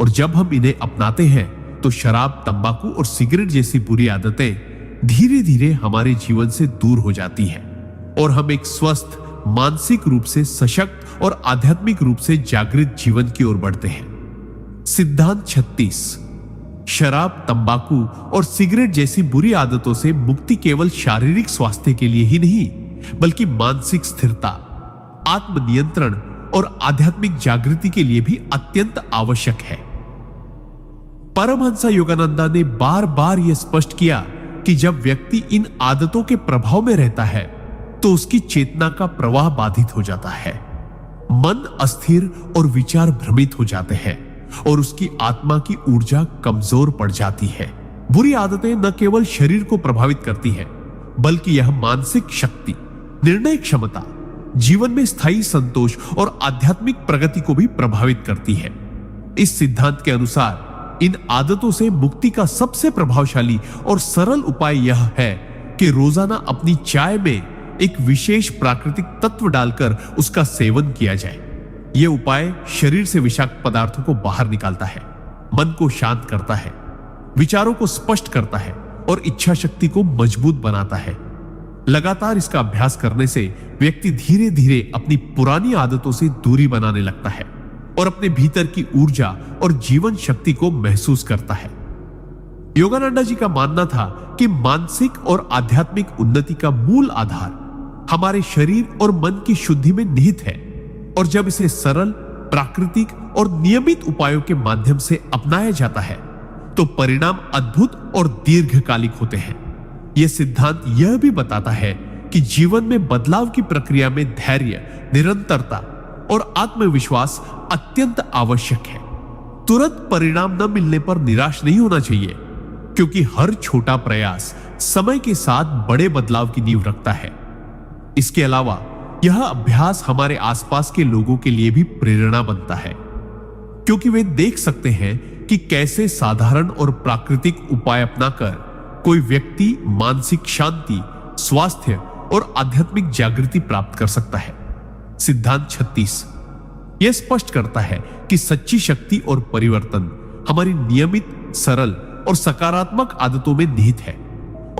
और जब हम इन्हें अपनाते हैं तो शराब, तंबाकू और सिगरेट जैसी बुरी आदतें धीरे धीरे हमारे जीवन से दूर हो जाती हैं और हम एक स्वस्थ, मानसिक रूप से सशक्त और आध्यात्मिक रूप से जागृत जीवन की ओर बढ़ते हैं। सिद्धांत 36 शराब, तंबाकू और सिगरेट जैसी बुरी आदतों से मुक्ति केवल शारीरिक स्वास्थ्य के लिए ही नहीं, बल्कि मानसिक स्थिरता, आत्मनियंत्रण और आध्यात्मिक जागृति के लिए भी अत्यंत आवश्यक है। परमहंस योगानंदा ने बार बार यह स्पष्ट किया कि जब व्यक्ति इन आदतों के प्रभाव में रहता है तो उसकी चेतना का प्रवाह बाधित हो जाता है, मन अस्थिर और विचार भ्रमित हो जाते हैं और उसकी आत्मा की ऊर्जा कमजोर पड़ जाती है। बुरी आदतें न केवल शरीर को प्रभावित करती हैं, बल्कि यह मानसिक शक्ति, निर्णय क्षमता, जीवन में स्थायी संतोष और आध्यात्मिक प्रगति को भी प्रभावित करती है। इस सिद्धांत के अनुसार इन आदतों से मुक्ति का सबसे प्रभावशाली और सरल उपाय यह है कि रोजाना अपनी चाय में एक विशेष प्राकृतिक तत्व डालकर उसका सेवन किया जाए। यह उपाय शरीर से विषाक्त पदार्थों को बाहर निकालता है, मन को शांत करता है, विचारों को स्पष्ट करता है और इच्छा शक्ति को मजबूत बनाता है। लगातार इसका अभ्यास करने से व्यक्ति धीरे धीरे अपनी पुरानी आदतों से दूरी बनाने लगता है और अपने भीतर की ऊर्जा और जीवन शक्ति को महसूस करता है। योगानंदा जी का मानना था कि मानसिक और आध्यात्मिक उन्नति का मूल आधार हमारे शरीर और मन की शुद्धि में निहित है, और जब इसे सरल, प्राकृतिक और नियमित उपायों के माध्यम से अपनाया जाता है तो परिणाम अद्भुत और दीर्घकालिक होते हैं। यह सिद्धांत यह भी बताता है कि जीवन में बदलाव की प्रक्रिया में धैर्य, निरंतरता और आत्मविश्वास अत्यंत आवश्यक है। तुरंत परिणाम न मिलने पर निराश नहीं होना चाहिए, क्योंकि हर छोटा प्रयास समय के साथ बड़े बदलाव की नींव रखता है। इसके अलावा यह अभ्यास हमारे आसपास के लोगों के लिए भी प्रेरणा बनता है, क्योंकि वे देख सकते हैं कि कैसे साधारण और प्राकृतिक उपाय अपनाकर कोई व्यक्ति मानसिक शांति, स्वास्थ्य और आध्यात्मिक जागृति प्राप्त कर सकता है। सिद्धांत 36 यह स्पष्ट करता है कि सच्ची शक्ति और परिवर्तन हमारी नियमित, सरल और सकारात्मक आदतों में निहित है,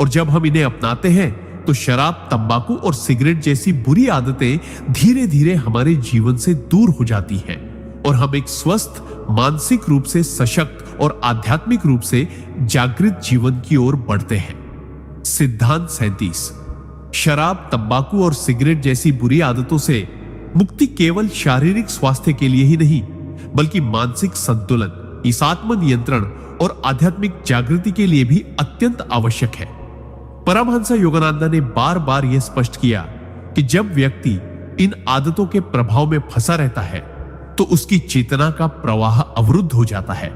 और जब हम इन्हें अपनाते हैं तो शराब, तंबाकू और सिगरेट जैसी बुरी आदतें धीरे धीरे हमारे जीवन से दूर हो जाती हैं और हम एक स्वस्थ, मानसिक रूप से सशक्त और आध्यात्मिक रूप से जागृत जीवन की ओर बढ़ते हैं। सिद्धांत 37 शराब, तंबाकू और सिगरेट जैसी बुरी आदतों से मुक्ति केवल शारीरिक स्वास्थ्य के लिए ही नहीं, बल्कि मानसिक संतुलन, इस आत्मनियंत्रण और आध्यात्मिक जागृति के लिए भी अत्यंत आवश्यक है। परमहंस योगानंदा ने बार बार यह स्पष्ट किया कि जब व्यक्ति इन आदतों के प्रभाव में फंसा रहता है तो उसकी चेतना का प्रवाह अवरुद्ध हो जाता है,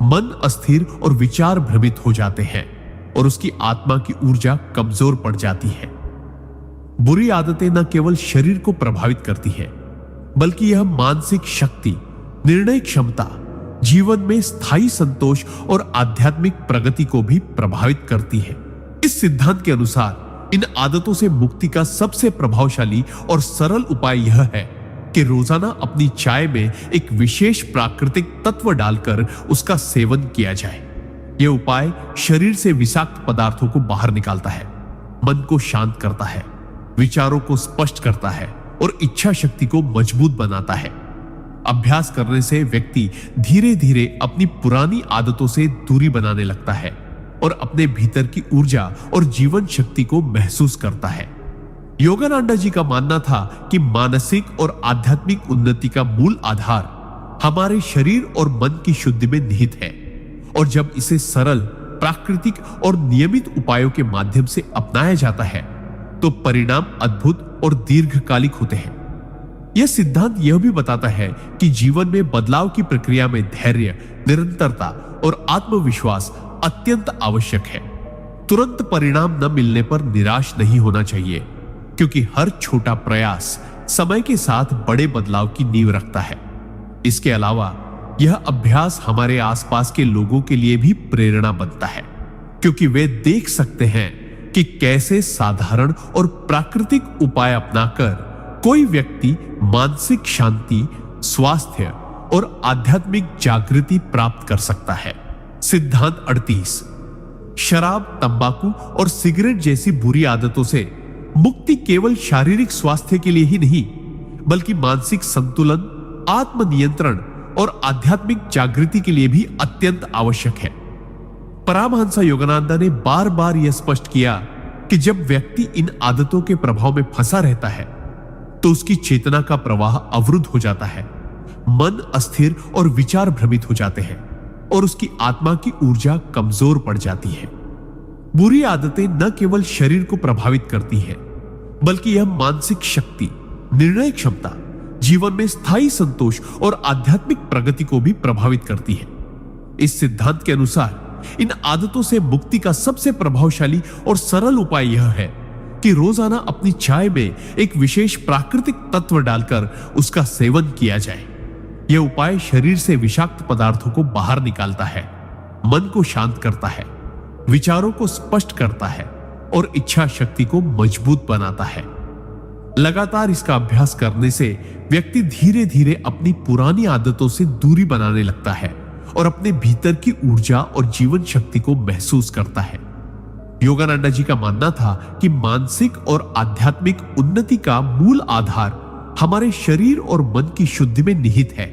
मन अस्थिर और विचार भ्रमित हो जाते हैं और उसकी आत्मा की ऊर्जा कमजोर पड़ जाती है। बुरी आदतें न केवल शरीर को प्रभावित करती है, बल्कि यह मानसिक शक्ति, निर्णय क्षमता, जीवन में स्थायी संतोष और आध्यात्मिक प्रगति को भी प्रभावित करती है। इस सिद्धांत के अनुसार इन आदतों से मुक्ति का सबसे प्रभावशाली और सरल उपाय यह है कि रोजाना अपनी चाय में एक विशेष प्राकृतिक तत्व डालकर उसका सेवन किया जाए। यह उपाय शरीर से विषाक्त पदार्थों को बाहर निकालता है, मन को शांत करता है, विचारों को स्पष्ट करता है और इच्छा शक्ति को मजबूत बनाता है। अभ्यास करने से व्यक्ति धीरे धीरे अपनी पुरानी आदतों से दूरी बनाने लगता है और अपने भीतर की ऊर्जा और जीवन शक्ति को महसूस करता है। योगानंदा जी का मानना था कि मानसिक और आध्यात्मिक उन्नति का मूल आधार हमारे शरीर और मन की शुद्धि में निहित है, और जब इसे सरल, प्राकृतिक और नियमित उपायों के माध्यम से अपनाया जाता है तो परिणाम अद्भुत और दीर्घकालिक होते हैं। यह सिद्धांत यह भी बताता है कि जीवन में बदलाव की प्रक्रिया में धैर्य, निरंतरता और आत्मविश्वास अत्यंत आवश्यक है। तुरंत परिणाम न मिलने पर निराश नहीं होना चाहिए, क्योंकि हर छोटा प्रयास समय के साथ बड़े बदलाव की नींव रखता है। इसके अलावा यह अभ्यास हमारे आसपास के लोगों के लिए भी प्रेरणा बनता है, क्योंकि वे देख सकते हैं कि कैसे साधारण और प्राकृतिक उपाय अपनाकर कोई व्यक्ति मानसिक शांति, स्वास्थ्य और आध्यात्मिक जागृति प्राप्त कर सकता है। सिद्धांत 38। शराब, तंबाकू और सिगरेट जैसी बुरी आदतों से मुक्ति केवल शारीरिक स्वास्थ्य के लिए ही नहीं, बल्कि मानसिक संतुलन, आत्मनियंत्रण और आध्यात्मिक जागृति के लिए भी अत्यंत आवश्यक है। परमहंस योगानंद ने बार बार यह स्पष्ट किया कि जब व्यक्ति इन आदतों के प्रभाव में फंसा रहता है तो उसकी चेतना का प्रवाह अवरुद्ध हो जाता है, मन अस्थिर और विचार भ्रमित हो जाते हैं और उसकी आत्मा की ऊर्जा कमजोर पड़ जाती है। बुरी आदतें न केवल शरीर को प्रभावित करती हैं, बल्कि यह मानसिक शक्ति, निर्णय क्षमता, जीवन में स्थायी संतोष और आध्यात्मिक प्रगति को भी प्रभावित करती है। इस सिद्धांत के अनुसार इन आदतों से मुक्ति का सबसे प्रभावशाली और सरल उपाय यह है कि रोजाना अपनी चाय में एक विशेष प्राकृतिक तत्व डालकर उसका सेवन किया जाए। यह उपाय शरीर से विषाक्त पदार्थों को बाहर निकालता है, मन को शांत करता है, विचारों को स्पष्ट करता है और इच्छा शक्ति को मजबूत बनाता है। लगातार इसका अभ्यास करने से व्यक्ति धीरे धीरे अपनी पुरानी आदतों से दूरी बनाने लगता है और अपने भीतर की ऊर्जा और जीवन शक्ति को महसूस करता है। योगानंद जी का मानना था कि मानसिक और आध्यात्मिक उन्नति का मूल आधार हमारे शरीर और मन की शुद्धि में निहित है,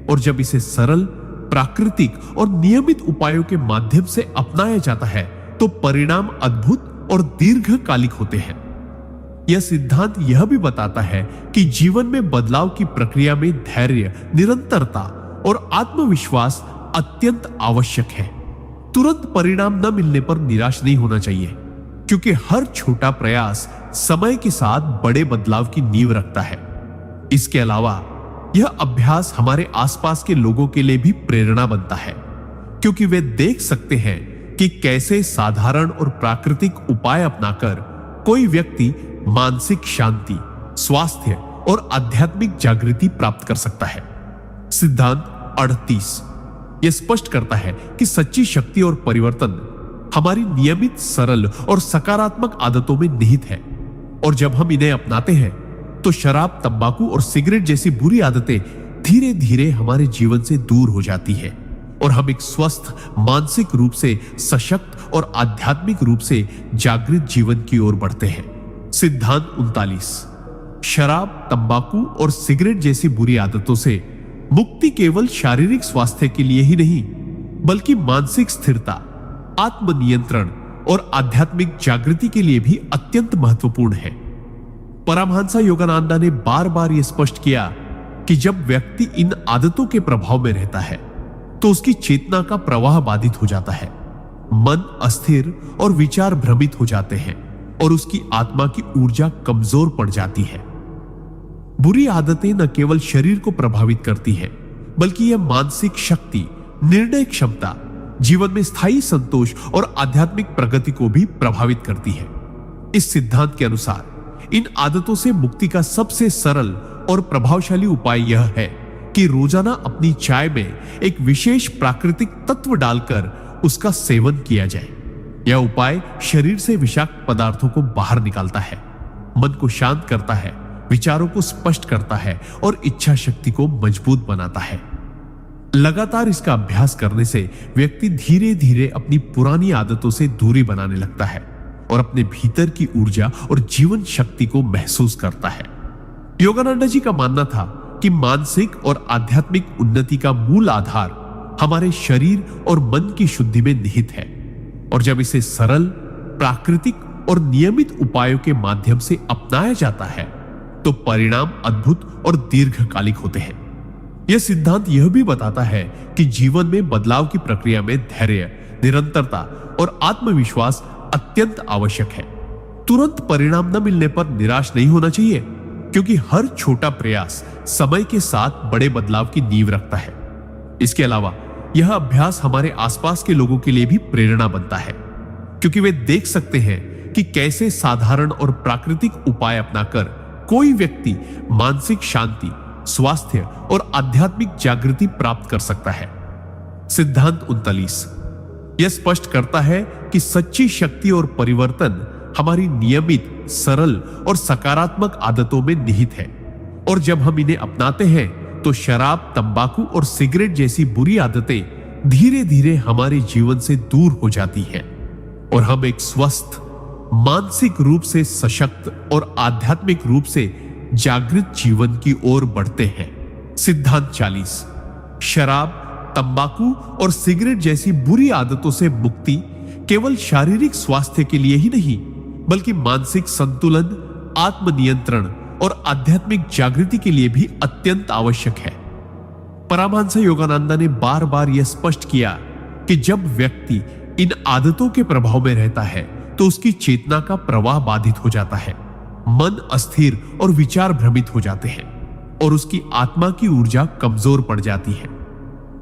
और जब इसे सरल, प्राकृतिक और नियमित उपायों के माध्यम से अपनाया जाता है तो परिणाम अद्भुत और दीर्घकालिक होते हैं। यह सिद्धांत यह भी बताता है कि जीवन में बदलाव की प्रक्रिया में धैर्य, निरंतरता और आत्मविश्वास अत्यंत आवश्यक है। तुरंत परिणाम न मिलने पर निराश नहीं होना चाहिए, क्योंकि हर छोटा प्रयास समय के साथ बड़े बदलाव की नींव रखता है। इसके अलावा यह अभ्यास हमारे आसपास के लोगों के लिए भी प्रेरणा बनता है, क्योंकि वे देख सकते हैं कि कैसे साधारण और प्राकृतिक उपाय अपनाकर कोई व्यक्ति मानसिक शांति, स्वास्थ्य और आध्यात्मिक जागृति प्राप्त कर सकता है। सिद्धांत 38 यह स्पष्ट करता है कि सच्ची शक्ति और परिवर्तन हमारी नियमित, सरल और सकारात्मक आदतों में निहित है, और जब हम इन्हें अपनाते हैं तो शराब, तंबाकू और सिगरेट जैसी बुरी आदतें धीरे धीरे हमारे जीवन से दूर हो जाती है और हम एक स्वस्थ, मानसिक रूप से सशक्त और आध्यात्मिक रूप से जागृत जीवन की ओर बढ़ते हैं। सिद्धांत 39 शराब, तंबाकू और सिगरेट जैसी बुरी आदतों से मुक्ति केवल शारीरिक स्वास्थ्य के लिए ही नहीं, बल्कि मानसिक स्थिरता, आत्मनियंत्रण और आध्यात्मिक जागृति के लिए भी अत्यंत महत्वपूर्ण है। परमहंस योगानंद ने बार बार यह स्पष्ट किया कि जब व्यक्ति इन आदतों के प्रभाव में रहता है तो उसकी चेतना का प्रवाह बाधित हो जाता है, मन अस्थिर और विचार भ्रमित हो जाते हैं और उसकी आत्मा की ऊर्जा कमजोर पड़ जाती है। बुरी आदतें न केवल शरीर को प्रभावित करती हैं, बल्कि यह मानसिक शक्ति, निर्णय क्षमता, जीवन में स्थायी संतोष और आध्यात्मिक प्रगति को भी प्रभावित करती है। इस सिद्धांत के अनुसार इन आदतों से मुक्ति का सबसे सरल और प्रभावशाली उपाय यह है कि रोजाना अपनी चाय में एक विशेष प्राकृतिक तत्व डालकर उसका सेवन किया जाए। यह उपाय शरीर से विषाक्त पदार्थों को बाहर निकालता है, मन को शांत करता है, विचारों को स्पष्ट करता है और इच्छा शक्ति को मजबूत बनाता है। लगातार इसका अभ्यास करने से व्यक्ति धीरे धीरे अपनी पुरानी आदतों से दूरी बनाने लगता है और अपने भीतर की ऊर्जा और जीवन शक्ति को महसूस करता है। योगानंद जी का मानना था कि मानसिक और आध्यात्मिक उन्नति का मूल आधार हमारे शरीर और मन की शुद्धि में निहित है, और जब इसे सरल, प्राकृतिक और नियमित उपायों के माध्यम से अपनाया जाता है तो परिणाम अद्भुत और दीर्घकालिक होते हैं। यह सिद्धांत यह भी बताता है कि जीवन में बदलाव की प्रक्रिया में धैर्य, निरंतरता और आत्मविश्वास अत्यंत आवश्यक है। तुरंत परिणाम न मिलने पर निराश नहीं होना चाहिए, क्योंकि हर छोटा प्रयास समय के साथ बड़े बदलाव की नींव रखता है। इसके अलावा यह अभ्यास हमारे आसपास के लोगों के लिए भी प्रेरणा बनता है, क्योंकि वे देख सकते हैं कि कैसे साधारण और प्राकृतिक उपाय अपनाकर कोई व्यक्ति मानसिक शांति, स्वास्थ्य और आध्यात्मिक जागृति प्राप्त कर सकता है। सिद्धांत 39 यह स्पष्ट करता है कि सच्ची शक्ति और परिवर्तन हमारी नियमित, सरल और सकारात्मक आदतों में निहित है, और जब हम इन्हें अपनाते हैं तो शराब, तंबाकू और सिगरेट जैसी बुरी आदतें धीरे धीरे हमारे जीवन से दूर हो जाती हैं और हम एक स्वस्थ, मानसिक रूप से सशक्त और आध्यात्मिक रूप से जागृत जीवन की ओर बढ़ते हैं। सिद्धांत 40 शराब, तंबाकू और सिगरेट जैसी बुरी आदतों से मुक्ति केवल शारीरिक स्वास्थ्य के लिए ही नहीं, बल्कि मानसिक संतुलन, आत्मनियंत्रण और आध्यात्मिक जागृति के लिए भी अत्यंत आवश्यक है। परमहंस योगानंदा ने बार बार यह स्पष्ट किया कि जब व्यक्ति इन आदतों के प्रभाव में रहता है तो उसकी चेतना का प्रवाह बाधित हो जाता है, मन अस्थिर और विचार भ्रमित हो जाते हैं और उसकी आत्मा की ऊर्जा कमजोर पड़ जाती है।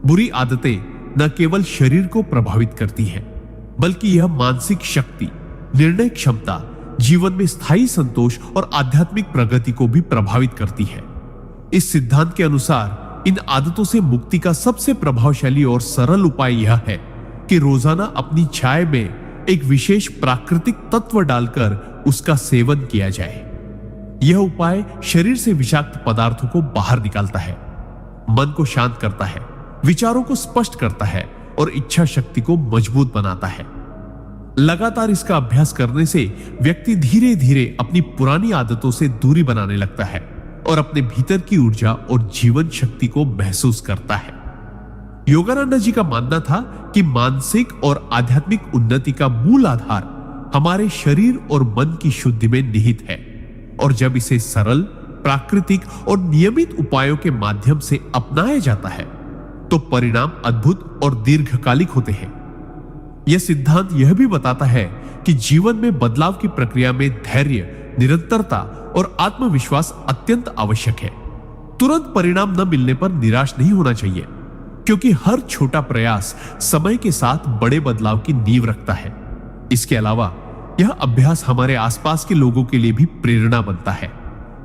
बुरी आदतें न केवल शरीर को प्रभावित करती हैं, बल्कि यह मानसिक शक्ति, निर्णय क्षमता, जीवन में स्थायी संतोष और आध्यात्मिक प्रगति को भी प्रभावित करती है। इस सिद्धांत के अनुसार इन आदतों से मुक्ति का सबसे प्रभावशाली और सरल उपाय यह है कि रोजाना अपनी चाय में एक विशेष प्राकृतिक तत्व डालकर उसका सेवन किया जाए। यह उपाय शरीर से विषाक्त पदार्थों को बाहर निकालता है, मन को शांत करता है, विचारों को स्पष्ट करता है और इच्छा शक्ति को मजबूत बनाता है। लगातार इसका अभ्यास करने से व्यक्ति धीरे धीरे अपनी पुरानी आदतों से दूरी बनाने लगता है और अपने भीतर की ऊर्जा और जीवन शक्ति को महसूस करता है। योगानंद जी का मानना था कि मानसिक और आध्यात्मिक उन्नति का मूल आधार हमारे शरीर और मन की शुद्धि में निहित है, और जब इसे सरल, प्राकृतिक और नियमित उपायों के माध्यम से अपनाया जाता है तो परिणाम अद्भुत और दीर्घकालिक होते हैं। यह सिद्धांत यह भी बताता है कि जीवन में बदलाव की प्रक्रिया में धैर्य, निरंतरता और आत्मविश्वास अत्यंत आवश्यक है। तुरंत परिणाम न मिलने पर निराश नहीं होना चाहिए, क्योंकि हर छोटा प्रयास समय के साथ बड़े बदलाव की नींव रखता है। इसके अलावा यह अभ्यास हमारे आसपास के लोगों के लिए भी प्रेरणा बनता है,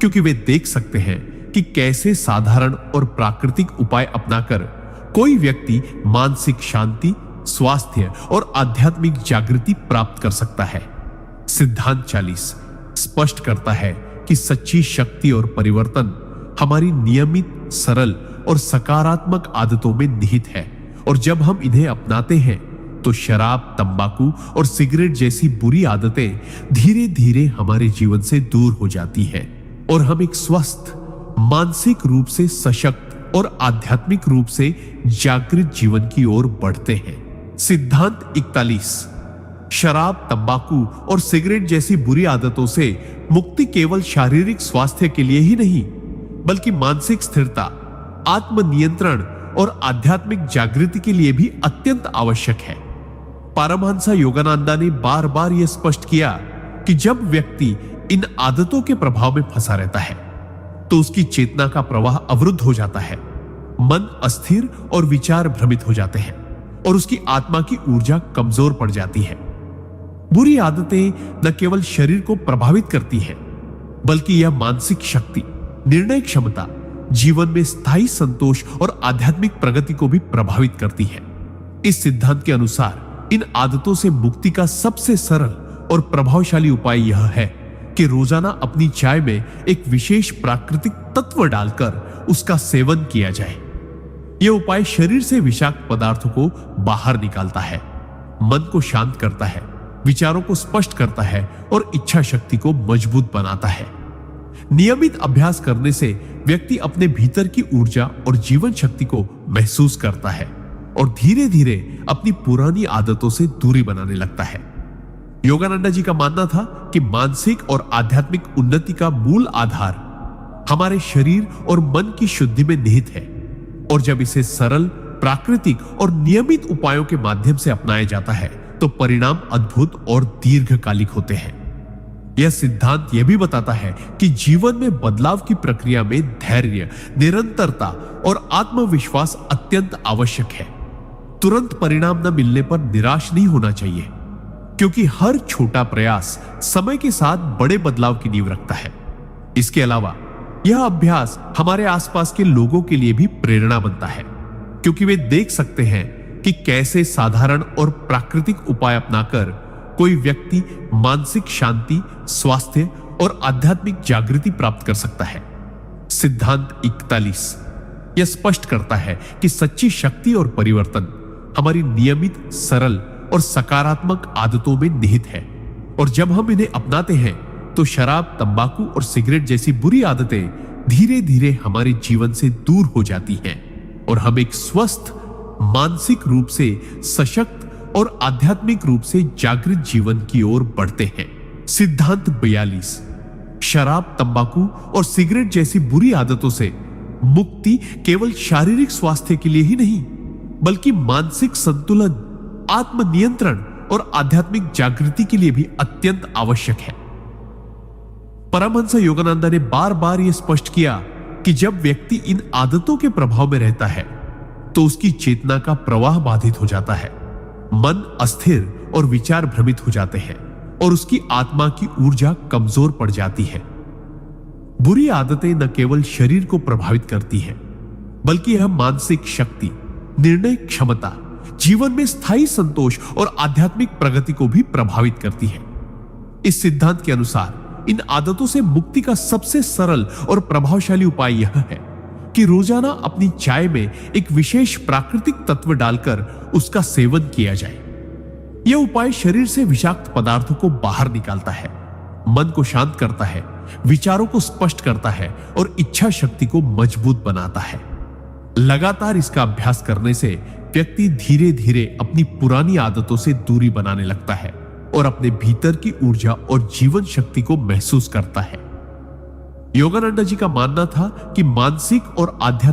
क्योंकि वे देख सकते हैं कि कैसे साधारण और प्राकृतिक उपाय अपनाकर कोई व्यक्ति मानसिक शांति, स्वास्थ्य और आध्यात्मिक जागृति प्राप्त कर सकता है। सिद्धांत 40 स्पष्ट करता है कि सच्ची शक्ति और परिवर्तन हमारी नियमित, सरल और सकारात्मक आदतों में निहित है, और जब हम इन्हें अपनाते हैं तो शराब, तंबाकू और सिगरेट जैसी बुरी आदतें धीरे धीरे हमारे जीवन से दूर हो जाती हैं और हम एक स्वस्थ, मानसिक रूप से सशक्त और आध्यात्मिक रूप से जागृत जीवन की ओर बढ़ते हैं। सिद्धांत 41 शराब, तंबाकू और सिगरेट जैसी बुरी आदतों से मुक्ति केवल शारीरिक स्वास्थ्य के लिए ही नहीं, बल्कि मानसिक स्थिरता, आत्मनियंत्रण और आध्यात्मिक जागृति के लिए भी अत्यंत आवश्यक है। परमहंस योगानंदा ने बार बार यह स्पष्ट किया कि जब व्यक्ति इन आदतों के प्रभाव में फंसा रहता है तो उसकी चेतना का प्रवाह अवरुद्ध हो जाता है, मन अस्थिर और विचार भ्रमित हो जाते हैं और उसकी आत्मा की ऊर्जा कमजोर पड़ जाती है। बुरी आदतें न केवल शरीर को प्रभावित करती हैं, बल्कि यह मानसिक शक्ति, निर्णय क्षमता, जीवन में स्थायी संतोष और आध्यात्मिक प्रगति को भी प्रभावित करती है। इस सिद्धांत के अनुसार इन आदतों से मुक्ति का सबसे सरल और प्रभावशाली उपाय यह है कि रोजाना अपनी चाय में एक विशेष प्राकृतिक तत्व डालकर उसका सेवन किया जाए। यह उपाय शरीर से विषाक्त पदार्थों को बाहर निकालता है, मन को शांत करता है, विचारों को स्पष्ट करता है और इच्छा शक्ति को मजबूत बनाता है। नियमित अभ्यास करने से व्यक्ति अपने भीतर की ऊर्जा और जीवन शक्ति को महसूस करता है और धीरे धीरे अपनी पुरानी आदतों से दूरी बनाने लगता है। योगानंदा जी का मानना था कि मानसिक और आध्यात्मिक उन्नति का मूल आधार हमारे शरीर और मन की शुद्धि में निहित है, और जब इसे सरल, प्राकृतिक और नियमित उपायों के माध्यम से अपनाया जाता है तो परिणाम अद्भुत और दीर्घकालिक होते हैं। यह सिद्धांत यह भी बताता है कि जीवन में बदलाव की प्रक्रिया में धैर्य, निरंतरता और आत्मविश्वास अत्यंत आवश्यक है। तुरंत परिणाम न मिलने पर निराश नहीं होना चाहिए, क्योंकि हर छोटा प्रयास समय के साथ बड़े बदलाव की नींव रखता है। इसके अलावा यह अभ्यास हमारे आसपास के लोगों के लिए भी प्रेरणा बनता है, क्योंकि वे देख सकते हैं कि कैसे साधारण और प्राकृतिक उपाय अपनाकर कोई व्यक्ति मानसिक शांति, स्वास्थ्य और आध्यात्मिक जागृति प्राप्त कर सकता है। सिद्धांत 41 यह स्पष्ट करता है कि सच्ची शक्ति और परिवर्तन हमारी नियमित, सरल और सकारात्मक आदतों में निहित है, और जब हम इन्हें अपनाते हैं तो शराब, तंबाकू और सिगरेट जैसी बुरी आदतें धीरे धीरे हमारे जीवन से दूर हो जाती हैं और हम एक स्वस्थ, मानसिक रूप से सशक्त और आध्यात्मिक रूप से जागृत जीवन की ओर बढ़ते हैं। सिद्धांत 42 शराब, तंबाकू और सिगरेट जैसी बुरी आदतों से मुक्ति केवल शारीरिक स्वास्थ्य के लिए ही नहीं, बल्कि मानसिक संतुलन, आत्मनियंत्रण और आध्यात्मिक जागृति के लिए भी अत्यंत आवश्यक है। परमहंस योगानंद ने बार बार यह स्पष्ट किया कि जब व्यक्ति इन आदतों के प्रभाव में रहता है तो उसकी चेतना का प्रवाह बाधित हो जाता है, मन अस्थिर और विचार भ्रमित हो जाते हैं और उसकी आत्मा की ऊर्जा कमजोर पड़ जाती है। बुरी आदतें न केवल शरीर को प्रभावित करती हैं, बल्कि यह मानसिक शक्ति, निर्णय क्षमता, जीवन में स्थायी संतोष और आध्यात्मिक प्रगति को भी प्रभावित करती है। इस सिद्धांत के अनुसार इन आदतों से मुक्ति का सबसे सरल और प्रभावशाली उपाय यह है कि रोजाना अपनी चाय में एक विशेष प्राकृतिक तत्व डालकर उसका सेवन किया जाए। यह उपाय शरीर से विषाक्त पदार्थों को बाहर निकालता है, मन को शांत करता है, विचारों को स्पष्ट करता है और इच्छा शक्ति को मजबूत बनाता है। लगातार इसका अभ्यास करने से व्यक्ति धीरे धीरे अपनी पुरानी आदतों से दूरी बनाने लगता है और अपने भीतर की ऊर्जा और जीवन शक्ति को महसूस करता है। योगानंद जी का मानना था कि मानसिक और आध्यात्मिक